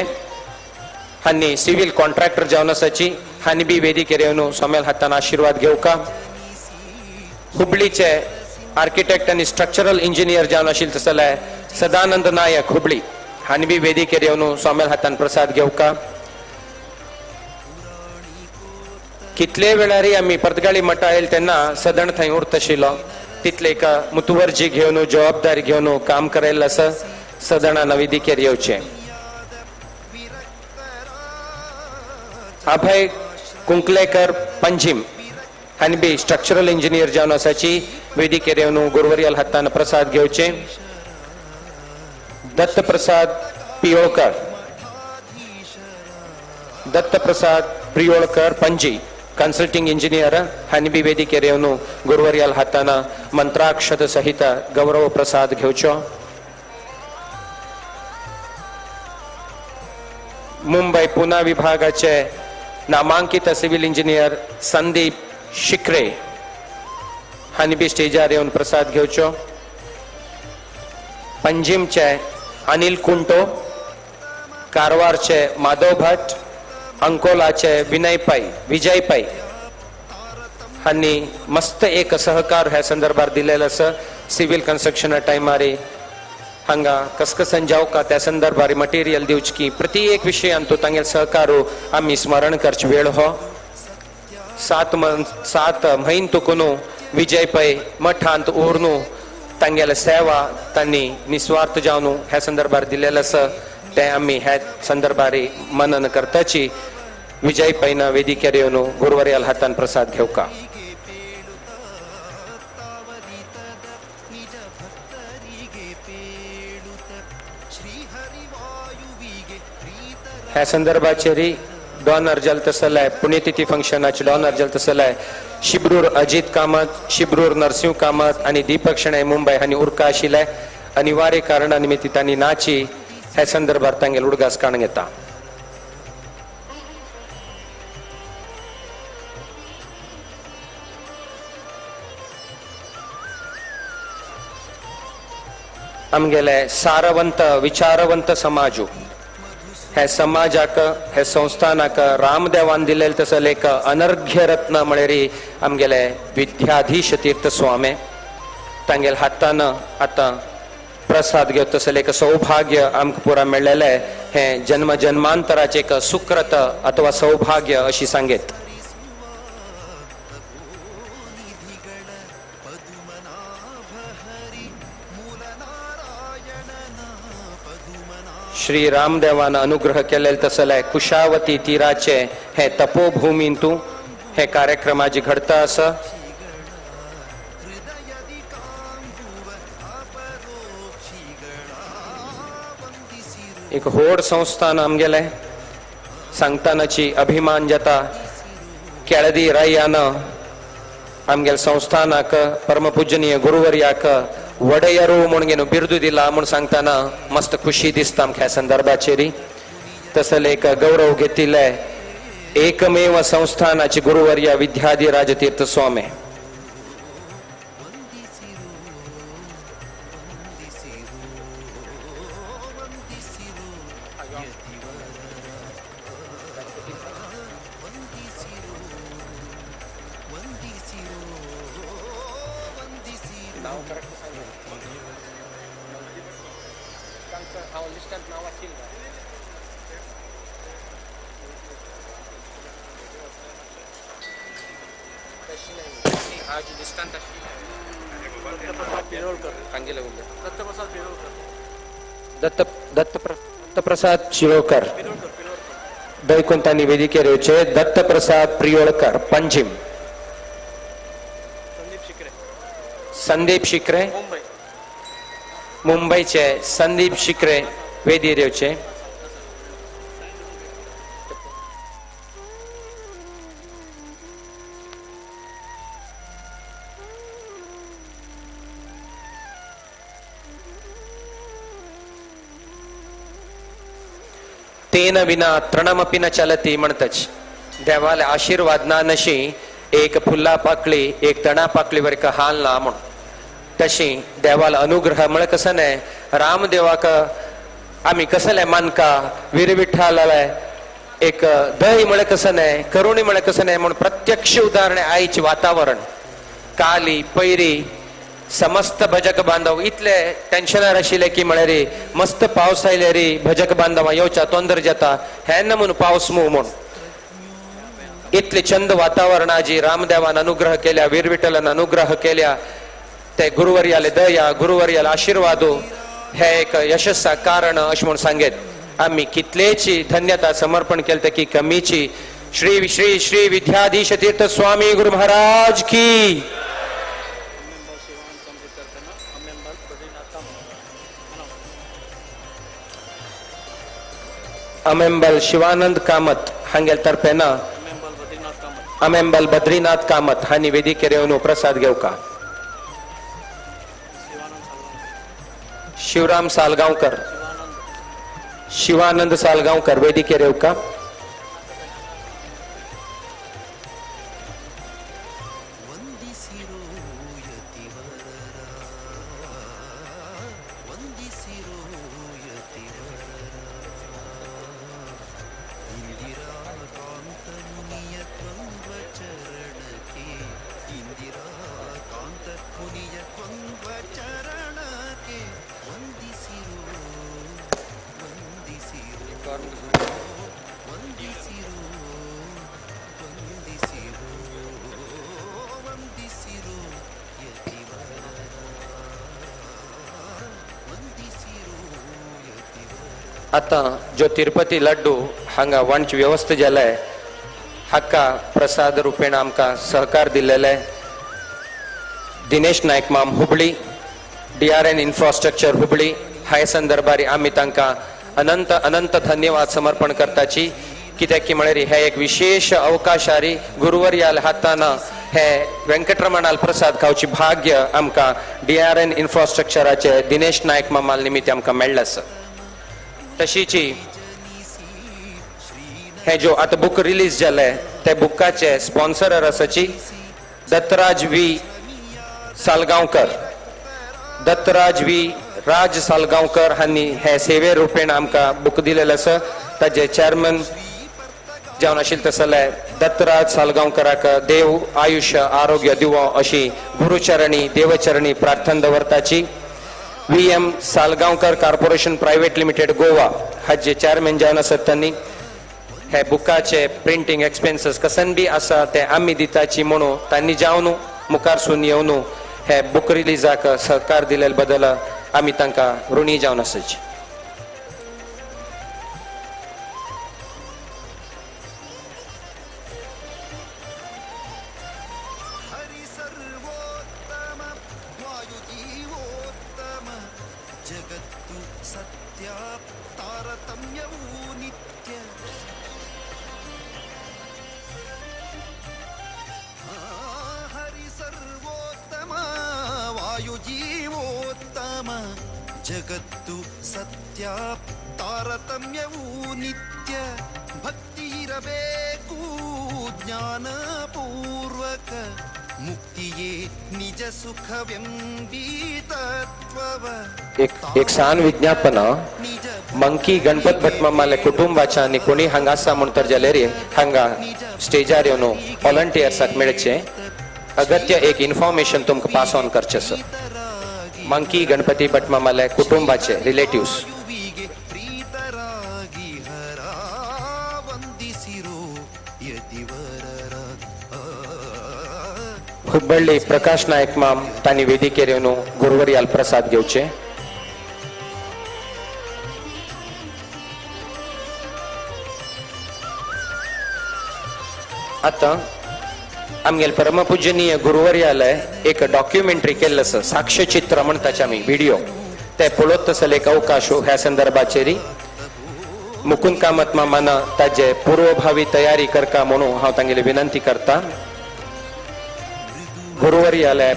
हांनी सिव्हिल कॉन्ट्रॅक्टर जावन आसाची हांनी बी वेदिकेर येवन सोमेल हातान आशीर्वाद घेवका. हुबळीचे आर्किटेक्ट आनी स्ट्रक्चरल इंजिनियर जावन आशिल्ले तसले सदानंद नायक हुबळी हांनी बी वेदिकेर येवन सोमेल हातान प्रसाद घेवका. कितले वेळारी आमी पर्तगाळी मठा येयले तेन्ना सदन थंय उरत आशिल्लो. तितले एक मुतुवर्जी घेवन जबाबदारी घेवन काम करेल आसा. सदनान वेदिकेर येवचे. अभय कुंकलेकर पंजीम हांणी बी स्ट्रक्चरल इंजिनियर जावन आसाची वेदिकेर येवन गुरुवर्याल हातान प्रसाद घेवचे. दत्तप्रसाद पियोळकर दत्तप्रसाद प्रियोळकर पणजी कन्सल्टिंग इंजिनियर हांणी बी वेदिकेर येवन गुरुवर्याल हातान मंत्राक्षत सहित गौरव प्रसाद घेवचो. मुंबई पुणे विभागाचे नामांकित सिव्हिल इंजिनियर संदीप शिकरे हांणी बी स्टेजार येवन प्रसाद घेवचो. पंजीमचे अनिल कुंटो, कारवारचे माधव भट, अंकोलाचे विजय पै हांणी मस्त एक सहकार ह्या संदर्भात दिलेलो आसा. सिव्हिल कन्स्ट्रक्शन टायमारी हांगा कसकसन जावका त्या संदर्भात मटेरियल दिवची प्रति एक विशयान तो तांगेल सहकारू आम्ही स्मरण करचे वेळ हो. 7 म्हयन तुकुनू विजय पै मठांत उरनू तांगेल सेवा तांणी निस्वार्थ जावन ह्या संदर्भात दिलेलं आसा. ते आम्ही ह्या संदर्भारी मनन करताची विजय पैन वेदिकेर येवन गुरुवर्याल हातान प्रसाद घेवका. ह्या संदर्भाचेरी डॉनर जलतसलाय पुण्यतिथी फंक्शनाचे डॉनर जलतसलाय शिब्रूर अजित कामत, शिब्रूर नरसिंह कामत आणि दीपक शणै मुंबई हांणी उरका आशिल्ले. अनिवार्य कारणा निमित्त तांणी नाची ह्या संदर्भात तांगेल उडगास काण घेता. आमगेले सारवंत विचारवंत समाजू हे समाजाक हे संस्थानाक रामदेवान दिलेले तसं एक अनर्घ्य रत्न म्हळ्यार आमगेले विद्याधीश तीर्थ स्वामी तांगेल हातान आता प्रसाद घेवप तसले एक सौभाग्य आमकां पुरा मेळ्ळेले. हे जन्म जन्मांतराचे एक सुकृत अथवा सौभाग्य अशी सांगेत. श्री रामदेवान अनुग्रह केलेले तसले कुशावती तीराचे हे तपोभूमींतू हे कार्यक्रमाची घडता आसा. एक व्हड संस्थान आमगेले सांगतानाची अभिमान जाता. केळदी रायान आमगेले संस्थानाक परमपूजनीय गुरुवर्याक वडयरू म्हणून बिरुदू दिला म्हूण सांगताना मस्त खुशी दिसता आमकां ह्या संदर्भाचेरी. तसले एक गौरव घेतिल्ले एकमेव संस्थानाचे गुरुवर्य विद्याधिराज तीर्थ स्वामी. दत्तप्रसाद शिरोळकर दैकुंतानी वेदिकेर येवचे. दत्तप्रसाद प्रियोळकर पंजीम. संदीप शिकरे मुंबईचे संदीप शिकरे वेदीर येवचे. तेन विना तृणमपि न चलती म्हणतच देवाले आशीर्वाद ना नशी एक फुल्ला पाकळी एक तणा पाकळी वर हाल ना म्हण तशी देवाला अनुग्रह म्हळ कसने रामदेवाक आम्ही कसले मानका वीर विठ्ठलाला एक दय म्हळ कसने करुणी म्हळ कसने म्हण प्रत्यक्ष उदाहरणे आईचे वातावरण काली पैरी समस्त भजक बांधव इतले टेन्शनार आशिल्ले की म्हळ्यार मस्त पावस आयले रे भजक बांधव येवच्या तोंदर जाता हे म्हणून पावस मू म्हूण इतले चंद वातावरणाची रामदेवान अनुग्रह केल्या वीर विठ्ठलान अनुग्रह केल्या ते गुरुवर्याले दया गुरुवर्याला आशीर्वादो हे एक यशस्सा कारण अशें म्हूण सांगेत. आम्ही कितलेची धन्यता समर्पण केले की कमीची. श्री श्री श्री विद्याधीश तीर्थ स्वामी गुरु महाराज की. अमेंबल शिवानंद कामत हांगेल तर्फेन अमेंबल बद्रीनाथ कामत हांणी वेदिकेर येवन प्रसाद घेवका. शिवराम सालगांवकर शिवानंद सालगावकर वेदिकेर येवका. ವಂದಿಸಿರೋ ಯತಿವರರ ವಂದಿಸಿರೋ ಯತಿವರರ ಇಂದಿರಾ ಕಾಂತ ಮುನಿಯ ದ್ವಂದ್ವ ಚರಣಕ್ಕೆ ಇಂದಿರಾ ಕಾಂತ ಮುನಿಯ ದ್ವಂದ್ವ ಚರಣಕ್ಕೆ ವಂದಿಸಿರೋ ವಂದಿಸಿರೋ ವಂದಿಸಿರೋ ವಂದಿಸಿರೋ ವಂದಿಸಿರೋ ಯತಿವರ ವಂದಿಸಿರೋ ಯತಿವರ आता जो तिरुपती लड्डू हांगा वंच व्यवस्था जालाय हाका प्रसाद रुपेण आमकां सहकार दिलेले दिनेश नायक माम हुबळी DRN इन्फ्रास्ट्रक्चर हुबळी हाय संदर्भारी आमी तांकां अनंत अनंत धन्यवाद समर्पण करताची कित्याक की म्हळ्यार हे एक विशेष अवकाशारी गुरुवर्याल हाताना हे व्यंकटरमणाल प्रसाद खावची भाग्य आमकां DRN इन्फ्रास्ट्रक्चराचे दिनेश नायक मामाल निमित्त आमकां मेळ्ळें आसा. तशीची हे जो आता बुक रिलीज जाले ते बुकाचे स्पॉन्सरर आसाची दत्तराज वी सालगांवकर. दत्तराज वी राज सालगांवकर हांणी हे सेवे रुपेण आमकां बुक दिलेले आसा. ताजे चेअरमन जावन आशिल्ले तसले दत्तराज सालगांवकराक देव आयुष्य आरोग्य दिवो अशी गुरुचरणी देवचरणी प्रार्थना दवरताची. VM Salgaocar corporation private limited Goa हाचे चेअरमॅन जावन आसात त्यांनी हे बुकाचे प्रिंटिंग एक्सपेन्सेस कसन बी आसा ते आमी दिताची म्हणून तांणी जावन मुखारसून येवन हे बुक रिलीजाक सहकार दिले बद्दल आमी तांकां ऋणी जावन आसाची. ಹರಿ ಸರ್ವೋತ್ತಮ ವಾಯುಜೀವೋತ್ತಮ ಜಗತ್ತು ಸತ್ಯ ತಾರತಮ್ಯವೂ ನಿತ್ಯ ಹರಿ ಸರ್ವೋತ್ತಮ ವಾಯುಜೀವೋತ್ತಮ ಜಗತ್ತು ಸತ್ಯ ತಾರತಮ್ಯವೂ ನಿತ್ಯ ಭಕ್ತಿ ಇರಬೇಕು ಜ್ಞಾನಪೂರ್ವಕ ಮುಕ್ತಿಯೇ ನಿಜ ಸುಖವೆಂಬೀ ತತ್ವವ एक सान विज्ञापन ನಿಜ मंकी गणपत भट मामाले कुटुंबाच्या आणि कोणी हांगा आसा म्हण तर जाल्यार हांगा स्टेजार येवन व्हॉलंटियर्साक मेळचे अगत्य एक इन्फॉर्मेशन तुमकां पास ऑन करचे सर. मंकी गणपती भट मामाले कुटुंबाचे रिलेटिव्स ವಾಯುವಿಗೆ ಪ್ರೀತರಾಗಿ ಹರ ವಂದಿಸಿರೋ ಯತಿವರರ हुब्बಳ್ಳಿ प्रकाश नायक माम तांणी वेदिकेर येवन गुरुवर्याल प्रसाद घेवचे. आता आमगेल परमपूजनीय गुरुवर्यालय एक डॉक्युमेंटरी केल्लो आसा साक्ष्यचित्र म्हणटाचे आमी व्हिडिओ ते पळोवत तसले एक अवकाश ह्या संदर्भाचेर मुकुंद कामत मामान ताजे पूर्वभावी तयारी करता म्हणून हांव तांगेली विनंती करता. गुरुवर्यालय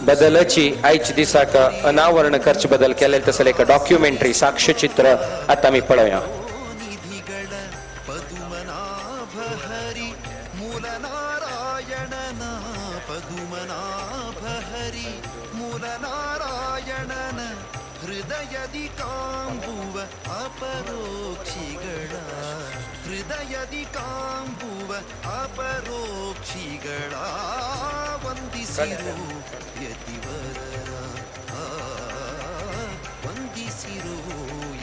बदलची आयच दिसाक अनावरण करचे बदल केले तसले एक डॉक्युमेंटरी साक्ष्यचित्र आता आमी पळोवया. ನಿಧಿಗಳ ಪದುಮನಾಭ ಹರಿ ಮೂಲ ನಾರಾಯಣನ ಪದುಮನಾಭ ಹರಿ ಮೂಲ ನಾರಾಯಣನ ಹೃದಯದಿ ಕಾಂಬುವ ಅಪರೋಕ್ಷಿಗಳ ಹೃದಯದಿ ಕಾಂಬುವ ಅಪರೋಕ್ಷಿಗಳ ವಂದಿಸಿರು ಯತಿವರರ ವಂದಿಸಿರು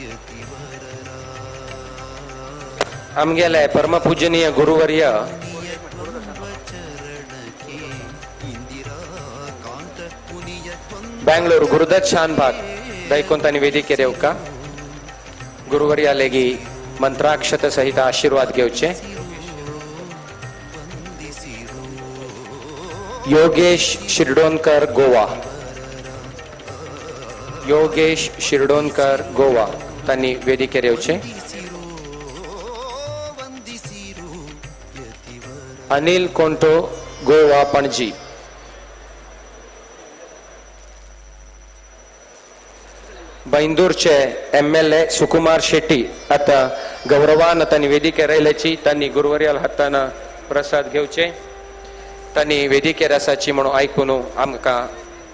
ಯತಿವರರ आमगेले परमपूजनीय गुरुवर्य ಚರಣಕ್ಕೆ ಇಂದಿರಾ ಕಾಂತ ಮುನಿಯ बेंगळूर गुरुदत्त शानभाग दयकोन तांणी वेदिकेर येवका गुरुवर्यालेगी मंत्राक्षत सहित आशीर्वाद घेवचे. ವಂದಿಸಿರು योगेश शिरडोनकर गोवा योगेश शिरडोनकर गोवा तांणी वेदिकेर येवचे. ವಂದಿಸಿರು ಯತಿವರ अनिल कोंटो गोवा पणजी बैंदूरचे MLA सुकुमार शेट्टी आता गौरवान तांणी वेदिकेर आयल्याची तांणी गुरुवर्याल हातान प्रसाद घेवचे तांणी वेदिकेर आसाची म्हणून आयकून आमकां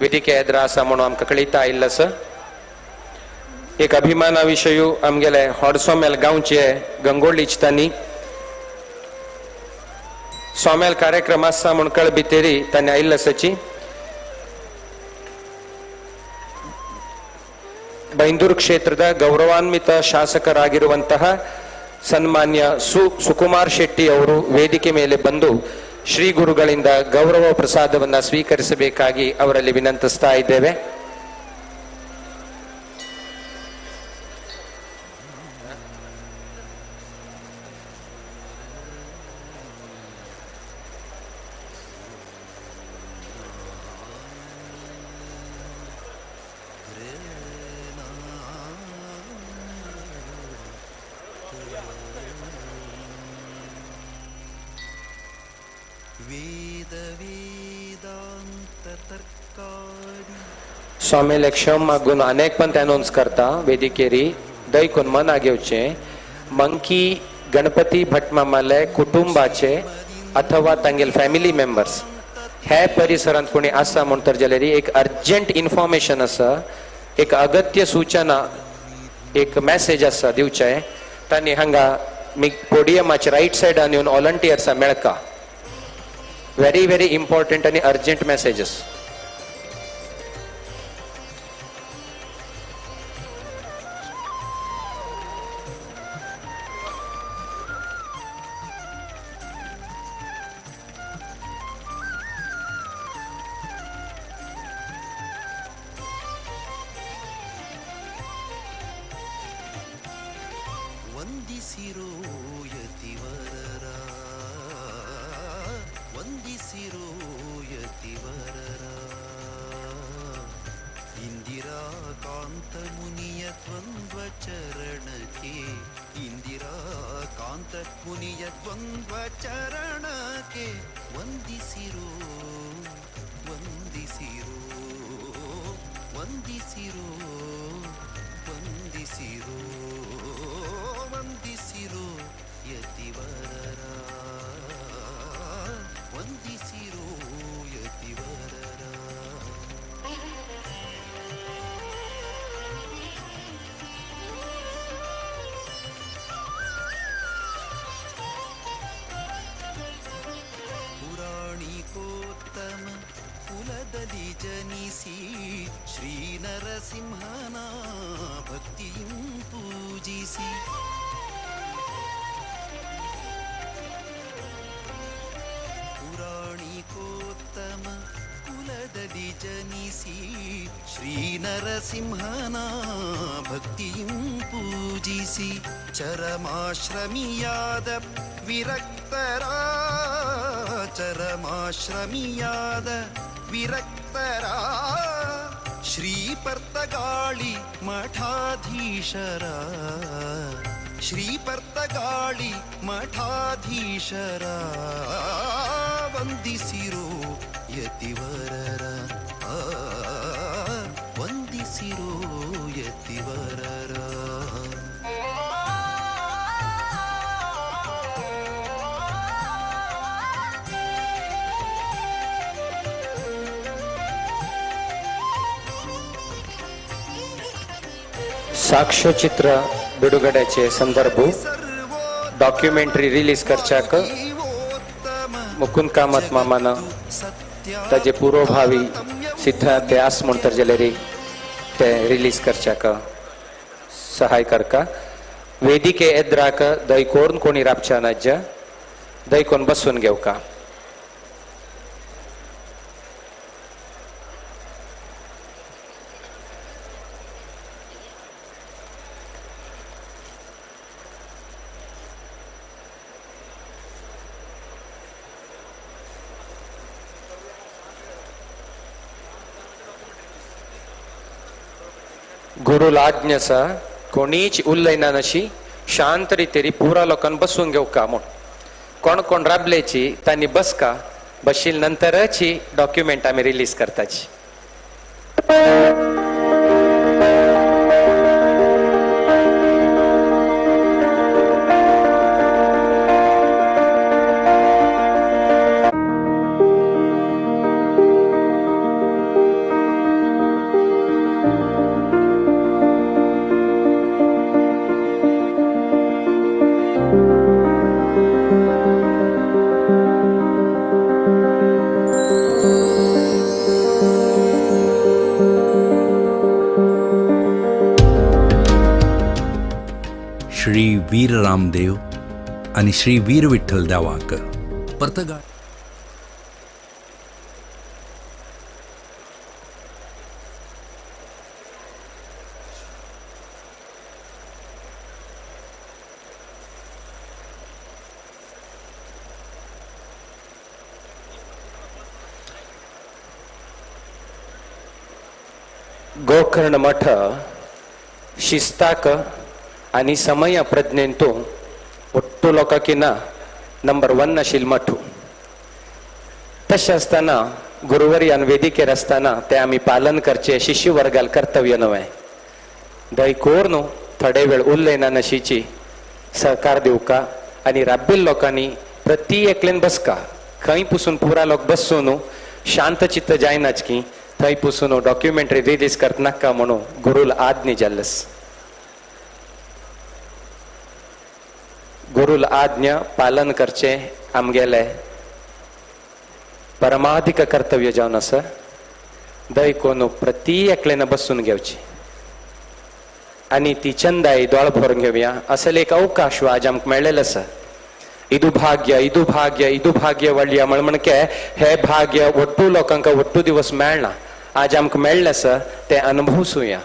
वेदिके येद्रा आसा म्हणून आमकां कळयता आयिल्लो आसा. एक अभिमाना विशयी आमगेले होडसोमेल गांवचे गंगोळीच तांणी सोमेल कार्यक्रम आसा म्हूण कळबितेरी तांणी आयिल्लो आसाची. ಬೈಂದೂರು ಕ್ಷೇತ್ರದ ಗೌರವಾನ್ವಿತ ಶಾಸಕರಾಗಿರುವಂತಹ ಸನ್ಮಾನ್ಯ ಸುಕುಮಾರ್ ಶೆಟ್ಟಿ ಅವರು ವೇದಿಕೆ ಮೇಲೆ ಬಂದು ಶ್ರೀ ಗುರುಗಳಿಂದ ಗೌರವ ಪ್ರಸಾದವನ್ನು ಸ್ವೀಕರಿಸಬೇಕಾಗಿ ಅವರಲ್ಲಿ ವಿನಂತಿಸ್ತಾ ಇದ್ದೇವೆ. ವೇದ ವೇದಾಂತ ತರ್ಕಾಡಿ स्वामी लक्ष्म मागून अनेक पण अनाउन्स करता वेदिकेरी दैकून मना घेवचे मंकी गणपती भट मामाले कुटुंबाचे अथवा तांगेल फॅमिली मेंबर्स हे परिसरांत कोणी आसा म्हूण तर जाल्यार एक अर्जंट इन्फॉर्मेशन आसा, एक अगत्य सूचना, एक मेसेज आसा दिवचे. तांणी हांगा पोडियमाच्या राईट सायडान येवन व्हॉलंटियर्सां मेळका. व्हेरी व्हेरी इम्पॉर्टंट आनी अर्जंट मेसेजेस. ವಂದಿಸಿರೋ ಯತಿವರರ ವಂದಿಸಿರೋ ಯತಿವರರ ಇಂದಿರಾ ಕಾಂತ ಮುನಿಯ ದ್ವಂದ್ವ ಚರಣಕ್ಕೆ ಇಂದಿರಾ ಕಾಂತ ಮುನಿಯ ದ್ವಂದ್ವ ಚರಣಕ್ಕೆ ವಂದಿಸಿರೋ ವಂದಿಸಿರೋ ವಂದಿಸಿರೋ ವಂದಿಸಿರೋ ವಂದಿಸಿರೋ ಯತಿವರರ ವಂದಿಸಿರೋ ಯತಿವರರ ಪುರಾಣಿಕೋತ್ತಮ ಕುಲದಲ್ಲಿ ಜನಿಸಿ ಶ್ರೀ ನರಸಿಂಹನ ಭಕ್ತಿಯಂ ಪೂಜಿಸಿ ಪುರಾಣಿಕೋತ್ತಮ ಕುಲದಲ್ಲಿ ಜನಿಸಿ ಶ್ರೀ ನರಸಿಂಹನ ಭಕ್ತಿಯಂ ಪೂಜಿಸಿ ಚರಮಾಶ್ರಮಿಯಾದ ವಿರಕ್ತರ ಚರಮಾಶ್ರಮಿಯಾದ ವಿರಕ್ತರ ಶ್ರೀಪರ್ತಗಾಳಿ ಮಠಾಧೀಶರ ಶ್ರೀಪರ್ತಗಾಳಿ ಮಠಾಧೀಶರ ವಂದಿಸಿರೋ ಯತಿವರರ ವಂದಿಸಿರೋ ಯತಿವರರ साक्ष्यचित्र बिडुगड्याचे संदर्भ डॉक्युमेंटरी रिलीज करच्याक मुकुंद कामत मामान ताजे पूर्वभावी सिद्धार्थ आस म्हूण तर जाल्यार ते रिलीज करच्याक सहाय करका. वेदिके एद्राक दैकोन कोणी राबच्या नाज्य दैकोन बसून घेवका. गुरुल आज्ञा कोणीच उल्लयना नशी शांत रितेरी पुरा लोकांना बसून घेवका म्हूण कोण कोण राबलेची तांणी बसका. बशील नंतरची डॉक्युमेंट आमी रिलीज करताची. श्री वीर रामदेव आणि श्री वीर विठ्ठल देवांकर परतगाळ ಗೋಕರ್ಣ ಮಠ ಶಿಸ್ತಾಕ आणि ಸಮಯ ಪ್ರಜ್ಞೆಂತೂ ಒಟ್ಟು लोकांकिन नंबर 1 आशिल मठ. तशें आसतना गुरुवर्यान वेदिकेर आसतना ते आमी पालन करचे शिष्य वर्गाल कर्तव्य नवे. दयकोर न्हू थोडे वेळ उरलेना नशीची सहकार दिवका आनी राबिल्ल्या लोकांनी प्रति एकल्यान बसका खंय पुसून पुरा लोक बसू न्हू शांत चित्त जायनाच की थंय पुसून डॉक्युमेंटरी रिलीज करता नाका म्हणून गुरुल आज्ञा जाल्लस. गुरुल आज्ञा पालन करचे आमगेले परमाधिक कर्तव्य जावन आसा. दयकोन प्रति एकल्यान बसून घेवची आनी ती चंदाई दोळ भरून घेवया असले एक अवकाश आज आमकां मेळ्ळेलो आसा. इदू भाग्य इदू भाग्य इदू भाग्य वळया म्हणके हे भाग्य ಒಟ್ಟು लोकांक ಒಟ್ಟು दिवस मेळना. आज आमकां मेळ्ळें आसा ते अनुभवसुया.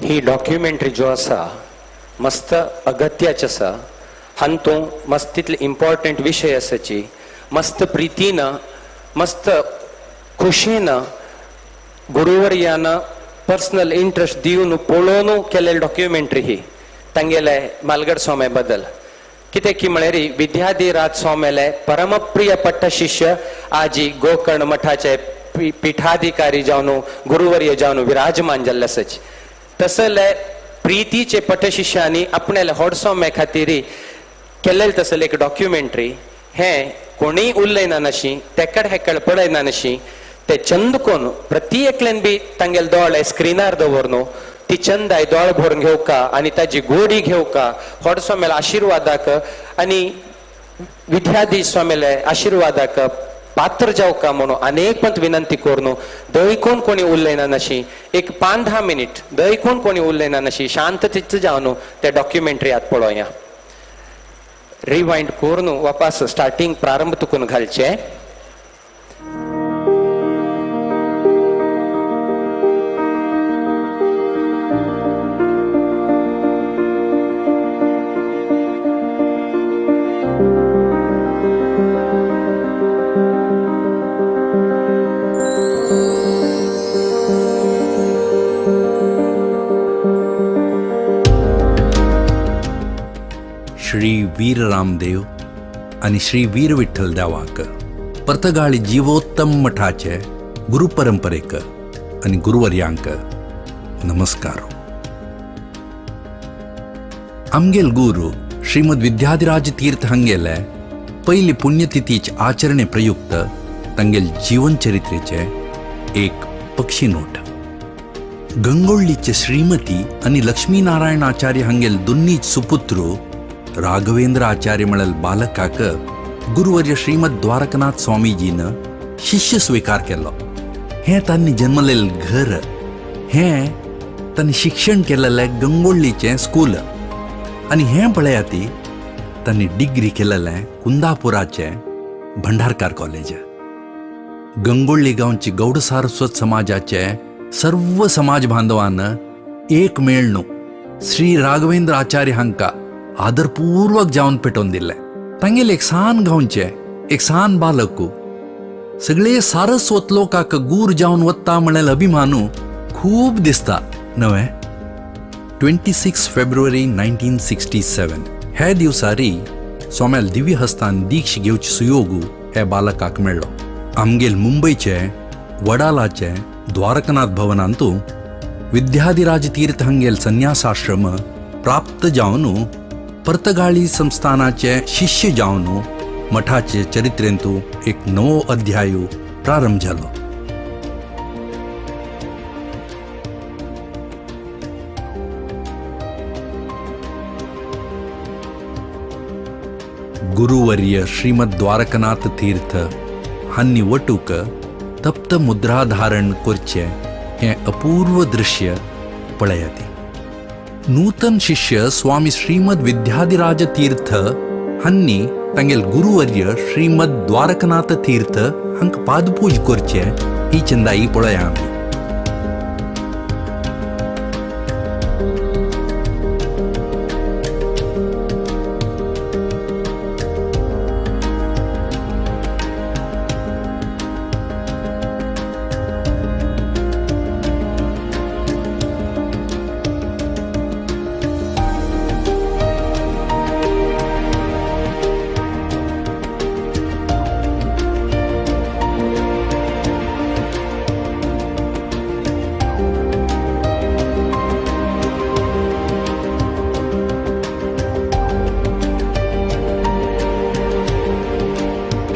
ही डॉक्युमेंटरी जो आसा मस्त अगत्याची आसा. हातूं मस्त तितले इम्पॉर्टंट विशय आसाची मस्त प्रितीन मस्त खुशीन गुरुवर्यान पर्सनल इंट्रस्ट दिवन पळोवन केलेली डॉक्युमेंटरी ही तांगेले मालगड स्वामी बद्दल. कित्याक की म्हळ्यार विद्याधिराज स्वामीले परमप्रिय पट्ट शिष्य आजी गोकर्ण मठाचे पीठाधिकारी जावन गुरुवर्य जावन विराजमान जाल्ले आसाचे. तसले प्रीतीचे पटशिष्यांनी आपल्याला होडसोमे खातीर केलेले तसले एक डॉक्युमेंटरी हे कोणीय उरलेना नशी तेकड हेकड पडयना नशी ते चंद कोन प्रति एकल्यान बी तांगेले दोळे स्क्रीनार दवरून ती चंदाय दोळ भरून घेवका आनी ताजी गोडी घेवका होडसोमेला आशिर्वादाक आनी विद्याधीश स्वामीले आशिर्वादाक पात्र जावका म्हणून अनेक पंत विनंती करून दयकोन कोणी उरलेना नशी एक 5-10 मिनिट दयकोन कोणी उरलेना नशी शांत चित्त जावन ते डॉक्युमेंटरी आत पळोवया. रिवाइंड करून वापस स्टार्टिंग प्रारंभ तुकून घालचे. श्री वीर रामदेव आणि श्री वीर विठ्ठल देवांकर परतगाळी जीवोत्तम मठाचे गुरु परंपरेक आणि गुरुवर्यांक नमस्कार. आमगेल गुरु श्रीमद विद्याधिराज तीर्थ हांगेले पहिली पुण्यतिथीचे आचरणे प्रयुक्त तांगेल जीवन चरित्रेचे एक पक्षी नोट. गंगोळ्ळीचे श्रीमती आणि लक्ष्मीनारायण आचार्य हांगेल दोन्हीच सुपुत्र राघवेंद्र आचार्य म्हणल बालकाक गुरुवर्य श्रीमद द्वारकनाथ स्वामीजीन शिष्य स्वीकार केलो. हे तांणी जन्मलेले घर हे तांणी शिक्षण केलेले गंगोळ्ळीचे स्कूल आणि हे पळयाती तांणी डिग्री केलेले कुंदापुराचे भंडारकार कॉलेज. गंगोळ्ळी गांवची गौड सारस्वत समाजाचे सर्व समाज बांधवान एक मेळणू श्री राघवेंद्र आचार्य हांका आदरपूर्वक जावन पेटोवन दिले. तांगेले एक सान गांवचे एक सान बालकू सगळे सारस्वत लोकांक गूर जावन वता म्हणल्यार अभिमानू खूब दिसता नवे. 26 फेब्रुवारी 1967 हे दिवसारी सोम्याल दिव्य हस्तान दीक्ष घेवची सुयोगू हे बालकाक मेळ्ळो. आमगेल मुंबईचे वडालाचे द्वारकनाथ भवनांतू विद्याधिराज तीर्थ हांगेल संन्यासाश्रम प्राप्त जावन पर्तगाळी संस्थानाचे शिष्य जावन मठाचे चरित्रेंतू एक नवो अध्याय प्रारंभ झालो. गुरुवर्य श्रीमद द्वारकनाथ तीर्थ हांनी वटूक तप्त मुद्रा धारण करचे हे अपूर्व दृश्य पळयाती. नूतन शिष्य स्वामी श्रीमद विद्याधिराज तीर्थ हांनी तांगेल गुरुवर्य श्रीमद द्वारकनाथ तीर्थ हांक पादपूज करचे ही चंदाई पळया आमी.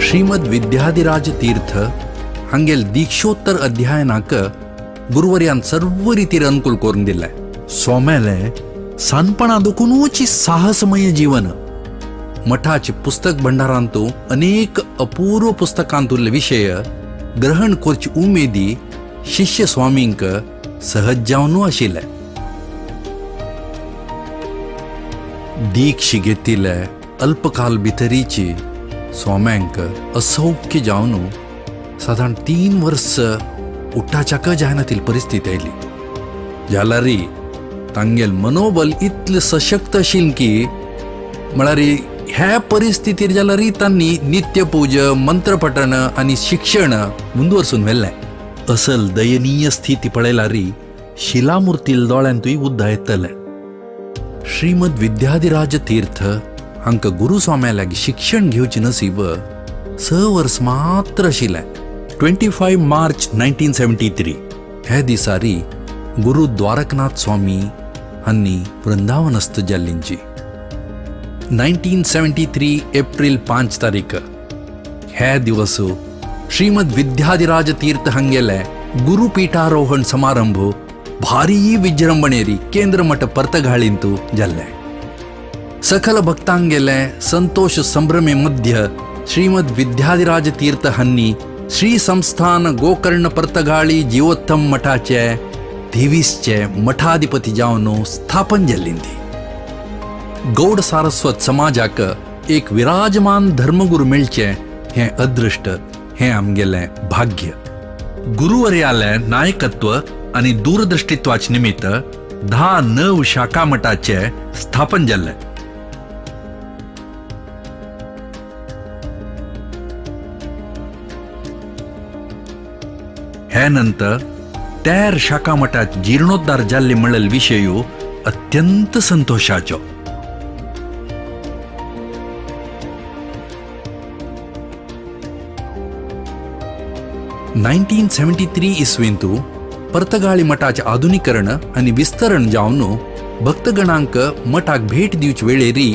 श्रीमद विद्याधिराज तीर्थ हांगेल दीक्षोत्तर अध्ययनाक गुरुवर्यान सर्व रितीर अनुकूल करून दिलाय. सोमेले सानपणा दुखूनची साहसमय जीवन मठाचे पुस्तक भंडारांतू अनेक अपूर्व पुस्तकांतुले विषय ग्रहण करची उमेदी शिष्य स्वामींक सहज जावन आशिल्ले. दीक्ष घेतिल्ले अल्पकाल भितरीची स्वाम्यांक असौख्य जावन साधारण 3 वर्ष उठाचाक जायनातील परिस्थिती आयली. जाल्यार तांगेल मनोबल इतले सशक्त आशिल्लें की म्हळ्यार ह्या परिस्थितीर जाल्यार तांणी नित्यपूज मंत्रपठण आनी शिक्षण मुंदवरसून व्हेल्लें. असल दयनीय स्थिती पळयल्यार शिलामुर्तील दोळ्यांतूय उद्दा येतले. श्रीमद विद्याधिराज तीर्थ हांक गुरु स्वाम्यालागी शिक्षण घेवचे नसीब 6 वर्स मात्र आशिल्लें. 25 मार्च 1973 हे दिसारी गुरु द्वारकनाथ स्वामी हांनी वृंदावनस्थ जाल्लींची. 1973 एप्रिल 5 तारीख हे दिवस श्रीमद विद्याधिराज तीर्थ हांगेले गुरुपीठारोहण समारंभ भारी विजृंभणेरी केंद्र मठ पर्तगाळींतू जाल्ले. सकल भक्तांगेले संतोष संभ्रमे मध्य श्रीमद विद्याधिराज तीर्थ हांनी श्री संस्थान गोकर्ण पर्तगाळी जीवोत्तम मठाचे 23चे मठाधिपती जावन स्थापन जाल्लींती. गौड सारस्वत समाजाक एक विराजमान धर्मगुरू मेळचे हे अदृष्ट हे आमगेले भाग्य. गुरुवर्याले नायकत्व आणि दूरदृष्टित्वाचे निमित्त 10 शाखा मठाचे स्थापन जाल्ले. हे नंतर 13 शाखा मठात जीर्णोद्धार जाल्ले म्हणल विषय अत्यंत संतोषाचो. इसवींतू पर्तगाळी मठाचे आधुनिकरण आणि विस्तरण जावन भक्तगणांक मठाक भेट दिवचे वेळेरी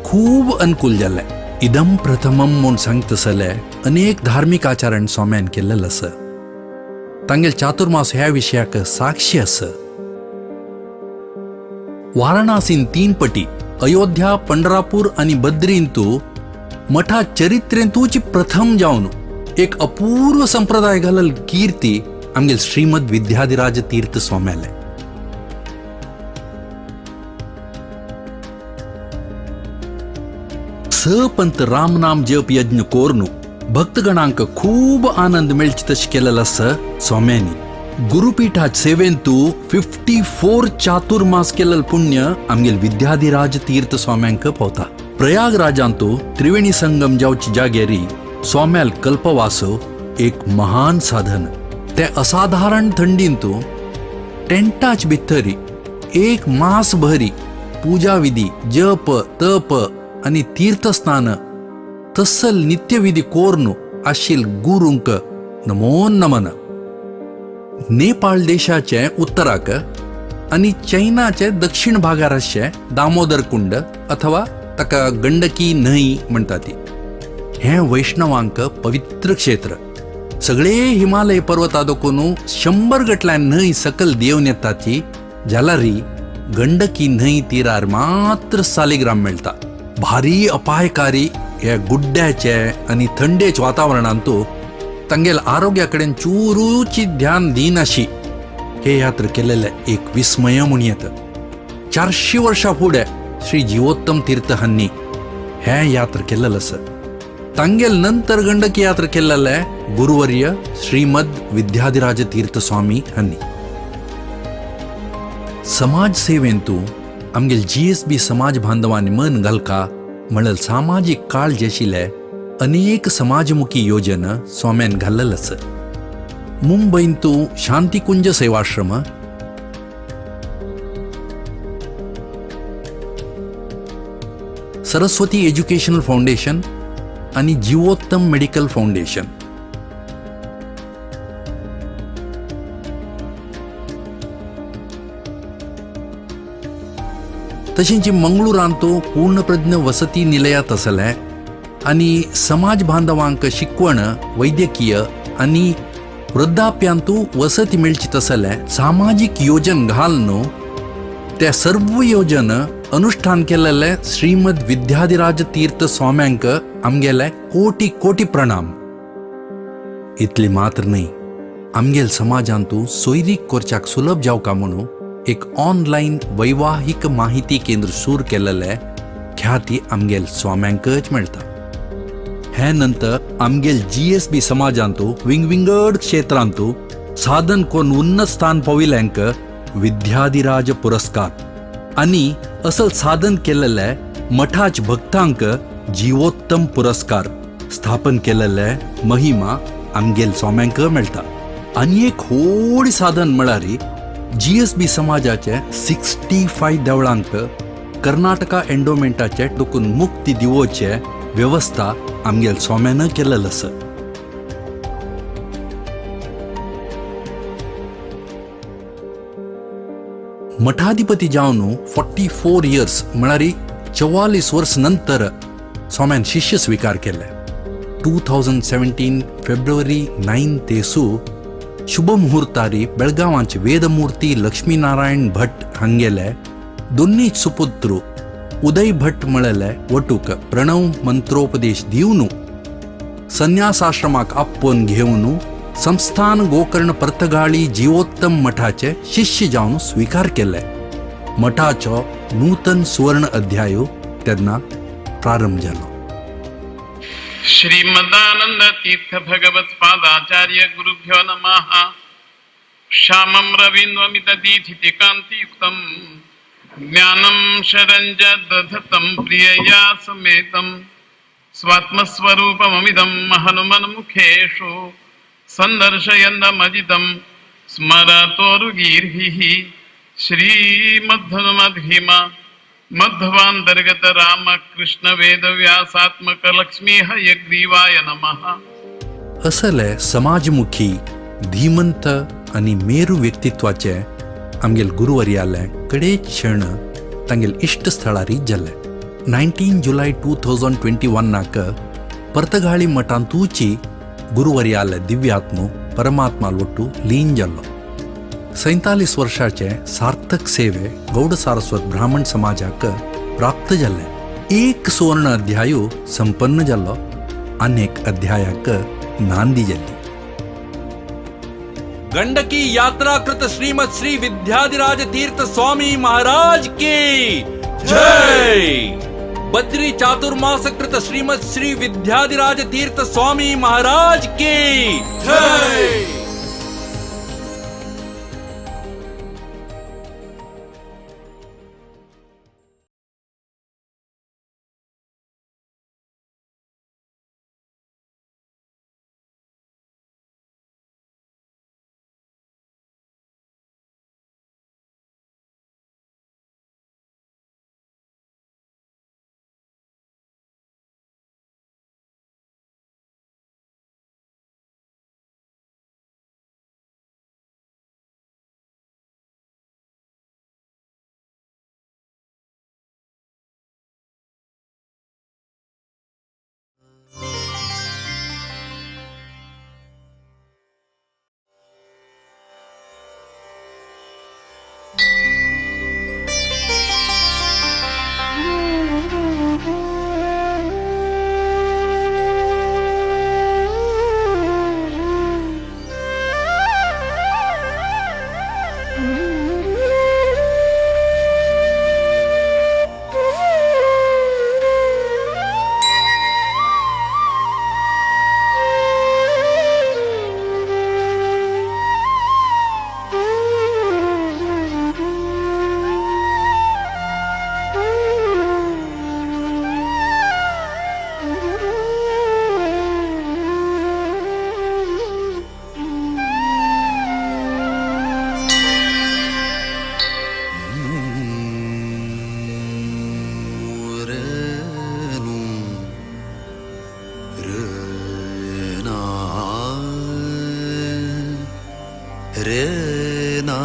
खूब अनुकूल जाल्ले. इदम प्रथमम म्हूण सांगतसले अनेक धार्मिक आचरण स्वाम्यान केल्लें आसा. तांगेल चातुर्मास ह्या विषयाक साक्षी आसा. वाराणसीन 3 पटी अयोध्या पंढरापूर आणि बद्रींतू मठा चरित्रेंतूची प्रथम जावन एक अपूर्व संप्रदाय घालल कीर्ती आमगेल श्रीमद विद्याधिराज तीर्थ स्वाम्याले. पंत रामनाम जप यज्ञ कोरनु भक्तगणांक खूब आनंद मेळचे तशें केलेलं आसा स्वाम्यांनी. गुरुपीठात सेवेंतू 54 चातुर्मास केलेलं पुण्य आमगेल विद्याधिराज तीर्थ स्वाम्यांक पावता. प्रयागराजांतू त्रिवेणी संगम जावची जागेरी स्वाम्याल कल्पवासो एक महान साधन. ते असाधारण थंडींतू टेंटाच भितरी 1 मास भरी पूजा विधी जप तप आणि तीर्थस्नान तसल नित्यविधी कोरनु आशिल गुरूंक नमो नमन. नेपाळ देशाचे उत्तराक आणि चैनाचे दक्षिण भागार दामोदर कुंड अथवा ताका गंडकी न्हंय म्हणटा ती. हें वैष्णवांक पवित्र क्षेत्र. सगळे हिमालय पर्वतादोकून 100 गटल्यान न्हंय सकल देंवन येता ती जाल्यार गंडकी न्हंय तीरार मात्र सालिग्राम मेळटा. भारी अपायकारी हे गुड्ड्याचे आनी थंडेच वातावरणांतू तांगेल आरोग्या कडेन चुरूची ध्यान दिनाशी हे यात्र केलेले एक विस्मय म्हूण येता. 400 वर्षां फुडें श्री जीवोत्तम तीर्थ हांनी हें यात्र केलेलें आसा. तांगेल नंतर गंडकी यात्र केलेले गुरुवर्य श्रीमद विद्याधिराज तीर्थ स्वामी हांनी. समाज सेवेंतू आमगेल GSB समाज बांधवांनी मन घालका म्हणल्यार सामाजीक काळजी आशिल्ले अनेक समाजमुखी योजना स्वाम्यान घाल्लेले आसा. मुंबईंतू शांतिकुंज सेवाश्रम, सरस्वती एज्युकेशनल फाउंडेशन आणि जीवोत्तम मेडिकल फाउंडेशन. तशेंच मंगळुरांतू पूर्णप्रज्ञ वसती निलयात आसले आनी समाज बांधवांक शिकवण, वैद्यकीय आनी वृद्धाप्यांतू वसती मेळची तसले सामाजिक योजन घालून त्या सर्व योजना अनुष्ठान केलेले श्रीमद विद्याधिराज तीर्थ स्वाम्यांक आमगेले कोटी कोटी प्रणाम. इतली मात्र न्हय, आमगेल समाजांतू सोयरीक करच्याक सुलभ जावका म्हणून एक ऑनलायन वैवाहिक माहिती केंद्र सुरू केलेले ख्याती आमगेल स्वाम्यांकच मेळटा. हे नंतर आमगेल GSB समाजांतू विंगविंगड क्षेत्रांतू साधन कोण उन्नत स्थान पाविल्यांक विद्याधिराज पुरस्कार आणि असल साधन केलेले मठाच भक्तांक जीवोत्तम पुरस्कार स्थापन केलेले महिमा आमगेल स्वाम्यांक मेळटा. आनी एक व्हड साधन म्हळ्यार GSB समाजाचे 65 देवळांक कर्नाटका एंडोमेंटाचे टोकून मुक्ती दिवोचे व्यवस्था आमगेल स्वाम्यान केलेलं आसा. मठाधिपती जावन 44 इयर्स म्हळ्यार 44 वर्स नंतर स्वाम्यान शिष्य स्वीकार केले. 2017 फेब्रुवारी 9 तेसू शुभ मुहूर्तारी बेळगावांचे वेदमूर्ती लक्ष्मीनारायण भट हांगेले दोन्ही सुपुत्र उदय भट म्हळेले वटूक प्रणव मंत्रोपदेश दिवन संन्यासाश्रमाक आपोवन घेवन संस्थान गोकर्ण पर्तगाळी जीवोत्तम मठाचे शिष्य जावन स्वीकार केले. मठाचो नूतन सुवर्ण अध्याय तेन्ना प्रारंभ जालो. श्रीमदानंद तीर्थ भगवत पादाचार्य गुरुभ्यो नमः. श्यामं रवीन्द्रमिदधीथितिकान्तियुक्तं ज्ञानं शरञ्जदधतं प्रियया समेतं स्वात्मस्वरूपममिदं हनुमन्मुखेषु सन्दर्शयन्दमजितं स्मरतोरुगीर्भिः श्रीमद्धनुमद्भीमा मध्वांतर्गत रामकृष्ण वेदव्यासात्मक लक्ष्मी हयग्रीवाय नमः. असले समाजमुखी धीमंत आणि मेरू व्यक्तित्वाचे आमगेल गुरुवर्याले कडेच क्षण तांगेल इष्ट स्थळारी जाले. 19 जुलै 2021 पर्तगाळी मठांतूची गुरुवर्याले दिव्यात्मो परमात्मा लोट्टू लीन जाल्लो. 47 वर्षाचे सार्थक सेवे गौड सारस्वत ब्राह्मण समाजाक प्राप्त जाले. एक सुवर्ण अध्याय संपन्न जाल्लो, अनेक अध्यायाक नांदी जाली. गंडकी यात्रा कृत श्रीमद श्री विद्याधिराज तीर्थ स्वामी महाराज की जय. बद्री चातुर्मास कृत श्रीमद श्री विद्याधिराज तीर्थ स्वामी महाराज की जय. ರನು ರನಾ ರನಾ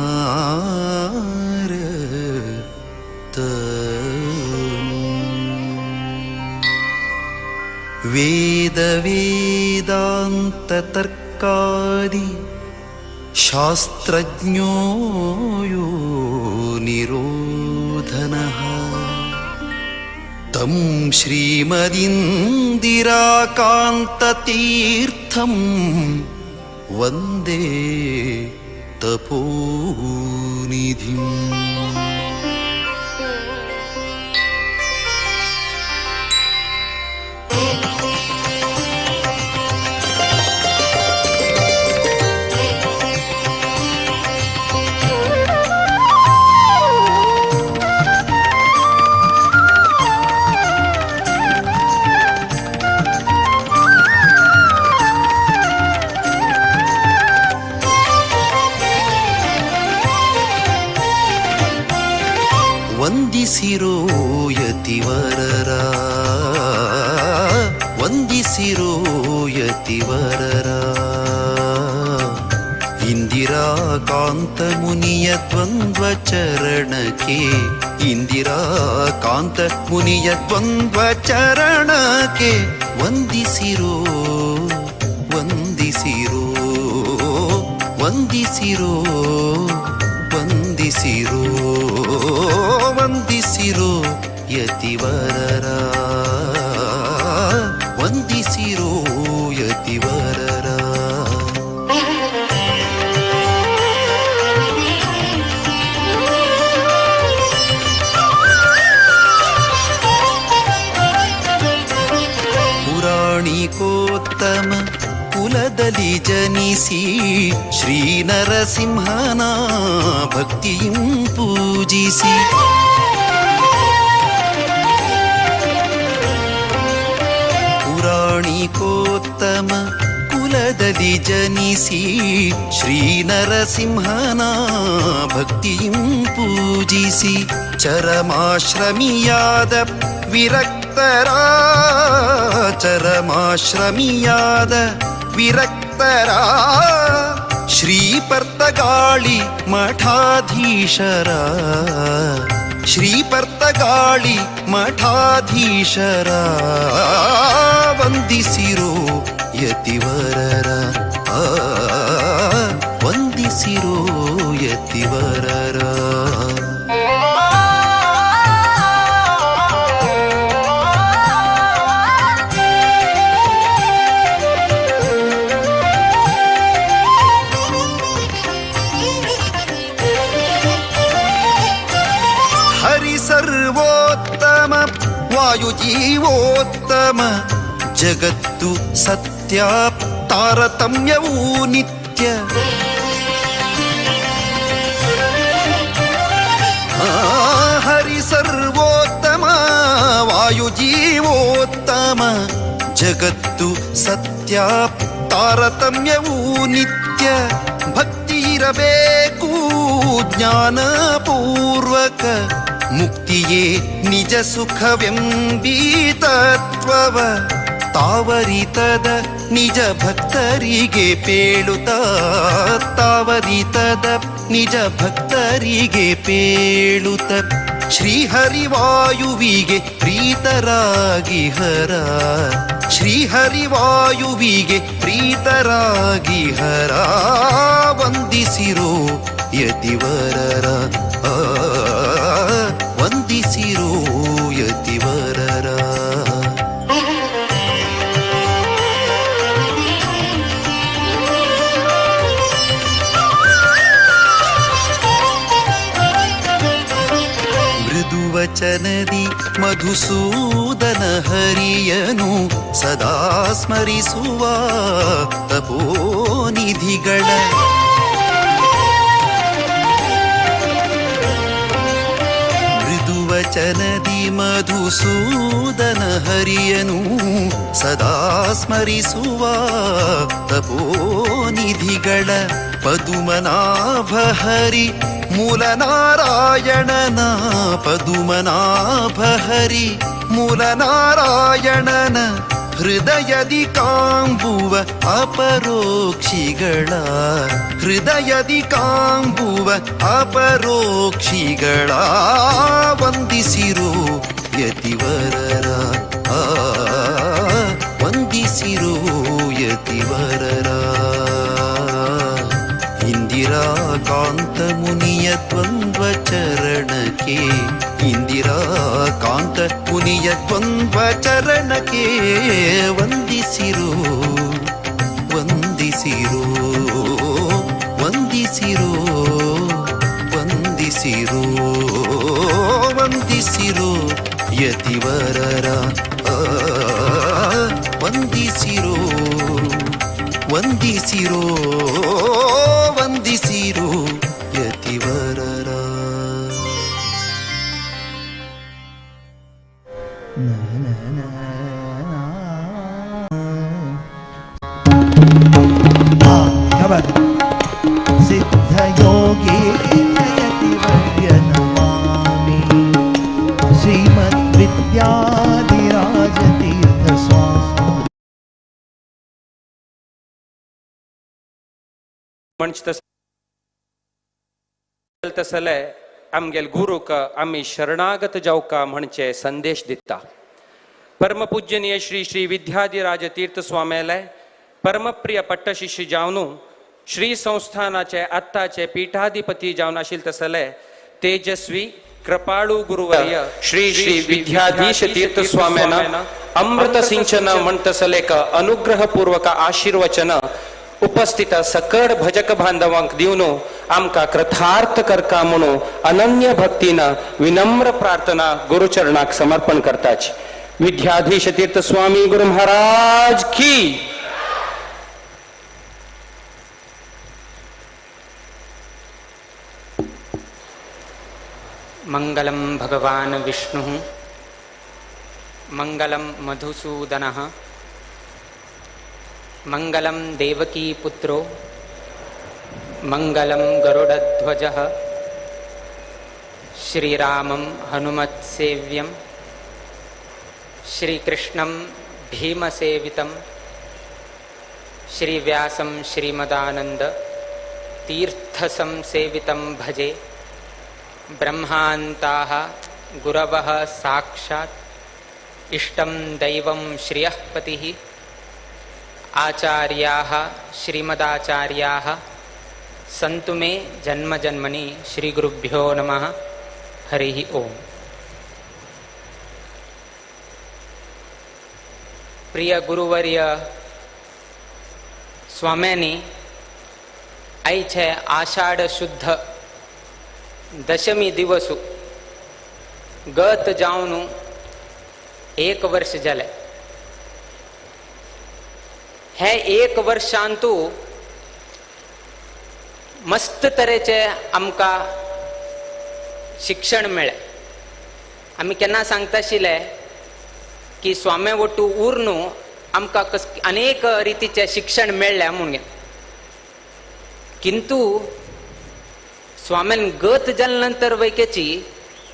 ವೇದ ವೇದಾಂತ ತರ್ಕಾದಿ ಶಾಸ್ತ್ರಜ್ಞೋ ಯೋ ನಿರೋಧನಃ ತಂ ಶ್ರೀಮದಿಂದಿರಾಕಾಂತತೀರ್ಥಂ ವಂದೇ ತಪೋನಿಧಿಂ. ವಂದಿಸಿರೋ ಯತಿವರರ ವಂದಿಸಿರೋ ಯತಿವರರ ಇಂದಿರಾಕಾಂತ ಮುನಿಯ ದ್ವಂದ್ವ ಚರಣಕ್ಕೆ ಇಂದಿರಾಕಾಂತ ಮುನಿಯ ದ್ವಂದ್ವ ಚರಣಕ್ಕೆ ವಂದಿಸಿರೋ ವಂದಿಸಿರೋ ವಂದಿಸಿರೋ ವಂದಿಸಿರೋ ವಂದಿಸಿರೋ ಯತಿವರರ ವಂದಿಸಿರೋ ಯತಿವರರ. ಪುರಾಣಿಕೋತ್ತಮ ಕುಲದಲ್ಲಿ ಜನಿಸಿ ಶ್ರೀ ನರಸಿಂಹನ ಭಕ್ತಿಯಂ ಪೂಜಿಸಿ ಪುರಾಣಿಕೋತ್ತಮ ಕುಲದಲ್ಲಿ ಜನಿಸಿ ಶ್ರೀ ನರಸಿಂಹನ ಭಕ್ತಿಯಂ ಪೂಜಿಸಿ ಚರಮಾಶ್ರಮಿಯಾದ ವಿರಕ್ತರ ಚರಮಾಶ್ರಮಿಯಾದ ವಿರಕ್ತರ ಶ್ರೀಪರ್ತಗಾಳಿ ಮಠಾಧೀಶರ ಶ್ರೀಪರ್ತಗಾಳಿ ಮಠಾಧೀಶರ ವಂದಿಸಿರೋ ಯತಿವರರ ವಂದಿಸಿರೋ ಯತಿವರರ. ಸರ್ವೋತ್ತಮ ವಾಯುಜೀವೋತ್ತಮ ಜಗತ್ತು ಸತ್ಯ ತಾರತಮ್ಯವೂ ನಿತ್ಯ ಹರಿ ಸರ್ವೋತ್ತಮ ವಾಯುಜೀವೋತ್ತಮ ಜಗತ್ತು ಸತ್ಯ ತಾರತಮ್ಯವೂ ನಿತ್ಯ ಭಕ್ತಿ ಇರಬೇಕು ಜ್ಞಾನಪೂರ್ವಕ ಮುಕ್ತಿಯೇ ನಿಜ ಸುಖವೆಂಬೀತತ್ವವ ತಾವರಿತದ ನಿಜ ಭಕ್ತರಿಗೆ ಪೇಳುತ್ತ ತಾವರಿತದ ನಿಜ ಭಕ್ತರಿಗೆ ಪೇಳುತ್ತ ಶ್ರೀಹರಿವಾಯುವಿಗೆ ಪ್ರೀತರಾಗಿ ಹರ ಶ್ರೀಹರಿವಾಯುವಿಗೆ ಪ್ರೀತರಾಗಿ ಹರ ವಂದಿಸಿರೋ ಯತಿವರರ ವಂದಿಸಿರೋ ಯತಿವರರ. ಮೃದುವಚನದಿ ಮಧುಸೂದನ ಹರಿಯನು ಸದಾ ಸ್ಮರಿಸುವ ತಪೋನಿಧಿಗಳ ಧ್ರುವಚನದಿ ಮಧುಸೂದನ ಹರಿಯನು ಸದಾ ಸ್ಮರಿಸುವ ತಪೋನಿಧಿಗಳ ಪದುಮನಾಭ ಹರಿ ಮೂಲ ನಾರಾಯಣನ ಪದುಮನಾಭ ಹರಿ ಮೂಲ ನಾರಾಯಣನ ಹೃದಯದಿ ಕಾಂಬುವ ಅಪರೋಕ್ಷಿಗಳ ಹೃದಯದಿ ಕಾಂಬುವ ಅಪರೋಕ್ಷಿಗಳ ವಂದಿಸಿರೋ ಯತಿವರರ ವಂದಿಸಿರೋ ಯತಿವರರ ಇಂದಿರಾ ಕಾಂತ ಮುನಿಯ ದ್ವಂದ್ವ ಚರಣಕ್ಕೆ ಇಂದಿರಾ ಕಾಂತ ಮುನಿಯ ದ್ವಂದ್ವ ಚರಣಕ್ಕೆ ವಂದಿಸಿರೋ ವಂದಿಸಿರೋ ವಂದಿಸಿರೋ ವಂದಿಸಿರೋ ವಂದಿಸಿರೋ ಯತಿವರರ ವಂದಿಸಿರೋ ವಂದಿಸಿರೋ ವಂದಿಸಿರೋ ಯತಿವರರ ಸಿದ್ಧಯೋಗಿ ಯತಿವರ್ಯ ನಮಾಮಿ ಶ್ರೀಮದ್ ವಿದ್ಯಾಧಿರಾಜ ತೀರ್ಥ ಸ್ವಾಮಿ मंच तसले आमगेल गुरुक आम्ही शरणागत जावका म्हणचे संदेश दिता. परमपूजनीय श्री श्री विद्याधिराज तीर्थ स्वाम्यालय परमप्रिय पट्टशिष्य जावन श्री संस्थानाचे आत्ताचे पीठाधिपती जावन आशिल्ले तसले तेजस्वी कृपाळू गुरुवर्य श्री श्री विद्याधीश तीर्थ स्वाम्याना अमृत सिंचन म्हणतसलेक अनुग्रहपूर्वक आशीर्वचन उपस्थित सकळ भजक बांधवांक दिवन आमका कृतार्थ करता म्हणून अनन्य भक्तीन विनम्र प्रार्थना गुरुचरणाक समर्पण करताची. विद्याधीश तीर्थ स्वामी गुरु महाराज की. मंगलम भगवान विष्णु मंगलम मधुसूदनः मंगलम देवकी पुत्रो मंगलम गरुडध्वजः श्रीरामं हनुमत्सेव्यं श्रीकृष्णं भीमसेवितं श्रीव्यासं श्रीमदानंद तीर्थसंसेवितं भजे. ब्रह्मान्ताः गुरवः साक्षात् इष्टं दैवं श्रियः पतिः आचार्याः श्रीमदाचार्याः सन्तु मे जन्मजन्मनि. श्री गुरुभ्यो नमः. हरिः ओम. प्रिय गुरुवर्य स्वाम्यानी आयचे आषाढ शुद्ध दशमी दिवसू गत जावन 1 वर्ष जाले. हे 1 वर्षांतू मस्त तरेचे आमकां शिक्षण मेळ्ळे. आमी केन्ना सांगता आशिल्ले की स्वाम्या वटू उरनू आमकां अनेक रितीचे शिक्षण मेळ्ळे म्हणून. किंतु स्वाम्यान गत जाल्या नंतर वैकेची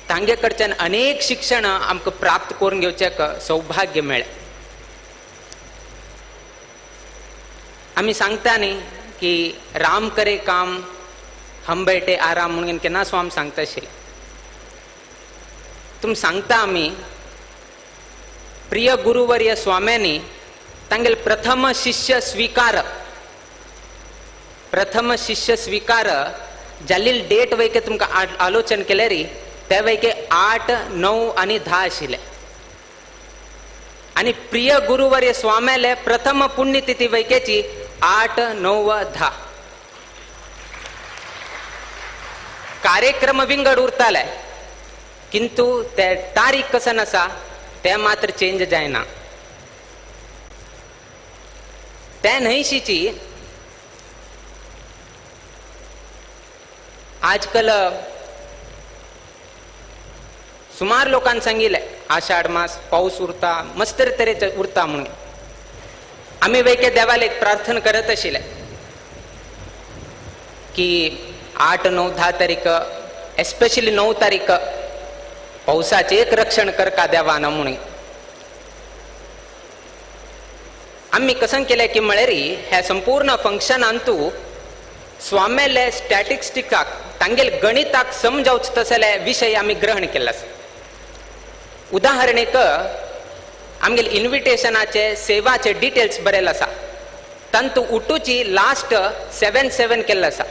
तांगे कडच्यान अनेक शिक्षण आमकां प्राप्त करून घेवचें सौभाग्य मेळ्ळें. आमी सांगता न्ही की राम करे काम हम बैठे आराम म्हणून केन्ना स्वामी सांगता आशिल्ले. तुम सांगता आमी प्रिय गुरुवर्य स्वाम्यांनी तांगेले प्रथम शिष्य स्वीकार जाल्ली डेट वैके तुमकां आलोचन केले री त्या वैके 8, 9 आनी 10 आशिल्ले. आणि प्रिय गुरुवर्य स्वाम्याले प्रथम पुण्यतिथी वैकेची 8, 9, 10. कार्यक्रम विंगड उरताले किंतु ते तारीख कसन आसा ते मात्र चेंज जायना. ते न्हयशीची आजकल सुमार लोकांनी सांगितलंय आषाढ मास पाऊस उरता मस्त तरेचे उरता म्हणून आम्ही वैके देवाला एक प्रार्थना करत आशिल्ले की 8, 9, 10 तारीख एस्पेशली 9 तारीख पावसाचे एक रक्षण करका देवा ना म्हणून आम्ही कसं केलंय की म्हळ्यारी ह्या संपूर्ण फंक्शन अंतू स्वामेले स्टॅटिस्टिकाक तांगेल गणिताक समजावच तसले विषय आम्ही ग्रहण केला उदाहरणेक आमगेल इन्व्हिटेशनाचे सेवाचे डिटेल्स बरेल आसा तांतू उठूची लास्ट 7 केल्लो आसा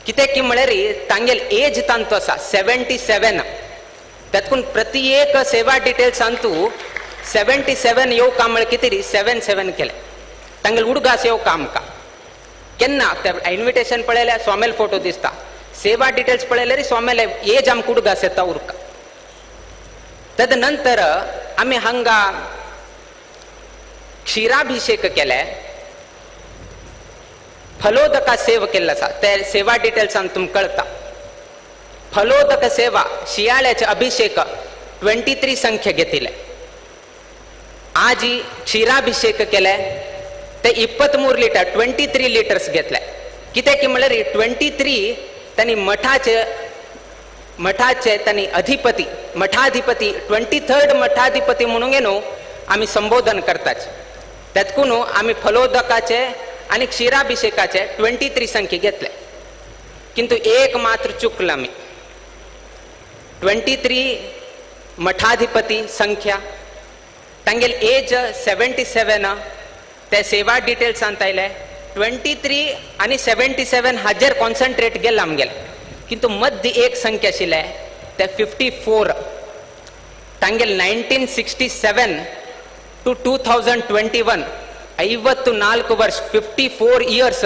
कित्याक की म्हळ्यारी तांगेल एज तांतू आसा 77 त्यातून प्रति एक सेवा डिटेल्स अंतू 77 येऊ काम म्हळ्यार कितें 7 केले तांगेल उडगास येऊ काम का केन्ना त्या इन्व्हिटेशन पळयल्यार स्वामेल फोटो दिसता सेवा डिटेल्स पळयल्यार स्वामेल एज आमकां उडगास येता उरका तदनंतर आम्ही हांगा क्षीराभिषेक केले फलोदका सेव केल्लो आसा ते सेवा डिटेल्स तुमकां कळटा फलोदक सेवा शियाळ्याचे अभिषेक 23 संख्या घेतिले आज क्षीराभिषेक केले ते 23 लिटर 23 लिटर्स घेतले कित्याक की म्हळ्यार 23 त्यांनी मठाचे त्यांनी अधिपती मठाधिपती 23rd मठाधिपती म्हणून न्हू आम्ही संबोधन करताच त्यातकून आम्ही फलोदकाचे आणि क्षीराभिषेकाचे 23 संख्या घेतले किंतु एक मात्र चुकलं आम्ही 23 मठाधिपती संख्या तांगेल एज 77 ते सेवा डिटेल्स सांगतायले 23 आणि 77 हाजेर कॉन्सन्ट्रेट गेला आमगेले किंतु मध्य एक संख्या आशिल्ले ते 54 तांगेल 1967 टू 2021 54 वर्ष 54 इयर्स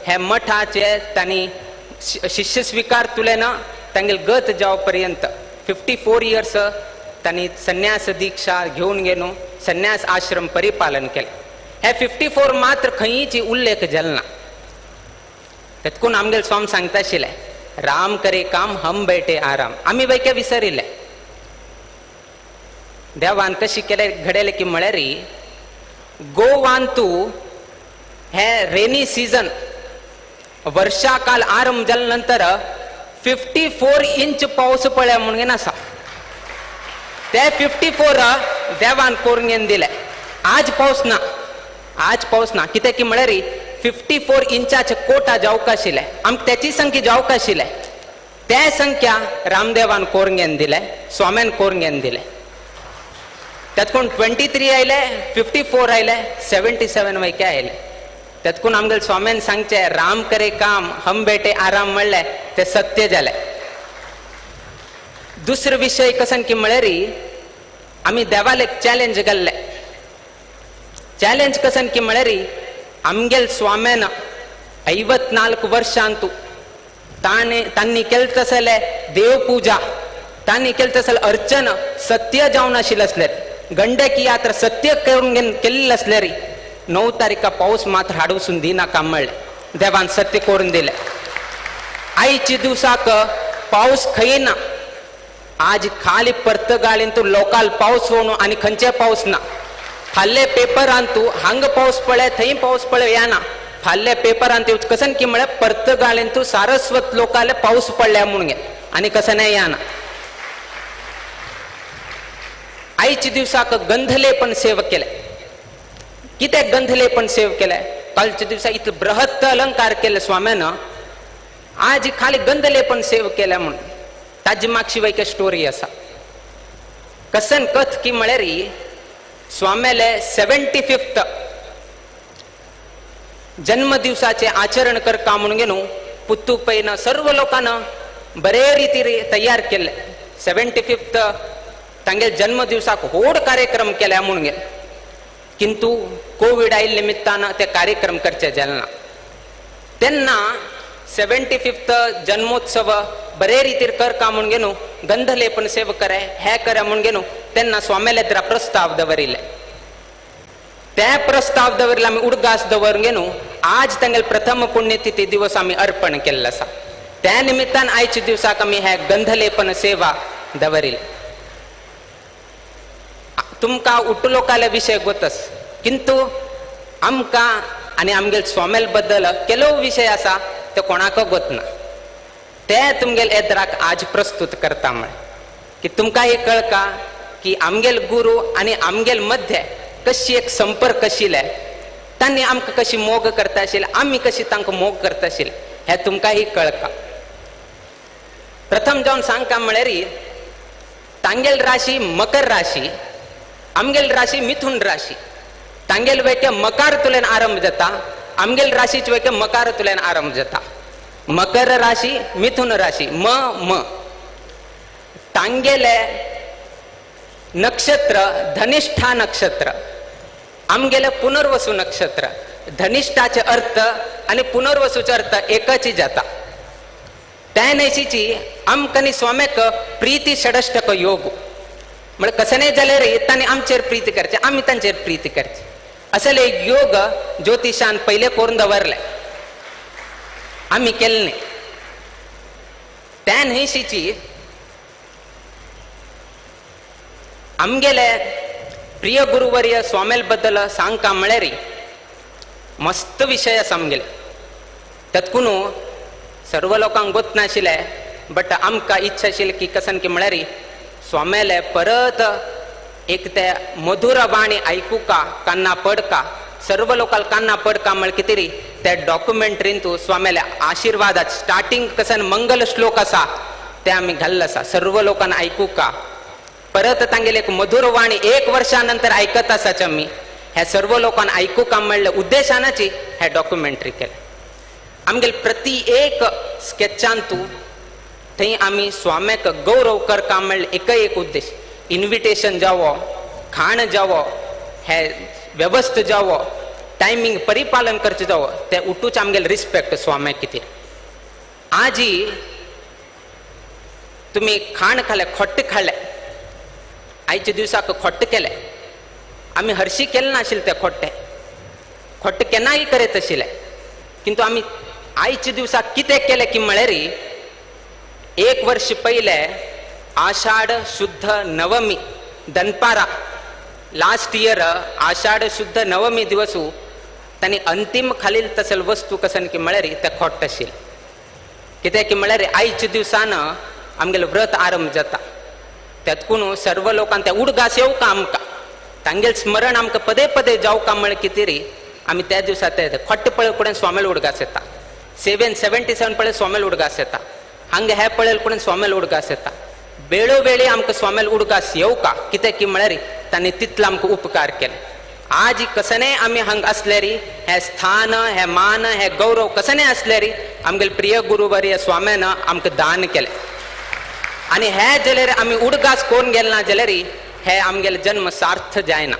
हे मठाचे तांणी शिष्य स्वीकार तुलेन तांगेल गत जाव पर्यंत 54 इयर्स तांणी संन्यास दीक्षा घेऊन गेलो संन्यास आश्रम परिपालन केले हे 54 मात्र खंयची उल्लेख जालना तेतकून आमगेल स्वामी सांगता आशिल्ले राम करे काम हम बैठे आराम आम्ही वैके विसरिले देवान कशी केले घडेले की म्हळ्यारी गोवांतू हे रेनी सीजन वर्षा काल आरंभ जाल्या नंतर 54 इंच पाऊस पडल्या म्हणून आसा ते 54 देवान करून दिले आज पाऊस ना कित्याक की म्हळ्यार 54 इंचाचे कोटा जावंक आशिल्ले आमकां त्याची संख्या जावंक आशिल्ले ते संख्या रामदेवान करून दिले स्वाम्यान करून दिले त्यातून 23 आयले 54 आयले 77 वैके आयले त्यातून आमगेल स्वाम्यान सांगचे राम करे काम हम बेटे आराम म्हणले ते सत्य जाले दुसरो विषय कसन की म्हळ्यारी आम्ही देवाला एक चॅलेंज घाल्ले चॅलेंज कसन की म्हळ्यारी आमगेल स्वाम्यान 54 वर्षांतू तांणी केले तसले देवपूजा तांणी केले तसले अर्चन सत्य जावन आशिल्ले असले गंडकी यात्रा सत्य करून केल्ली असल्यारी 9 तारीख पाऊस मात्र हाडूसून दिना काम म्हणले देवान सत्य करून दिले आयच्या दिवसाक पाऊस खंय ना आज खाली पर्तगाळींतू लोकल पाऊस होऊन आणि खंयचे पाऊस ना फाल्ले पेपरांतू हांग पाऊस पडले थंय पाऊस पडले या ना फाल्ले पेपरांत कसन की म्हळ्यार पर्तगाळींतू सारस्वत लोकाले पाऊस पडल्या म्हणून आणि कसं नाही या ना आयच्या दिवसाक गंधले पण सेव केले कित्याक गंधले पण सेव केले कालच्या दिवसा इतले बृहत्त अलंकार केले स्वाम्यानं आज खाली गंधले पण सेव केल्या म्हणून ताजी मागची वैके स्टोरी असा कसन कथ की म्हळ्यारी स्वाम्याले 75th जन्मदिवसाचे आचरण करका म्हणून गेलो पुत्तू पैन सर्व लोकांना बरे रीती तयार केले 75th तांगे जन्मदिवसाक होड कार्यक्रम केल्या म्हणून गे किंतु कोविड आयिल्ले निमित्तानं ते कार्यक्रम करचे जालना तेन्ना 75th जन्मोत्सव बरे रीतीर करका म्हणून गेलो गंधले पण सेव करे हे करे म्हणून गेलो तेन्ना स्वाम्याले तर प्रस्ताव दवरिले त्या प्रस्ताव दवरिले आम्ही उडगास दवरून गेलो आज तांगेल प्रथम पुण्यतिथी दिवस आम्ही अर्पण केल्लो आसा त्या निमित्तान आयच्या दिवसाक आम्ही हे गंधले पण सेवा दवरिले तुमका उठलोकाला विषय गोतस किंतु आमका आणि आमगेल स्वामेल बद्दल केलो विषय असा ते कोणाक गोत ना ते तुमगेल एदराक आज प्रस्तुत करता म्हण की तुमका हे कळका की आमगेल गुरु आणि आमगेल मध्ये कशी एक संपर्क आशिल्ले त्यांनी आमकां कशी मोग करता आशिल्ले आम्ही कशी तांकां मोग करता आशिल्ले हे तुमकांय कळका. प्रथम जावन सांगता म्हळ्यार तांगेल राशी मकर राशी आमगेल राशी मिथुन राशी तांगेल वेके मकारांतल्यान आरंभ जाता आमगेल राशीचे वेके मकारांतल्यान आरंभ जाता. मकर राशी मिथुन राशी म तांगेले नक्षत्र धनिष्ठा नक्षत्र आमगेले पुनर्वसू नक्षत्र धनिष्ठाचे अर्थ आणि पुनर्वसूचे अर्थ एकच जाता. त्या नैशीची आमकां स्वामेक प्रीती षडष्टक योग म्हणजे कसे नाही जाल्यार तांणी आमचेर प्रीती करचे आम्ही तांचेर प्रीती करची असले योग ज्योतिषान पहिले करून दवरले आम्ही केले नाही. त्या नैशीची आमगेले प्रिय गुरुवर्य स्वामेल बद्दल सांगता म्हळ्यार मस्त विषय आसा आमगेले तातूंत सर्व लोकांक गोत नाशिल्ले बट आमकां इच्छा आशिल्ली की कसन की म्हळ्यार स्वामेले परत एक ते मधुर वाणी आयकुका कान्ना पडका सर्व लोकांक कान्ना पडका म्हळ्यार कितें रे त्या डॉक्युमेंटरीन तूं स्वामेले आशिर्वादात स्टार्टिंग कसन मंगल श्लोक आसा ते आमी घाल्ले आसा सर्व लोकांना आयकुका परत तांगेले एक मधुर वाणी 1 वर्षानंतर ऐकत आसाच आमी ह्या सर्व लोकांना आयकुका म्हणल्या उद्देशानाची हे डॉक्युमेंटरी केले. आमगेल प्रति एक स्केचान तू थंय आमी स्वाम्याक गौरव करका म्हणले एक उद्देश इन्विटेशन जावो खाण जावो हे व्यवस्थ जावो टायमिंग परिपालन करचे जावो ते उठूच आमगेल रिस्पेक्ट स्वाम्याक कितें. आजी तुम्ही खाण खाले खोट्ट खाल्ले आयच्या दिवसाक खोट्ट केले आम्ही हरशी केले नाशिल्ले ते खोट्टे केन्नाय करीत आशिल्ले किंतु आम्ही आयच्या दिवसाक कितें केले की म्हळ्यार 1 वर्ष पहिले आषाढ शुद्ध नवमी दनपारा लास्ट इयर आषाढ शुद्ध नवमी दिवसू तांणी अंतिम खालील तसल वस्तू कसन की म्हळ्यार ते खोट्ट आशिल्ले कित्याक की म्हळ्यार आयच्या दिवसान आमगेलें व्रत आरंभ जाता त्यातून सर्व लोकांक ते उडगास येवका आमकां तांगेल स्मरण आमकां पदे पदे जावका म्हळ्यार कितें रे आमी त्या दिवसा ते खोट्ट पळय कडेन स्वामेल उडगास येता 777 पळय स्वामेल उडगास येता हांगा हे पळयल कडेन स्वामेल उडगास येता वेळोवेळी आमकां स्वामेल उडगास येवका कित्याक की म्हळ्यार तांणी तितलो आमकां उपकार केले. आज कसनय आमी हांगा आसल्यार हे स्थान हे मान हे गौरव कसनय आसल्यार आमगेल प्रिय गुरुवर्य स्वाम्यान आमकां दान केले आणि हे जाल्यार आमी उडगास कोण गेले ना जाल्यार हे आमगेले जन्म सार्थ जायना.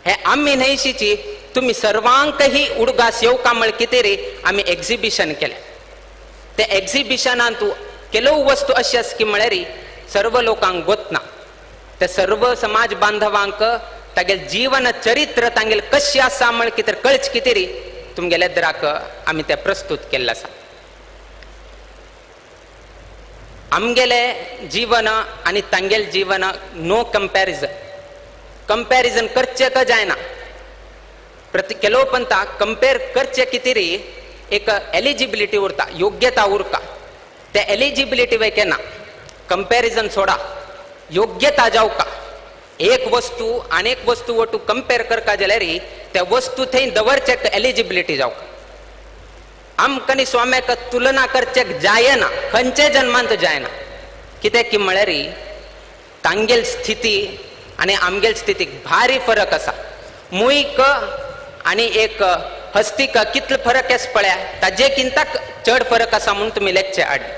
हे आमी न्हयशीची तुम्ही सर्वांकही उडगास येवका म्हळ्यार कितें रे आमी एक्झिबिशन केले ते एक्झिबिशनान तूं केलो वस्तू अशी आसा की म्हळ्यार सर्व लोकांक गोतना ते सर्व समाज बांधवांक तागेले जीवन चरित्र तांगेले कशें आसा म्हळ्यार कितें कळच कितें रे तुमगेले दराक आमी ते प्रस्तुत केल्ले आसा. आमगेले जीवन आणि तांगेल जीवन नो कंपॅरिजन करचे का जायना प्रति केलो पंता कंपेर करचे कितें रे एक एलिजिबिलिटी उरता योग्यता उरता ते एलिजिबिलिटी वेके ना कंपॅरिजन सोडा योग्यता जावका एक वस्तू अनेक वस्तू वटू कंपेर करका जाल्यार त्या वस्तू थंय दवरचे एलिजिबिलिटी जावका आमकां स्वाम्याक तुलना करचे जायना खंयचे जन्मांत जायना कित्याक की म्हळ्यार तांगेल स्थिती आनी आमगेल स्थितीक भारी फरक आसा. मुयक आनी एक हस्तीक कितलो फरक आसा पळया ताजे किंता चड फरक आसा म्हणून तुमी लेखचे हाडले.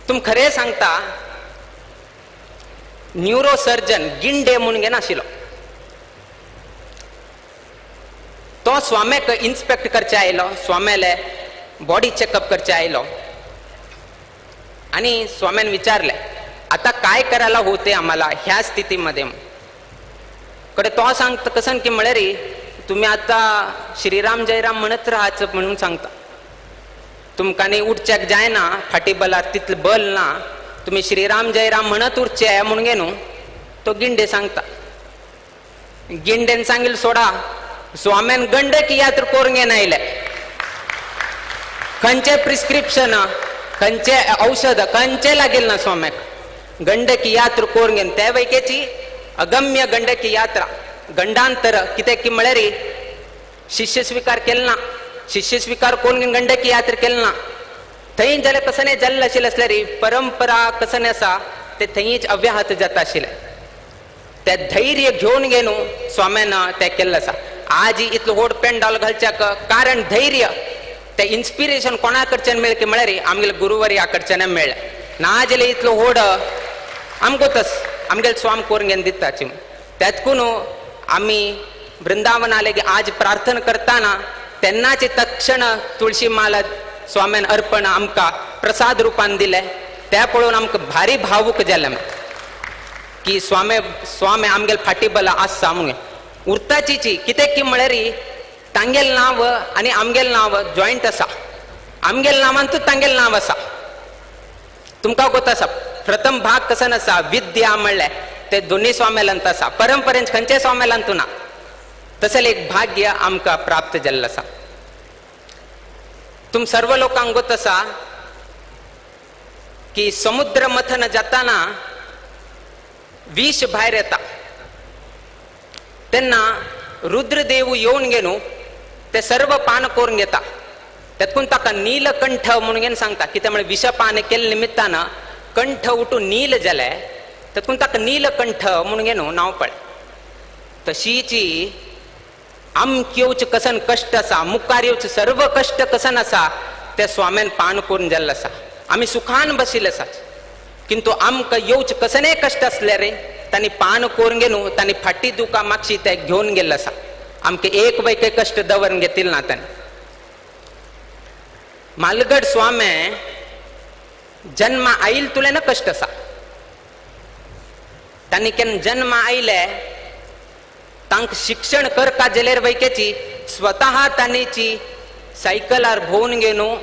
तुम खरें सांगता न्यूरो सर्जन गिंडे म्हणून घेन आशिल्लो तो स्वाम्याक इन्स्पेक्ट करचे आयलो स्वाम्याले बॉडी चेकअप करचे आयलो आणि स्वाम्यान विचारले आता काय करायला होते आम्हाला ह्या स्थितीमध्ये कडे तो सांगता कसन की म्हळ्यार तुम्ही आता श्रीराम जयराम म्हणत राहायचं म्हणून सांगता तुमकां न्ही उठच्याक जायना फाटी बलार तितलें बल ना तुम्ही श्रीराम जयराम म्हणत उरचे म्हणून घे न्हू तो गिंडे सांगता. गिंडेन सांगेल सोडा स्वाम्यान गंडकी यात्र कोरंगे नाहीले. खंचे प्रिस्क्रिप्शन खंचे औषध खंचे लागेल ना स्वाम्याक. गंडकी यात्र कोरंगे त्या वैकेची अगम्य गंडकी यात्रा गंडांतर कित्याक की म्हळ्यार शिष्य स्वीकार केला ना. शिष्य स्वीकार कोण गंडकी यात्रा केला ना. थंय जाल्यार कसं जल्ल आशिल्लें असल्यार परंपरा कसं आसा ते थंयच अव्याहत जाता आशिल्लें. ते धैर्य घेवन गेलो स्वाम्यान ते केल्लें आसा. आज इतलो व्हड पेंडॉल घालच्याक कारण धैर्य ते इन्स्पिरेशन कोणा कडच्यान मेळ्ळें की म्हळ्यार आमगेले गुरुवर्या कडच्यान मेळ्ळें. ना जाल्यार इतलो व्हड आमकोच आमगेले स्वाम करून घेवन दिताची. त्यातकून आमी वृंदावना लेगीत आज प्रार्थना करताना तेन्नाची तक्षण तुळशी माला स्वाम्यान अर्पण आमकां प्रसाद रुपान दिले. ते पळोवन आमकां भारी भावूक जालें की स्वामी आमगेले फाटी बला आसा म्हणून. उरताची कित्याक की म्हळ्यार तांगेल नांव आनी आमगेलें नांव जॉयंट आसा. आमगेल्या नांवांतूच तांगेलें नांव आसा. तुमकां कोत आसा प्रथम भाग कसो आसा विद्या म्हणलें ते दोन्ही स्वाम्यालांत आसा. परंपरेन खंयच्या स्वाम्यालांतू ना. तसले एक भाग्य आमकां प्राप्त जाल्लें आसा. तुम सर्व लोकांक गोत आसा की समुद्र मथन जाताना विष भायर येता तेन्ना रुद्रदेव येवन गेलो ते सर्व पान करून घेता. त्यातून ताका नीलकंठ म्हणून सांगता. कित्याक म्हळ्यार विषपान केले निमित्तान कंठ उठून नील जाले तातूंत ताका नीलकंठ म्हणून नांव पडलें. तशीची आमक येवचे कसन कश्ट आसा मुखार येवचे सर्व कश्ट कसन आसा ते स्वाम्यान पान करून जाल्लें आसा. आमी सुखान बशिल्ले आसा किंतु आमकां येवचे कसने कश्ट आसले रे तांणी पान करून गेलो तांणी फाटी दुकां मागशी ते घेवन गेल्ले आसा. आमकां एक वैके कश्ट दवरून घेतिल्ले ना तांणी. मालगड स्वामे जन्म आईल तुले ना कष्ट आसा. तांणी केन्ना जन्म आयले तांकां शिक्षण करता जाल्यार वैकेची स्वता तांणीची सायकलार भोवन गेलो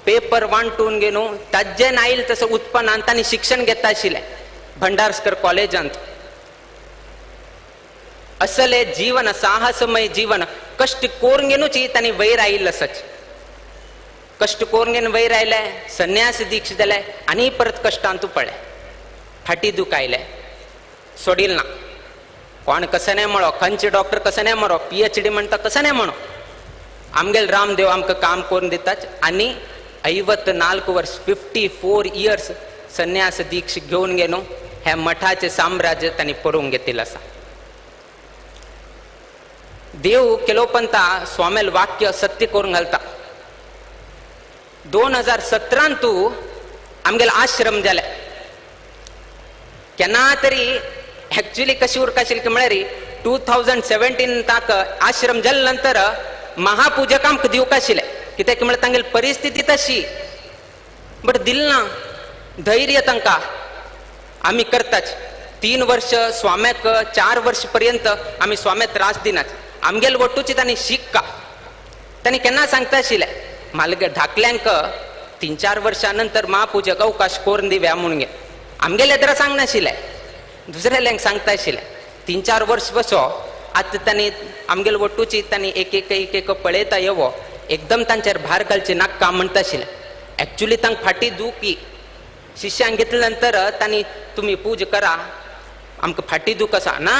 पेपर वांटून गेलो ताजेन आयल तसं उत्पन्नान तांणी शिक्षण घेता आशिल्लें भंडारकर कॉलेजांत. असले जीवन साहसमय जीवन कष्ट करून गेनूच तांणी वयर आयिल्लें आसाच. कष्ट करून घेवन वयर आयले संन्यास दीक्ष जाले आनी परत कश्टांतू पडले. फाटी दुख आयले सोडील ना. कोण कसं नाही म्हणो खंयचे डॉक्टर कसं नाही म्हणो PhD म्हणटा कसं नाही म्हणो आमगेल रामदेव आमकां काम करून दितात. आनी 54 वर्ष 54 इयर्स संन्यास दीक्ष घेवन गेलो हे मठाचे साम्राज्य तांणी पळोवंक घेतिल्लें आसा. देव केलोपंता स्वामेल वाक्य सत्य करून घालता. 2017 आमगेलो आश्रम जाले. केन्ना तरी एक्चुअली कशी उरकाशिल्ली की म्हळ्यार 2017 ताक आश्रम जाले नंतर महापूजक आमकां दिवंक आशिल्ले. कित्याक की म्हळ्यार तांगेली परिस्थिती तशी बट दिल ना धैर्य तांकां आमी करताच. 3 वर्ष स्वाम्याक 4 वर्ष पर्यंत आमी स्वाम्याक त्रास दिनात. आमगेल वटूची तांणी शिक्का तांणी केन्ना सांगता आशिल्ले मालगे धाकल्यांक 3-4 वर्सां नंतर महापूजक अवकाश करून दिव्या म्हणून गे. आमगेले तर सांगनाशिल्ले दुसऱ्याल्यांक सांगता आशिल्ले. 3-4 वर्स बसो आतां तांणी आमगेले वटूची तांणी एक एक पळयता येवो एकदम तांचेर भार घालचे नाका म्हणटा आशिल्ले. एक्चुअली तांकां फाटी दुखी शिष्यांक घेतले नंतर तांणी तुमी पूज करा आमकां फाटी दूख आसा ना.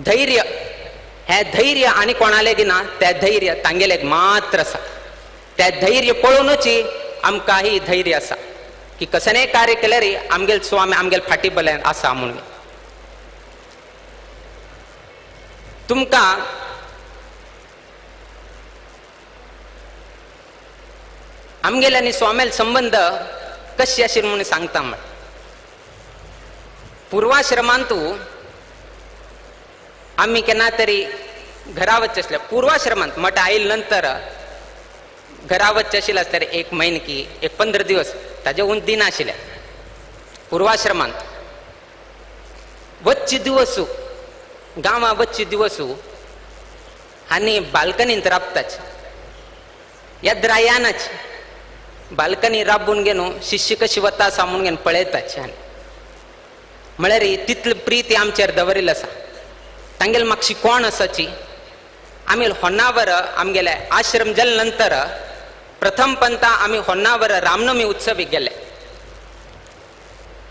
धैर्य हे धैर्य आनी कोणाले ना ते धैर्य तांगेले मात्र आसा. ते धैर्य पळोवनूच आमकां ही धैर्य आसा की कसले कार्य केल्यार आमगेल स्वामी आमगेल फाटी बले आसा म्हणून. तुमकां आमगेले आनी स्वामेल संबंध कशे आशिल्ले म्हणून सांगता. म्हण पूर्वाश्रमांतू आमी केन्ना तरी घरा वचचे आसले. पूर्वाश्रमांत मठ आयिल्ले नंतर घरा वचचे आशिल्ले आसल्यार 1 म्हयनो की 15 दिवस ताजे उंच दिन आशिल्ले. पूर्वाश्रमांत वचचे दिवसू गांवां वचचे दिवसू आनी बाल्कनींत राबताच येद्रायानच बाल्कनी राबून घेवन शिष्य कशी वता आसा म्हणून घेवन पळयताच. म्हळ्यार तितली प्रीती आमचेर दवरिल्ली आसा. तांगेल म्हाका कोण आसाची आमी होन्नावर आमगेले आश्रम जाले नंतर प्रथम पंता आमी होन्नावर रामनवमी उत्सवीक गेले.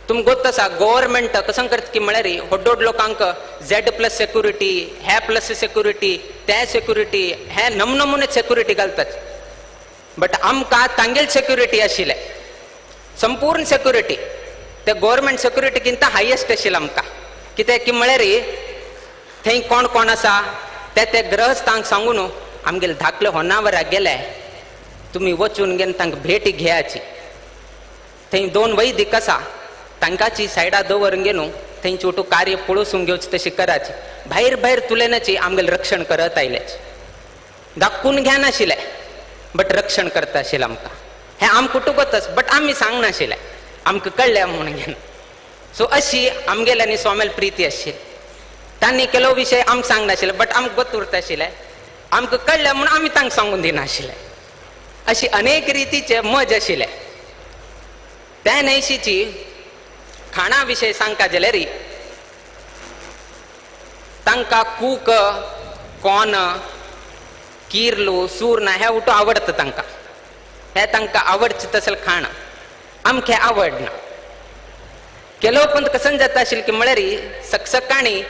तुमकां गोत्त आसा गव्हर्मेंट कसं करता की म्हळ्यार व्हड लोकांक Z+ सेक्युरिटी, हे प्लस सेक्युरिटी, ते सेक्युरिटी, हे नमुने सेक्युरिटी घालतात. बट आमकां तांगेल सेक्युरिटी आशिल्ले संपूर्ण सेक्युरिटी ते गव्हर्मेंट सेक्युरिटीकिंत हायेस्ट आशिल्ले आमकां. कित्याक की म्हळ्यार थंय कोण कोण आसा ते ग्रहस्थांक सांगून आमगेले धाकले होन्नावराक गेले. तुमी वचून घेवन तांकां भेट घेयाची. थंय 2 वैदिक आसा तांकांची सायडा दवरून घेवन थंय छोटू कार्य पळोवसून घेवची तशी कराची. भायर तुलेनाची आमगेलें रक्षण करत आयलेच. दाखून घेनाशिल्ले बट रक्षण करता आशिल्ले आमकां. हें आमकां कुटुंबच बट आमी सांगनाशिल्ले आमकां कळ्ळें म्हणून घेवन. सो अशी आमगेले आनी स्वामेल प्रीती आशिल्ली. तांणी केलो विशय आमकां सांगनाशिल्ले बट आमकां गोत उरता आशिल्ले. आमकां कळ्ळें म्हणून आमी तांकां सांगून दिनाशिल्ले. अशी अनेक रितीचे मज आशिल्ले. त्या नैशीची खाणा विशय सांगता जाल्यार तांकां कूक, कॉर्न, किरलू, सूर्ण हे उठो आवडता तांकां. हे तांकां आवडचें तसलें खाण आमकां आवडना. केलो पण कसं जाता आशिल्लें की म्हळ्यार सकाळी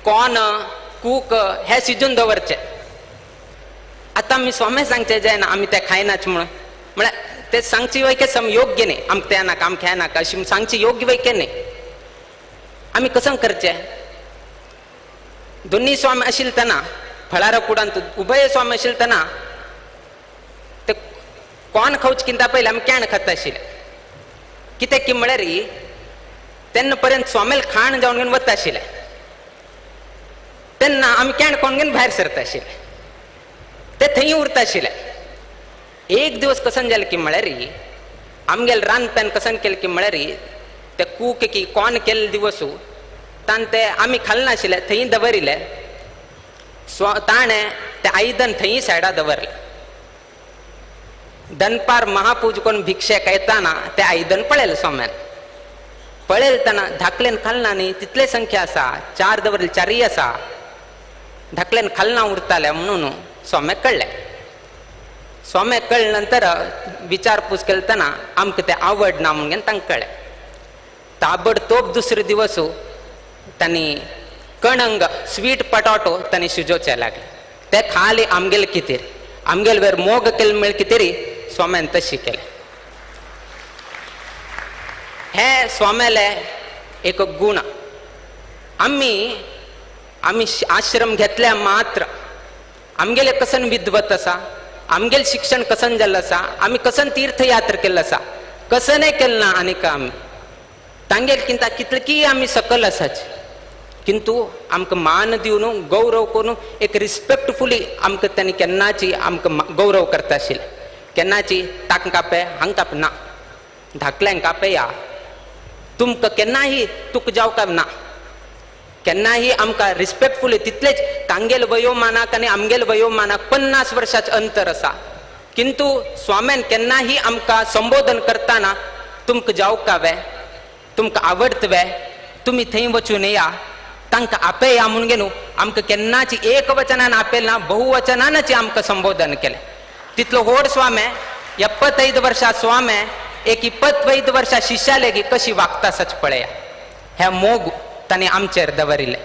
कॉर्न, कूक हे शिजून दवरचे. आतां आमी स्वामी सांगचे जायना आमी ते खायनाच म्हणून. म्हळ्यार ते सांगची वैके योग्य न्ही. आमकां तें नाका आमकां हें नाका अशी सांगची योग्य वैके न्ही. आमी कसं करचें. दोन्ही स्वामी आशिल्ले तेन्ना फळार कुडांत उभय स्वामी आशिल्ले तेन्ना ते कॉर्न खावचे पयलीं आमी केण खाता आशिल्ले. कित्याक की म्हळ्यार तेन्ना पर्यंत स्वामेल खाण जावन घेवन वता आशिल्ले. तेन्ना आमी केण कोण घेवन भायर सरता आशिल्ले. ते थंय उरता आशिल्ले. एक दिवस कसं जालें की म्हळ्यार आमगेले रांदप्यान कसं केलें की म्हळ्यार ते कूक की कॉर्न केल्ले दिवस ताण ते आमी खालनाशिल्ले थंय दवरिल्ले. ताणें ते आयदन थंय सायडा दवरलें. दनपार महापूज करून भिक्षेक येताना ते आयदन पळयलें स्वाम्यान. पळयलें तेन्ना धाकलेन खालना न्ही तितले संख्या आसा. 4 दवरले 4य आसा. धाकलेन खालना उरताले म्हणून स्वाम्याक कळ्ळें. स्वाम्याक कळ्ळे नंतर विचारपूस केली तेन्ना आमकां ते आवडना म्हणून तांकां कळ्ळें. ताबडतोब दुसरे दिवस तांणी कणंग स्वीट पटाटो तांणी शिजोवचे लागले. ते खाली आमगेले कितेर आमगेले वेर मोग केले मिळ कितेरी स्वाम्यान तशी केले. हे स्वाम्याले एक गुण. आमी आश्रम घेतल्या मात्र आमगेले कसन विद्वत आसा, आमगेले शिक्षण कसन जाल्लें आसा, आमी कसन तीर्थयात्रा केल्लो आसा, कसनय केलें ना. आनीक आमी तांगेल कितले की आमी सकल आसाच किंतु आमकां मान दिवन गौरव करून एक रिस्पेक्टफुली आमकां तांणी केन्नाची आमकां गौरव करता आशिल्ले. केन्नाची ताका कापे हांगा काप ना, धाकल्यांक कापया, तुमकां केन्नाही तुका जावका ना. केन्नाही आमकां रिस्पेक्टफुली तितलेच. तांगेल वयोमानाक आनी आमगेल वयोमानाक 50 वर्षाचें अंतर आसा. किंतु स्वाम्यान केन्नाही आमकां संबोधन करतना तुमकां जावकावे, तुमकां आवडतवे, तुमी थंय वचून येया, तांकां आपया म्हणून घेवन आमकां केन्नाची एक वचनान आपयल ना, बहुवचनानच आमकां संबोधन केलें. तितलो व्हड स्वामे 75 वर्षा स्वामे एक 25 वर्षा शिश्या लेगी कशी वागता सच पळया. हे मोग तांणी आमचेर दवरिल्ले.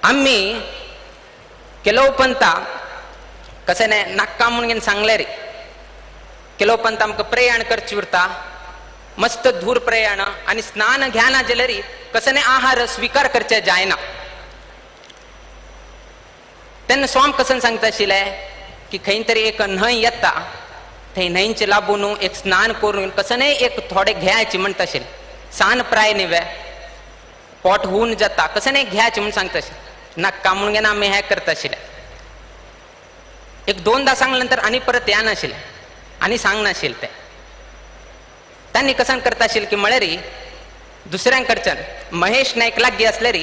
आमी केलो पंता कशें नाका म्हणून घेवन सांगले रे. केलो पंत आमकां प्रयाण करचें उरता, मस्त धूर प्रयाण आनी स्नान घ्याना जाल्यार कसं आहार स्वीकार करचे जायना. तेन्ना स्वाम कसं सांगता आशिल्ले की खंय तरी एक न्हंय येता, थंय न्हंयचे लागून एक स्नान करून कसं एक थोडे घेयाचे म्हणटा आशिल्ले. सान प्राय न्हिवे पोट होऊन जाता कसं घ्यायचे म्हणून सांगता आशिल्ले. नाका म्हणून घेवन आमी हें करता आशिल्ले. एक 2दा सांगले नंतर आनी परत येनाशिल्ले आनी सांगनाशिल्ले. ते तांणी कसं करता आशिल्ले की म्हळ्यार दुसऱ्यां कडच्यान महेश नायक लागीं आसल्यार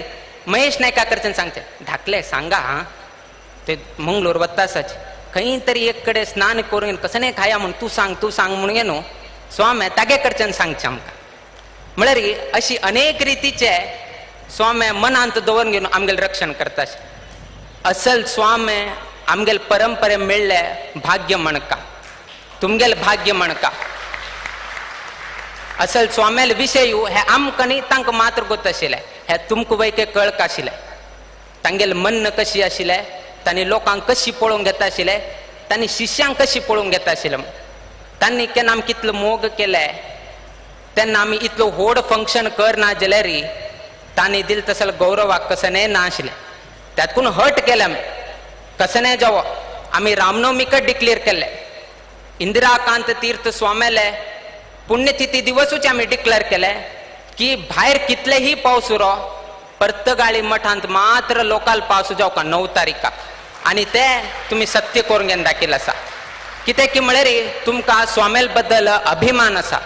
महेश नायका कडच्यान सांगचे, धाकले सांगा हां ते मंगळूर वता आसाचे, खंय तरी एक कडेन स्नान करून कसं खाया म्हणून तूं सांग म्हणून घेवन स्वामी तागे कडच्यान सांगचें आमकां. म्हळ्यार अशी अनेक रीतीचे स्वामी मनांत दवरून घेवन आमगेलें रक्षण करता. असल स्वामी आमगेले परंपरे मेळ्ळे भाग्य म्हणका, तुमगेले भाग्य म्हणका. असल स्वामेल विशय हे आमकां न्ही तांकां मात्र गोत आशिल्लें, हे तुमकां वैके कळक आशिल्लें. तांगेलें मन्न कशी आशिल्लें, तांणी लोकांक कशी पळोवंक घेता आशिल्लें, तांणी शिष्यांक कशी पळोवंक घेता आशिल्लें. तांणी केन्ना आमी कितलो मोग केले, तेन्ना आमी इतलो व्हड फंक्शन करना जाल्यार तांणी दिल तसले गौरवाक कसने ना आशिल्लें. त्यातून हट केले आमी कसने जावो. आमी रामनवमीकच डिक्लेअर केल्ले, इंदिराकांत तीर्थ स्वामेले पुण्यतिथी दिवसूच आमी डिक्लेअर केले की भायर कितलेही पावस उरो, पर्तगाळी मठांत मात्र लोकल पावस जावका 9 तारीखाक. आनी ते तुमी सत्य करून घेवन दाखयलें आसा. कित्याक की म्हळ्यार तुमकां स्वामेल बद्दल अभिमान आसा,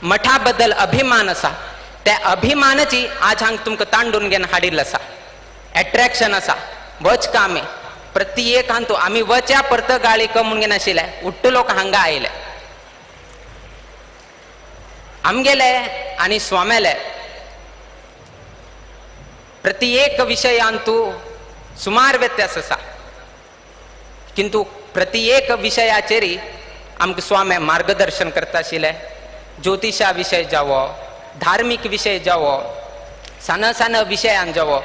मठा बद्दल अभिमान आसा. त्या अभिमानाची आज हांगा तुमकां तांडून घेवन हाडिल्लो आसा. एट्रॅक्शन आसा, वचका आमी प्रत्येक हांतू आमी वच्या पर्तगाळी कमून घेवन आशिल्ले, उट्ट लोक हांगा आयले. आमगेले आनी स्वामेले प्रत्येक विशयांतू सुमार व्यत्यास आसा, किंतु प्रत्येक विशयाचेरी आमकां स्वामी मार्गदर्शन करता आशिल्ले. ज्योतिशा विशय जावो, धार्मीक विशय जावो, सान सान विशयान जावो,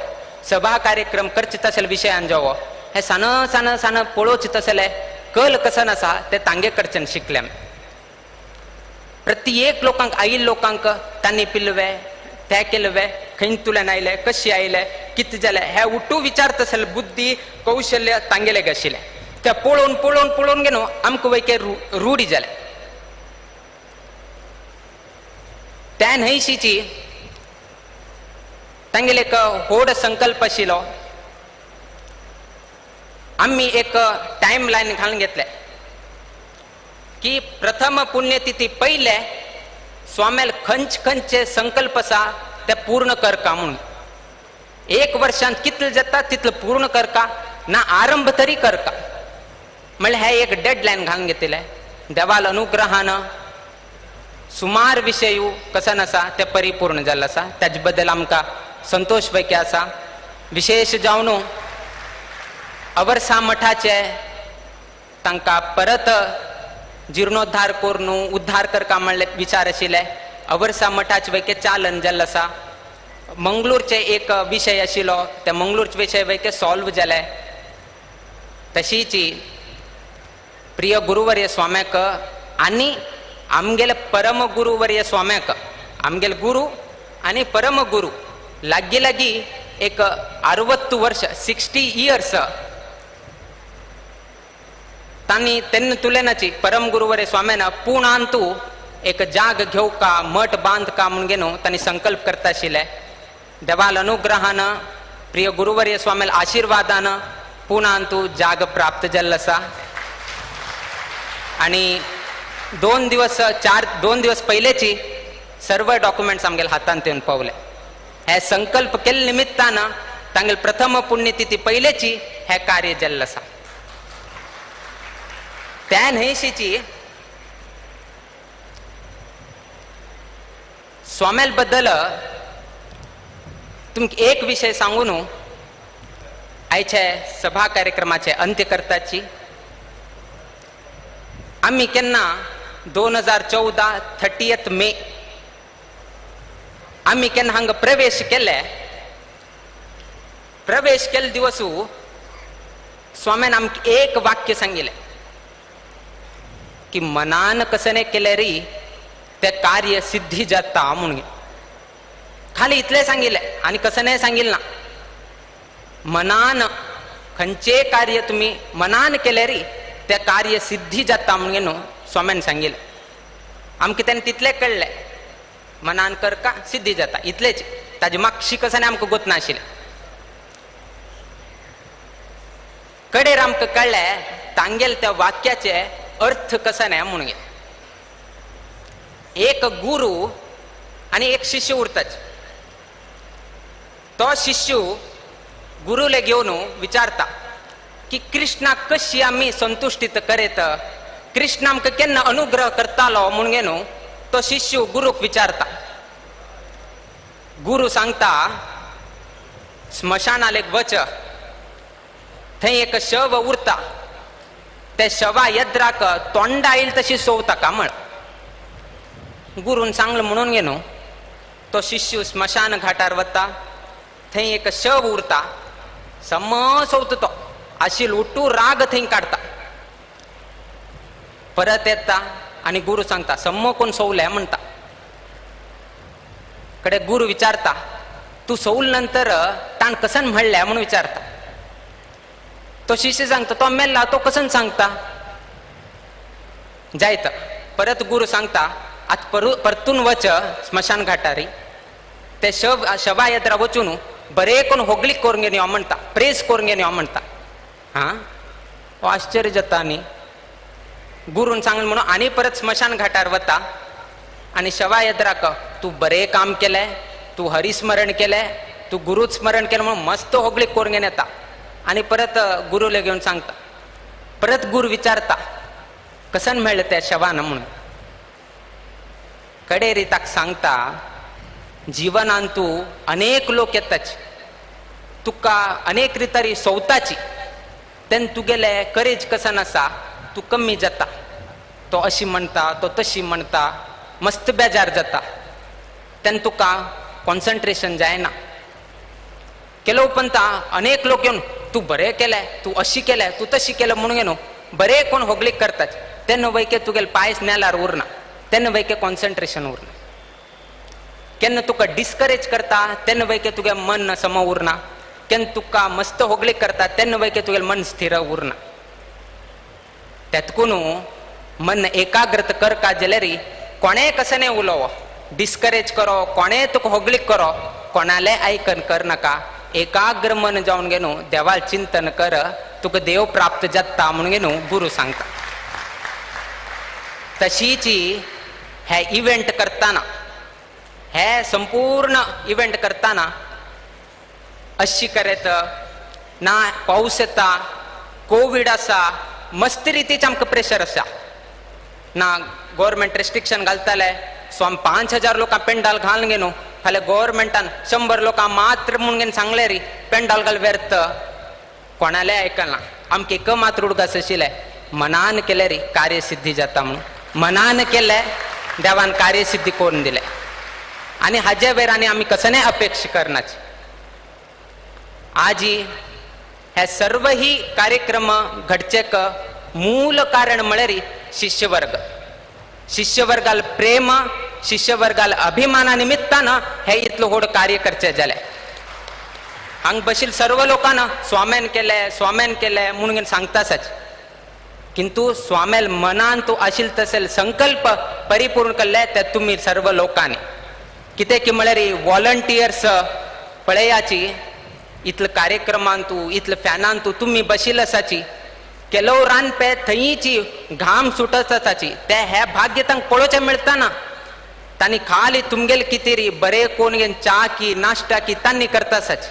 सभा कार्यक्रम करचे तसले विशयान जावो, हे सान सान सान पळोवचे तसले कल कसन आसा ते तांगे कडच्यान शिकले. प्रत्येक लोकांक आयिल्ले लोकांक तांणी पिलवे, ते केलवे, खंयतुल्यान आयले, कशी आयले, कितें जालें, हे उठू विचारता आसले बुद्धी कौशल्य तांगेले आशिल्ले. ते पळोवन पळोवन पळोवन घेवन आमकां वैके रूढी जाले. त्या न्हयशीची तांगेले एक व्हड संकल्प आशिल्लो. आमी एक टायम लायन घालून घेतले की प्रथम पुण्यतिथी पयले स्वामेल खंयचे संकल्प आसा ते पूर्ण करका म्हणून. 1 वर्षांत कितले जाता तितले पूर्ण करका ना, आरंभ तरी करका म्हळ्यार हे एक डेडलायन घालून घेतले. देवाल अनुग्रहान सुमार विशय कसन आसा ते परिपूर्ण जाल्लो आसा. ताजे बद्दल आमकां संतोष वैके आसा. विशेष जावन अवर्सा मठाचे तांकां परत जीर्णोद्धार करून उद्धार करता म्हणले विचार आशिल्ले. अवर्सा मठाचे वैके चालन जाल्लो आसा. मंगळूरचे एक विशय आशिल्लो, ते मंगळूरचे विशय वैके सॉल्व जाले. तशीच प्रिय गुरुवर्य स्वाम्याक आनी आमगेले परम गुरुवर्य स्वाम्याक, आमगेले गुरु आनी परम गुरु लागी लागी एक 60 वर्ष 60 इयर्स तांणी तेन्ना तुलेनाची परम गुरुवर्य स्वाम्यान पुणांतू एक जाग घेवका, मठ बांदका म्हणून घेवन तांणी संकल्प करता आशिल्ले. देवाल अनुग्रहान प्रिय गुरुवर्य स्वामेल आशिर्वादान पुणांतू जाग प्राप्त जाल्लो आसा. आणि 2 दिवस पहिलेची सर्व डॉक्युमेंट्स आमगेल्या हातांत येवन पावले. हे संकल्प केले निमित्तान तांगेले प्रथम पुण्यतिथी पहिलेची हे कार्य जाल्लें आसा. त्या न्हयशीची स्वामेल बद्दल तुमकां एक विशय सांगून आयचे सभा कार्यक्रमाचे अंत्य करताची. आम्ही केन्ना 2014 30 मे आम्ही केन्ना हांगा प्रवेश केले. प्रवेश केले दिवसू स्वाम्यान आमकां एक वाक्य सांगिल्लें की मनान कसने केल्यार ते कार्य सिद्धी जाता म्हणून. खाली इतलें सांगिल्लें आनी कसने सांगिल्लें ना. मनान खंयचें कार्य तुमी मनान केल्यार ते कार्य सिद्धी जाता म्हणून स्वाम्यान सांगिल्लें. आमकां तेन्ना तितलें कळ्ळें, मनान करका सिद्धी जाता इतलेंच. ताजे मागशी कसने आमकां गोत नाशिल्लें. कडेर आमकां कळ्ळें तांगेले त्या वाक्याचे अर्थ कसने म्हणून. एक गुरु आनी एक शिष्य उरताच. तो शिष्य गुरुले घेवन विचारता की कृष्णाक कशी आमी संतुष्टीत करेत, कृष्ण आमकां केन्ना अनुग्रह करतालो म्हणून घेवन तो शिष्य गुरूक विचारता. गुरु सांगता स्मशानाला एक वच थंय एक शव उरता त्या शवा यद्राक तोंडा येईल तशी सोवता कामळ गुरून सांगलं म्हणून गेलो तो शिष्य स्मशान घाटार वता थंय एक शव उरता सम सोवता तो आशिल उट्टू राग थंय काढता परत येता आणि गुरु सांगता सम्म कोण सोवल्या म्हणता कडे गुरु विचारता तू सौल नंतर ताण कसन म्हणल्या म्हणून विचारता तो शिष्य सांगता तो मेल्ला तो कसन सांगता जायत परत गुरु सांगता आत परतून वच स्मशान घाटारी ते शवा येद्रा वचून बरे कोण होगलीक करून घेऊन यो म्हणता प्रेस करून घेऊन यो म्हणता हा आश्चर्य जाता न्ही गुरून सांगून म्हणून आणि परत स्मशान घाटार वता आणि शवा येद्राक तू बरे काम केले तू हरिस्मरण केले तू गुरु स्मरण केलं म्हणून मस्त होगलीक करून घेऊन येता आणि परत गुरुला घेऊन सांगता परत गुरु विचारता कसन मेळ्ळें त्या शवान म्हणून कडे रिताक सांगता जीवनान तू अनेक लोक येताच तुका अनेक रितारी सोवताची तेन तुगेले करेज कसन आसा तू कमी जाता तो अशी म्हणता तो तशी म्हणता मस्त बेजार जाता तेन तुका कॉन्सन्ट्रेशन जायना केलो उपंता अनेक लोक येऊन तू बरे केले तू अशी केले तू तशी केलं म्हणून येनो बरे कोण होगलीक करतात तेन्ना वैके तुगेले पायस नेल्यार उरना तेन्ना वैके कॉन्सन्ट्रेशन उरना केन्ना तुका डिस्करेज करता तेन्ना वैके तुगे मन सम उरना केन्ना तुका मस्त होगलीक करता तेन्ना वैके तुगेले मन स्थिर उरना त्यातकून मन एकाग्रत कर का जाल्यार कोणे कसं नाही उलोवो डिस्करेज करो कोणे तुका होगलीक करो कोणाले आयकन कर नाका एकाग्र मन जावन गेनो देवाल चिंतन कर तुका देव प्राप्त जाता म्हणून गेनो गुरु सांगता तशीच हे इव्हेंट करताना हे संपूर्ण इव्हेंट करताना अशी करेत ना पाऊस येता कोविड आसा मस्त रितीचे आमकां प्रेशर आसा ना गव्हर्मेंट रेस्ट्रिक्शन घालताले सो आमी 5000 लोकां पेंडाल घालून गेलो फाल्यां गव्हर्मेंटान 100 लोकां मात्र म्हणून घेवन सांगले री पेंडाल घाल व्यर्थ कोणाले आयकना आमकां एक मात्र उडगास आशिल्ले मनान केले री कार्यसिद्धी जाता म्हणून मनान केले देवान कार्यसिद्धी करून दिले आणि हाजे वेरांनी आमी कसले अपेक्षा करनाची आजी हे सर्व ही कार्यक्रम घडचेक मूल कारण म्हळ्यार शिष्यवर्गाल प्रेम शिष्यवर्गाल अभिमाना निमित्तान हे इतलो व्हड कार्य करचे जाले हांग बशील सर्व लोकांना स्वाम्यान केले म्हणून सांगताच किंतु स्वामेल मनान तू आशिल तसेल संकल्प परिपूर्ण केले ते तुम्ही सर्व लोकांनी कितें की म्हळ्यार वॉलंटियर्स पळयाची इतले कार्यक्रमान तू इतले फॅनान तू तुम्ही बशील आसाची केलो रानपे थंयची घाम सुटत आसाची ते हे भाग्य तांकां पळोवचें मेळटाना तांणी खाली तुमगेले कितें री बरे कोण घेवन च्या की नाश्ता की तांणी करता आसाची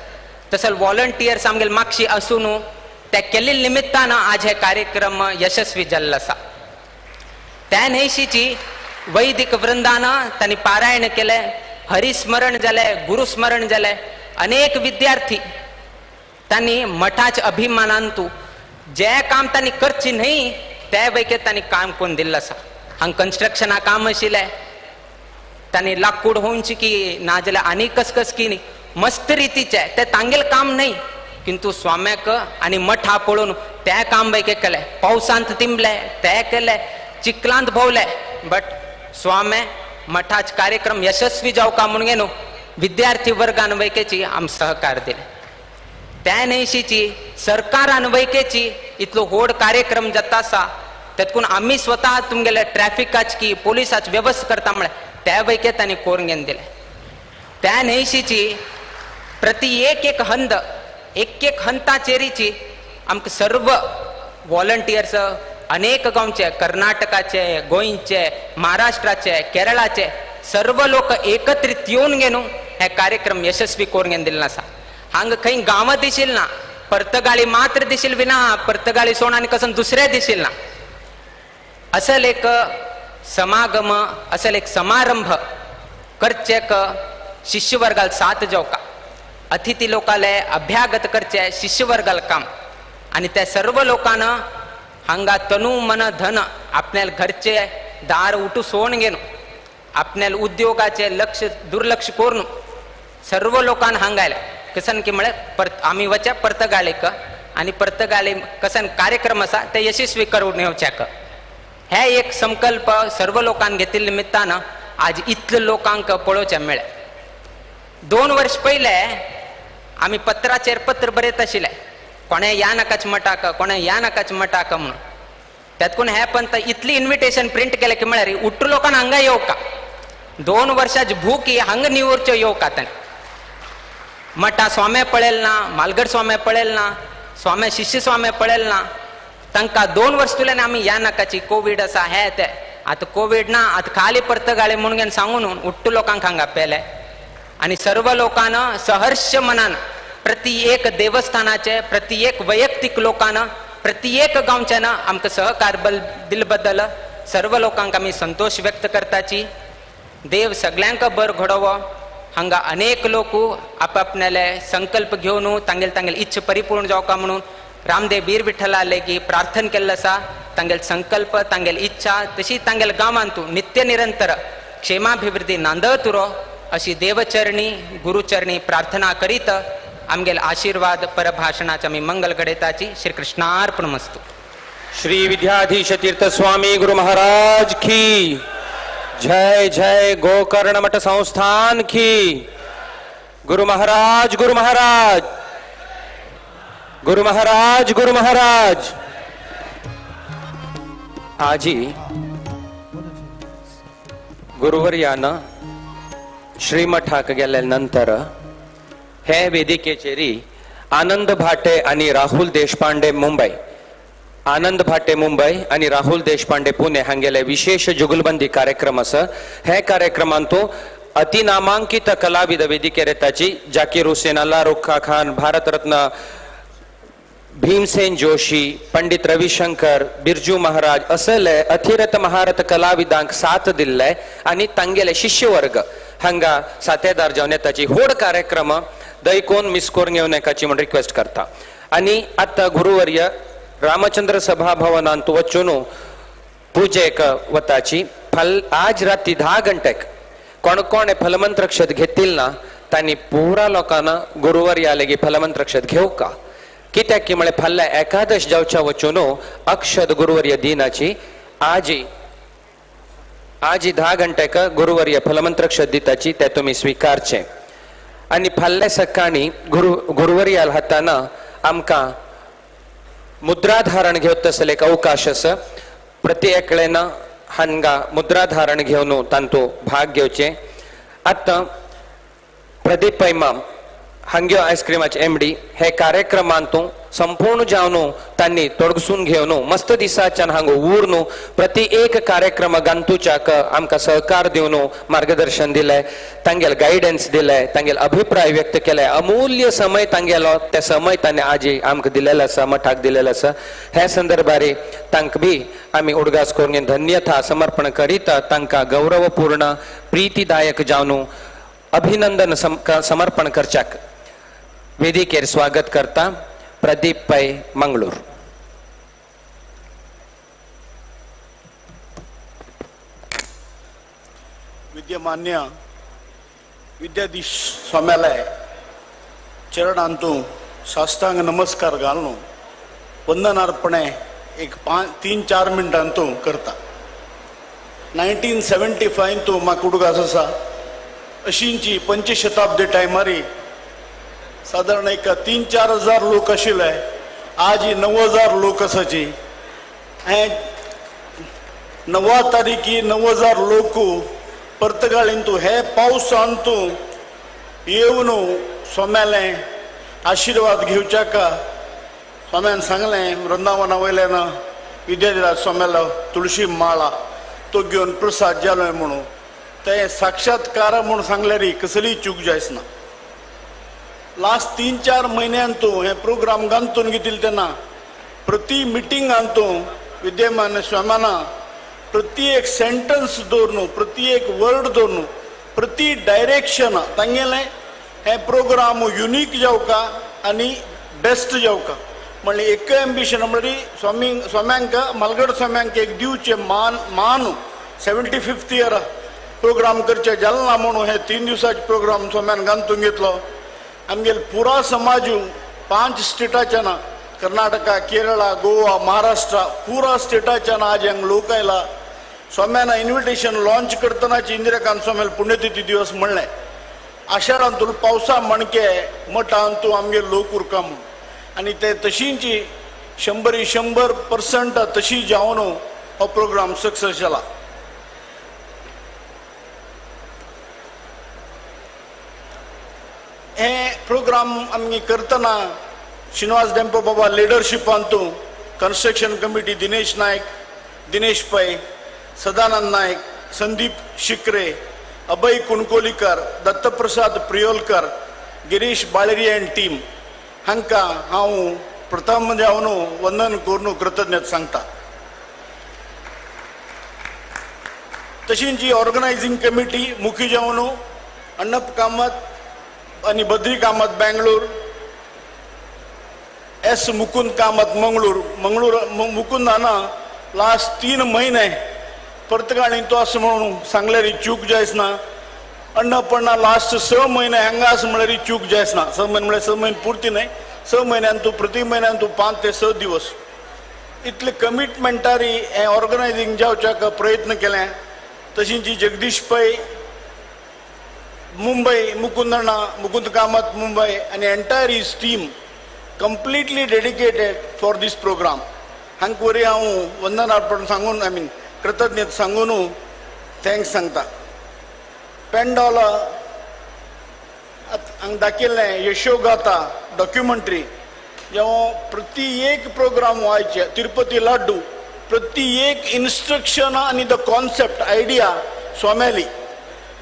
तसं वॉलंटियर्स आमगेले मागशी आसून ते केल्ले निमित्तान आज हे कार्यक्रम यशस्वी जाल्लो आसा त्या न्हयशीची वैदिक वृंदान तांणी पारायण केले हरिस्मरण जाले गुरुस्मरण जाले अनेक विद्यार्थी तांणी मठाच्या अभिमानान तू जे काम तांणी करची न्हय ते वैके तांणी काम करून दिल्लें आसा हांगा कन्स्ट्रक्शना काम आशिल्लें तांणी लाकूड होऊंची की ना जाल्यार आनी कसकस की मस्त रितीचे ते तांगेल काम न्हय किंतु स्वाम्याक आनी मठा पळोवन ते काम वैके केले पावसांत तिंबले ते केले चिखलांत भोवले बट स्वामे मठाचे कार्यक्रम यशस्वी जावका म्हणून घेनो विद्यार्थी वर्गान वैकेची आम सहकार दिले त्या न्हयशीची सरकारान वैकेची इतलो व्हड कार्यक्रम जाता आसा तेतून आमी स्वता तुमगेले ट्रॅफिकाची की पोलिसाची व्यवस्था करता म्हळ्यार त्या वैके तांणी करून घेवन दिले त्या न्हयशीची प्रति एक हंद एक हंताचेरीची आमकां सर्व वॉलंटियर्स अनेक गांवचे कर्नाटकाचे गोंयचे महाराष्ट्राचे केरळाचे सर्व लोक एकत्रित येवन घेवन हे कार्यक्रम यशस्वी करून घेवन दिल्लो आसा हांगा खंय गांवां दिशिल्ल ना पर्तगाळी मात्र दिशिल विना पर्तगाळी सोड आनी कसं दुसरे दिशिल ना असल एक समागम असल एक समारंभ करचेक शिष्य वर्गाल साथ जेवका अतिथी लोकाले अभ्यागत करचे शिष्य वर्गाल काम आणि त्या सर्व लोकांना हांगा तनु मन धन आपल्याला घरचे दार उठू सोडून घेणं आपल्याला उद्योगाचे लक्ष दुर्लक्ष करून सर्व लोकांना हांगायला कसन की म्हळे आम्ही वच्या परतगाळे का आणि परतगाळे कसन कार्यक्रम असा ते यशस्वी करून येवच्याक हे एक संकल्प सर्व लोकांना घेतले निमित्तानं आज इतले लोकांक पळोवच्या मेळे 2 वर्ष पहिले आम्ही पत्राचेर पत्र बरयत आशिल्ले कोणे या नकाच मटाक कोणे या नकाच मटाक म्हणून त्यातून हे पण इतली इन्व्हिटेशन प्रिंट केले की म्हळ्यार उट्टू लोकांना हांगा येऊ का 2 वर्षाची भूक ही हांगा निवरच्यो येऊ का ताणे मठा स्वामी पळेल ना मालगड स्वामी पळेल ना स्वामी शिष्य स्वामी पळेल ना तांकां 2 वर्ष तुल्याने आम्ही या नकाची कोविड असा हे ते आता कोविड ना आता खाली परतगाळे म्हणून सांगून उट्टू लोकांक हांगा पेले आणि सर्व लोकांना सहर्ष मनान प्रति एक देवस्थानाचे प्रति एक वैयक्तिक लोकांना प्रति एक गांवच्यान आमकां सहकार दिल बद्दल सर्व लोकांक आमी संतोष व्यक्त करताची देव सगळ्यांक बर घडोवो हांगा अनेक लोक आपापल्याले संकल्प घेवन तांगेल इच्छा परिपूर्ण जावका म्हणून रामदेव वीर विठ्ठला लेगी प्रार्थना केल्लो आसा तांगेल संकल्प तांगेल इच्छा तशी तांगेल गांवांत नित्य निरंतर क्षेमाभिवृद्धी नांदत उरो अशी देवचरणी गुरुचरणी प्रार्थना करीत आमगेल आशीर्वाद परभाषणाचे आमी मंगल घडयताची श्री कृष्णार्पण मस्तु. श्री विद्याधीश तीर्थ स्वामी गुरु महाराज की जय. जय गोकर्ण मठ संस्थान की. गुरु महाराज गुरु महाराज गुरु महाराज गुरु महाराज. आजी गुरुवर्यानं श्रीमठाक गेल्या नंतर हे वेदिकेचेरी आनंद भाटे आणि राहुल देशपांडे मुंबई आनंद भाटे मुंबई आणि राहुल देशपांडे पुणे हांगेले विशेष जुगलबंदी कार्यक्रम आसा. हे कार्यक्रमांतू अतिनामांकित कलाविद वेदिकेर येताची जाकीर हुसेन अल्लारुखा खान भारतरत्न भीमसेन जोशी पंडित रविशंकर बिरजू महाराज असले अथिरथ महारथ कलाविदांक साथ दिल्ले आणि तांगेले शिष्य वर्ग हांगा साथेदार जावन येताची व्हड कार्यक्रम दैकोन मिस करून घेवन येवची म्हणून रिक्वेस्ट करता. आणि आता गुरुवर्य रामचंद्र सभा भवनांत वचून पूजेक वताची आज रात्री 10 गंटेक कोण कोण फलमंत्रक्षत घेतील ना तांणी पुरा लोकांना गुरुवर्या लेगी फलमंत्रक्षत घेऊ का कित्याक की म्हळ्यार फाल्यां एकादश जावच्या वचून अक्षत गुरुवर्य दिनाची आजी 10 गंटेक गुरुवर्य फलमंत्रक्षत दिताची ते तुमी स्वीकारचे. आणि फाल्यां सकाळी गुरुवर्याल हाताना आमकां मुद्राधारण घेवत असले एक अवकाश आसा. प्रति एकल्यान हांगा मुद्राधारण घेवन तांतू भाग घेवचे. आतां प्रदीप पैमाम हांग्यो आयस्क्रीमाचे एमडी हे कार्यक्रमांतू संपूर्ण जावन तांणी तोडगसून घेवन मस्त दिसाच्यान हांगा उरून प्रति एक कार्यक्रम गांतूच्याक आमकां सहकार दिवन मार्गदर्शन दिलें तांगेल गायडन्स दिलें तांगेल अभिप्राय व्यक्त केले. अमूल्य समय तांगेलो ते समय तांणी आजी आमकां दिलेलो आसा मठाक दिलेलो आसा. हे संदर्भारी तांकां बी आमी उडगास करून धन्यता समर्पण करीत तांकां गौरवपूर्ण प्रीतीदायक जावन अभिनंदन समर्पण करच्याक वेदिकेर स्वागत करता. प्रदीप पै मंगळूर. विद्यमान्य विद्याधीश स्वाम्यालय चरणांतू साष्टांग नमस्कार घालून वंदनार्पणे एक 3-4 मिनटांतू करता. 1975 तू म्हाका उडगास आसा अशींची पंचशताब्दी टायमारी साधारण एक 3-4 हजार लोक आशिल्ले. आज ही 9,000 लोक आसाची. 9 तारीखी 9,000 लोक परतगाळींतू हे पावसांतू येवन स्वाम्याले आशिर्वाद घेवच्याका स्वाम्यान सांगलें वृंदावना वयल्यान विद्याधीराज स्वाम्यालो तुळशी माळा तो घेवन प्रसाद जालोय म्हणून ते साक्षात्कार म्हणून सांगल्यार कसली चूक जायसना. लास्ट 3-4 म्हयन्यांतू हे प्रोग्राम गांतून घेतिल्ले तेन्ना प्रति मिटिंगांतू विद्यमान स्वाम्याना प्रति एक सेंटन्स दवरून प्रति एक वर्ड दवरून प्रति डायरेक्शन तांगेले हे प्रोग्राम युनीक जावका आनी बेस्ट जावका म्हणले एक एम्बिशन म्हणजे स्वाम्यांक मलगड स्वाम्यांक एक दिवचे मान 75th इयर प्रोग्राम करचे जालना म्हणून हे 3 दिवसाचे प्रोग्राम स्वाम्यान गांथून घेतलो आमगेल पुरा समाज 5 स्टेटाच्या ना कर्नाटका केरळा गोवा महाराष्ट्र पुरा स्टेटाच्या ना आज हांगा लोक आयला स्वाम्याना इन्विटेशन लॉन्च करतनाची इंदिराकांत स्वाम्याल पुण्यतिथी दिवस म्हणले आषाढांतून पावसा मणके मठांतू आमगे लोक उरका म्हूण आनी ते तशींची 100% तशी जावन हो प्रोग्राम सक्सेस जाला. हे प्रोग्राम आमी करतना श्रीनिवास डेंपो बाबा लिडरशिपांतू कन्स्ट्रक्शन कमिटी दिनेश नायक दिनेश पै सदानंद नायक संदीप शिकरे अभय कुणकोलीकर दत्तप्रसाद प्रियोलकर गिरीश बाळेरी एंड टीम हांकां हांव प्रथम जावन वंदन करून कृतज्ञता सांगता. तशीच जी ऑर्गनायझिंग कमिटी मुख्य जावन अण्णप कामत आनी बद्री कामत बेंगळूर एस मुकुंद कामत मंगळूर मुकुंद हांगा लास्ट 3 म्हयने परतगाळी तो असं म्हणून सांगल्यार चूक जायच ना अण्णपण्णा लास्ट 6 म्हयने हांगा आसा म्हळ्यार चूक जायच ना 6 म्हयने म्हळ्यार 6 म्हयने पुर्ती न्हय 6 म्हयन्यान तूं प्रति म्हयन्यान तूं 5 ते 6 दिवस इतले कमिटमेंटारी हे ऑर्गनायझिंग जावच्याक प्रयत्न केले. तशीच जी जगदीश पै मुंबई मुकुंद कामत मुंबई आनी entire his team completely dedicated for this programme हांकां वरी हांव वंदन अर्पण सांगून कृतज्ञता सांगून थँक्स सांगता. पेंडॉल हांगा दाखयल्लें यशोगाथा डॉक्युमेंटरी जेव्हा प्रति एक प्रोग्राम व्हायचे तिरुपती लाड्डू प्रति एक इन्स्ट्रक्शन आनी द कॉन्सेप्ट आयडिया स्वाम्याली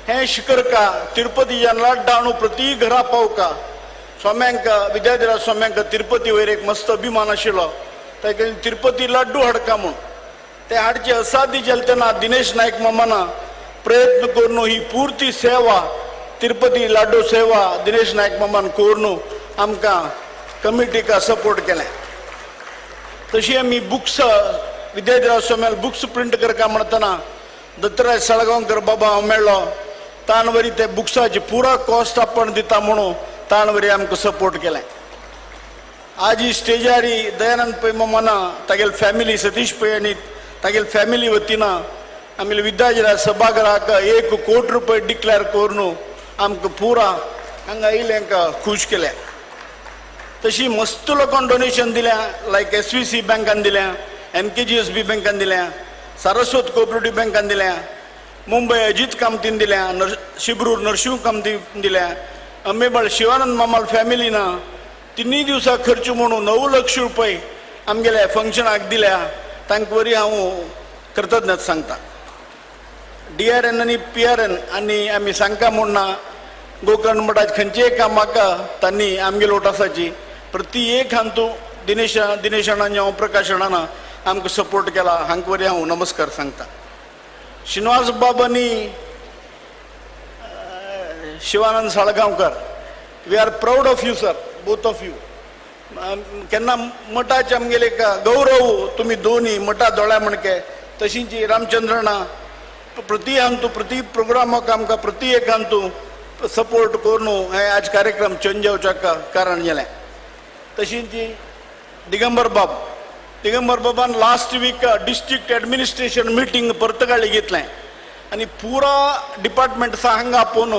हे शिकरका तिरुपतीच्यान लाड्डा हाडून प्रति घरा पावका स्वाम्यांक विद्याधिराज स्वाम्यांक तिरुपती वयर एक मस्त अभिमान आशिल्लो ताका तिरुपती लाड्डू हाडका म्हूण ते हाडचे असादी जाले तेन्ना दिनेश नायक मामाना प्रयत्न करून ही पूर्ती सेवा तिरुपती लाड्डू सेवा दिनेश नायक मामान करून आमकां कमिटीक सपोर्ट केलें. तशी आमी बुक्स विद्याधिराज स्वाम्याल बुक्स प्रिंट करता म्हणटना दत्तराज साळगांवकर बाबा हांव मेळ्ळो ताण वरी ते बुक्साची पुरा कॉस्ट आपण दिता म्हणून ताण वरी आमकां सपोर्ट केलें. आज ही स्टेजार दयानंद पै मामाना तागेल फॅमिली सतीश पै आनी तागेल फॅमिली वतीन आमी विद्याधिराज सभागृहाक 1 कोटी रुपये डिक्लेअर करून आमकां पुरा हांगा आयिल्ल्यांक खूश केल्या. तशी मस्त लोकांक डोनेशन दिल्या लायक SVC बँकान दिल्या NKGSB बँकान दिल्या सारस्वत कोऑपरेटिव्ह बँकान दिल्या मुंबई अजित कामतीन दिल्या शिबरूर नरसिंह कामतीन दिल्या अमेबाळ शिवानंद मामाल फॅमिलीना 3 दिवसा खर्च म्हणून 9 लाख रुपये आमगेल्या फंक्शनाक दिल्या तांकां वरी हांव कृतज्ञता सांगता. DRN आनी PRN आनी आमी सांगता म्हणना गोकर्ण मठाच्या खंयचेय कामाक तांणी आमगे लोटसाची प्रति एक हांतू दिनेशान जावं प्रकाशनान आमकां सपोर्ट केला हांकां वरी हांव नमस्कार सांगता. श्रीनिवास बाबांनी Shivanand Salgaonkar we are proud of you sir both of you केन्ना मठाचे आमगेले गौरव तुमी दोनी मठा दोळ्या म्हणके तशींच रामचंद्रना प्रति हांतू प्रति प्रोग्रामाक आमकां प्रति एक हांतू सपोर्ट करून हे आज कार्यक्रम चेंज जावच्याक कारण जालें. तशींच दिगंबर बाबान last week district administration meeting Partagali घेतलें आनी पुरा डिपार्टमेंट हांगा आपोवन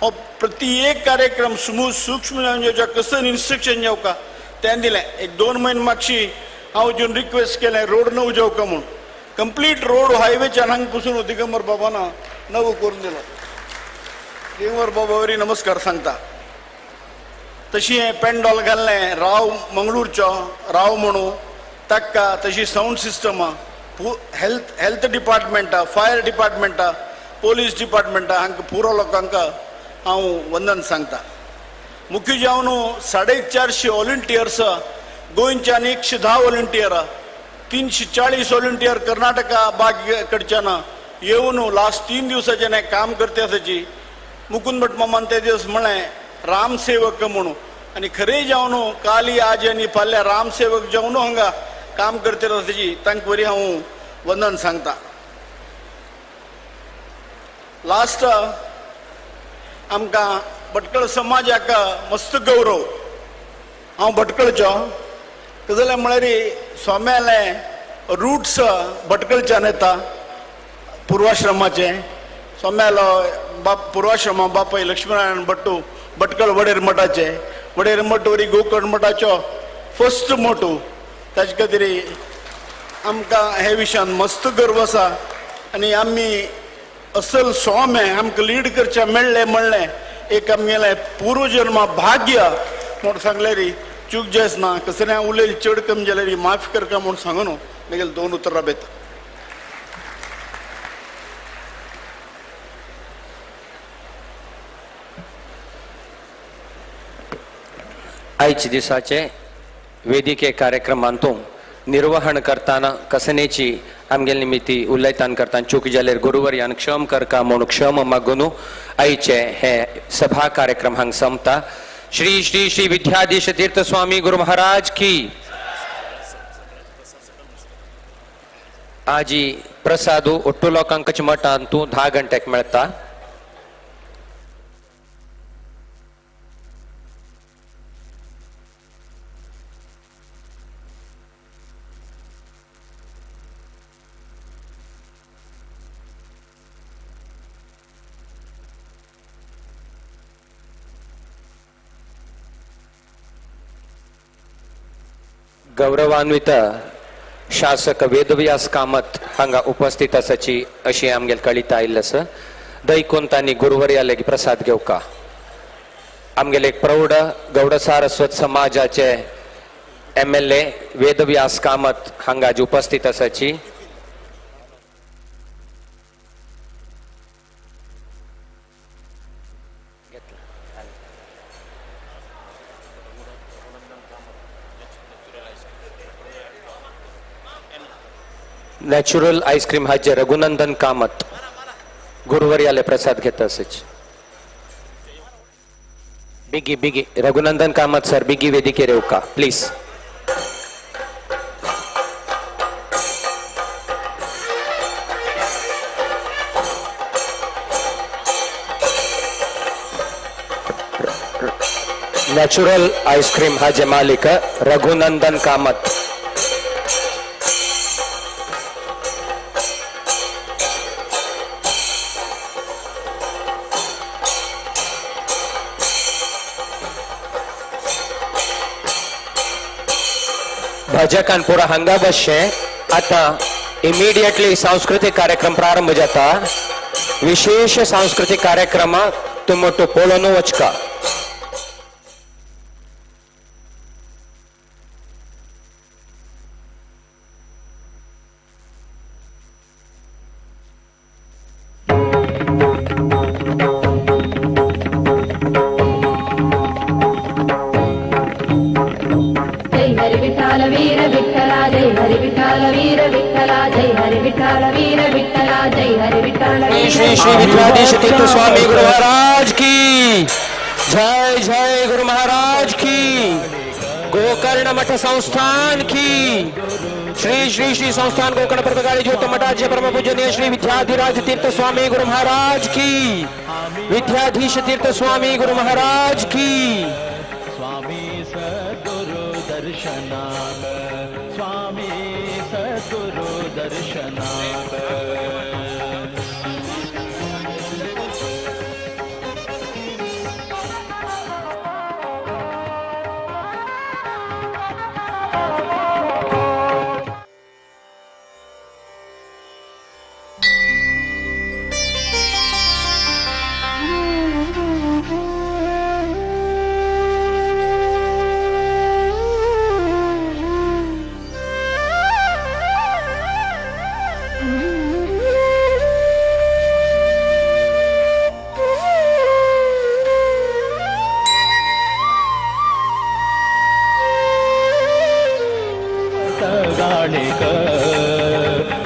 हो प्रति एक कार्यक्रम सूक्ष्म जावच्या कसं इन्स्ट्रक्शन जावका तें दिलें. 1-2 म्हयने मागशी हांव वचून रिक्वेस्ट केलें रोड नवो जावका म्हूण कंप्लीट रोड हायवेच्यान हांगा पसून दिगंबर बाबान नवो करून दिलो. दिगंबर बाबा वरी नमस्कार सांगता. तशी हे पेंडॉल घाल्लें राव मंगळूरचो राव म्हणून ताका तशी साऊंड सिस्टम हेल्थ डिपार्टमेंटा फायर डिपार्टमेंटा पोलीस डिपार्टमेंटा हांकां पुरो लोकांक हांव वंदन सांगता. मुख्य जावन 450 व्हॉलंटियर्स गोंयच्यान 110 व्हॉलंटियर 340 व्हॉलंटियर कर्नाटका भाग कडच्यान येवन लास्ट 3 दिवसाच्यान काम करते आसाची मुकुंद भट मामान ते दिवस म्हणे रामसेवक म्हणून आणि खरे जावन काली आज आणि फाल्या रामसेवक जावन हांगा काम करते रस्त्याची तांकां बरी हांव वंदन सांगता. लास्ट आमकां भटकळ समाजाक मस्त गौरव. हांव भटकळचो जाल्यार म्हळ्यार स्वाम्याले रुट्स भटकळच्यान येता. पूर्वाश्रमाचे स्वाम्यालो बाप पूर्वाश्रमा बापाय लक्ष्मीनारायण भट्टू भटकळ वडेर मठाचे. वडेर मठ वरी गोकर्ण मठाचो फर्स्ट मोटू. ताचे खातीर आमकां हे विशयान मस्त गर्व आसा आनी आमी असल स्वामी आमकां लीड करचे मेळ्ळे म्हणलें एक आमगेलें पूर्वजन्मा भाग्य म्हूण सांगल्यार चूक जायच ना. कसल्या उलयली चड कमी जाल्यार माफ करता म्हूण सांगून म्हगेली 2 उतरां राबयता. आयच्या दिसाचे वेदिके कार्यक्रमांतून निर्वहण करताना कसनेची आमगेल निमित्ती उलयतान करताना चूक जाल्यार गुरुवर्यान क्षम करका म्हणून क्षम मागून आयचे हे सभा कार्यक्रम हांगा संपता. श्री श्री श्री विद्याधीश तीर्थ स्वामी गुरु महाराज की. आजी प्रसादू ಒಟ್ಟು लोकांकच मठांतू 10 गंटेक मेळटा. गौरवान्वित शासक वेदव्यास कामत हांगा उपस्थित आसाची अशी आमगेल कळीता आयिल्ली आसा. दैकून तांणी गुरुवर्याले प्रसाद घेवका. आमगेले एक प्रौढ गौड सारस्वत समाजाचे MLA वेदव्यास कामत हांगा आज उपस्थित आसाची. नॅचरल आईस्क्रीम हाजे रघुनंदन कामत गुरुवर्याले प्रसाद घेत असेच. बिगी बिगी रघुनंदन कामत सर बिगी वेदिके रेवका प्लीज. नॅचरल आईस्क्रीम हाजे मालिक रघुनंदन कामत. भजकानपुरा हांगा बसचे. आता इमिडिएटली सांस्कृतिक कार्यक्रम प्रारंभ जाता. विशेष सांस्कृतिक कार्यक्रम तुम तो पोळोन वचका. श्री श्री विद्याधीश तीर्थ स्वामी गुरु महाराज की जय. जय गुरु महाराज की. गोकर्ण मठ संस्थान की. श्री श्री श्री संस्थान गोकर्ण प्रभगाड़ी ज्योत मठाचे परम पूजनीय श्री विद्याधिराज तीर्थ स्वामी गुरु महाराज की. विद्याधीश तीर्थ स्वामी गुरु महाराज की. स्वामी सद्गुरु दर्शनाक. स्वामी सद्गुरु दर्शनाक.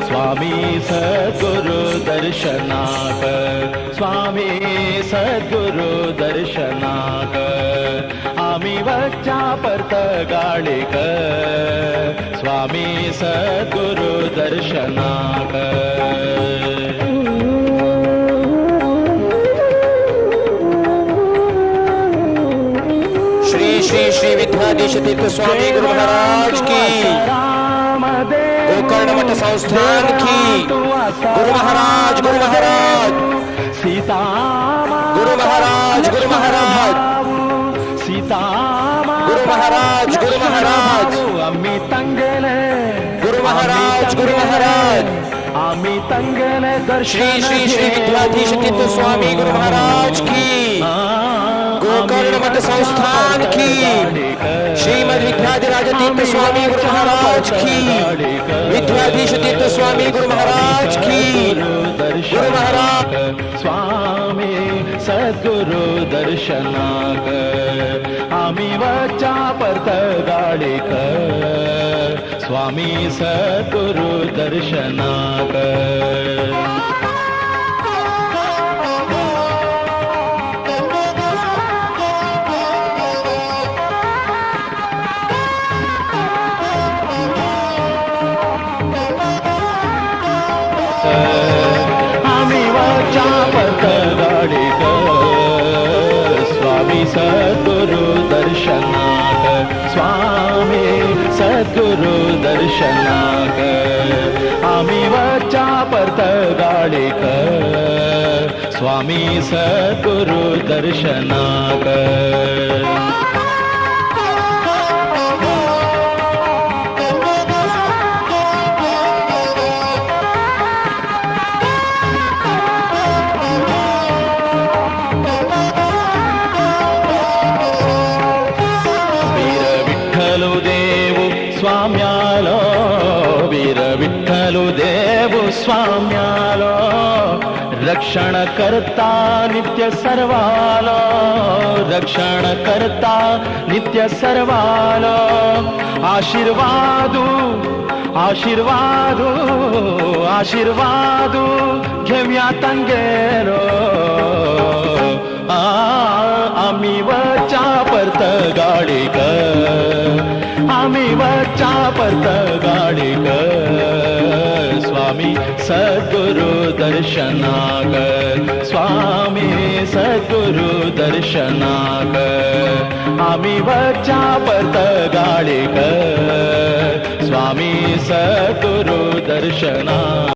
स्वामी सद्गुरु दर्शनाक. स्वामी स्वामी सद्गुरु दर्शनाक आम्ही वच्चा परत गाळीक स्वामी सद्गुरु दर्शनाक श्री श्री श्री विद्याधीश तीर्थ स्वामी गुरु महाराज की, गोकर्ण मठ संस्थान की, गुरु महाराज गुरु महाराज, सीता गुरु महाराज गुरु महाराज, सीता गुरु महाराज गुरु महाराज, आम्ही तंगेले गुरु महाराज गुरु महाराज, आम्ही तंगेले श्री श्री श्री विद्याधीश तीर्थ स्वामी गुरु महाराज की, गोकर्ण मठ संस्थान की, श्रीमद विद्याधिराज तीर्थ स्वामी गुरु महाराज की, विद्याधीश तीर्थ स्वामी गुरु महाराज की, गुरु महाराज स्वामी सद्गुरु दर्शनाक आम्ही वच्चा परत गाळीक स्वामी सद्गुरु दर्शनाक आम्ही वच्चा परत गाळीक स्वामी सद्गुरु दर्शनाक स्वामी सद्गुरु दर्शनाक आम्ही वच्चा परत गाळीक स्वामी सद्गुरु दर्शनाक स्वाम्यालो वीर विठ्ठलु देवु स्वाम्यालो रक्षण करता नित्य सर्वालो रक्षण करता नित्य सर्वालो आशीर्वादू आशीर्वादू आशीर्वादू घेऊया तंगेलो आम्ही वच्चा परत गाळीक आम्ही वच्चा परत गाळीक स्वामी सद्गुरु दर्शनाक स्वामी सद्गुरु दर्शनाक आम्ही वच्चा परत गाळीक स्वामी सद्गुरु दर्शनाक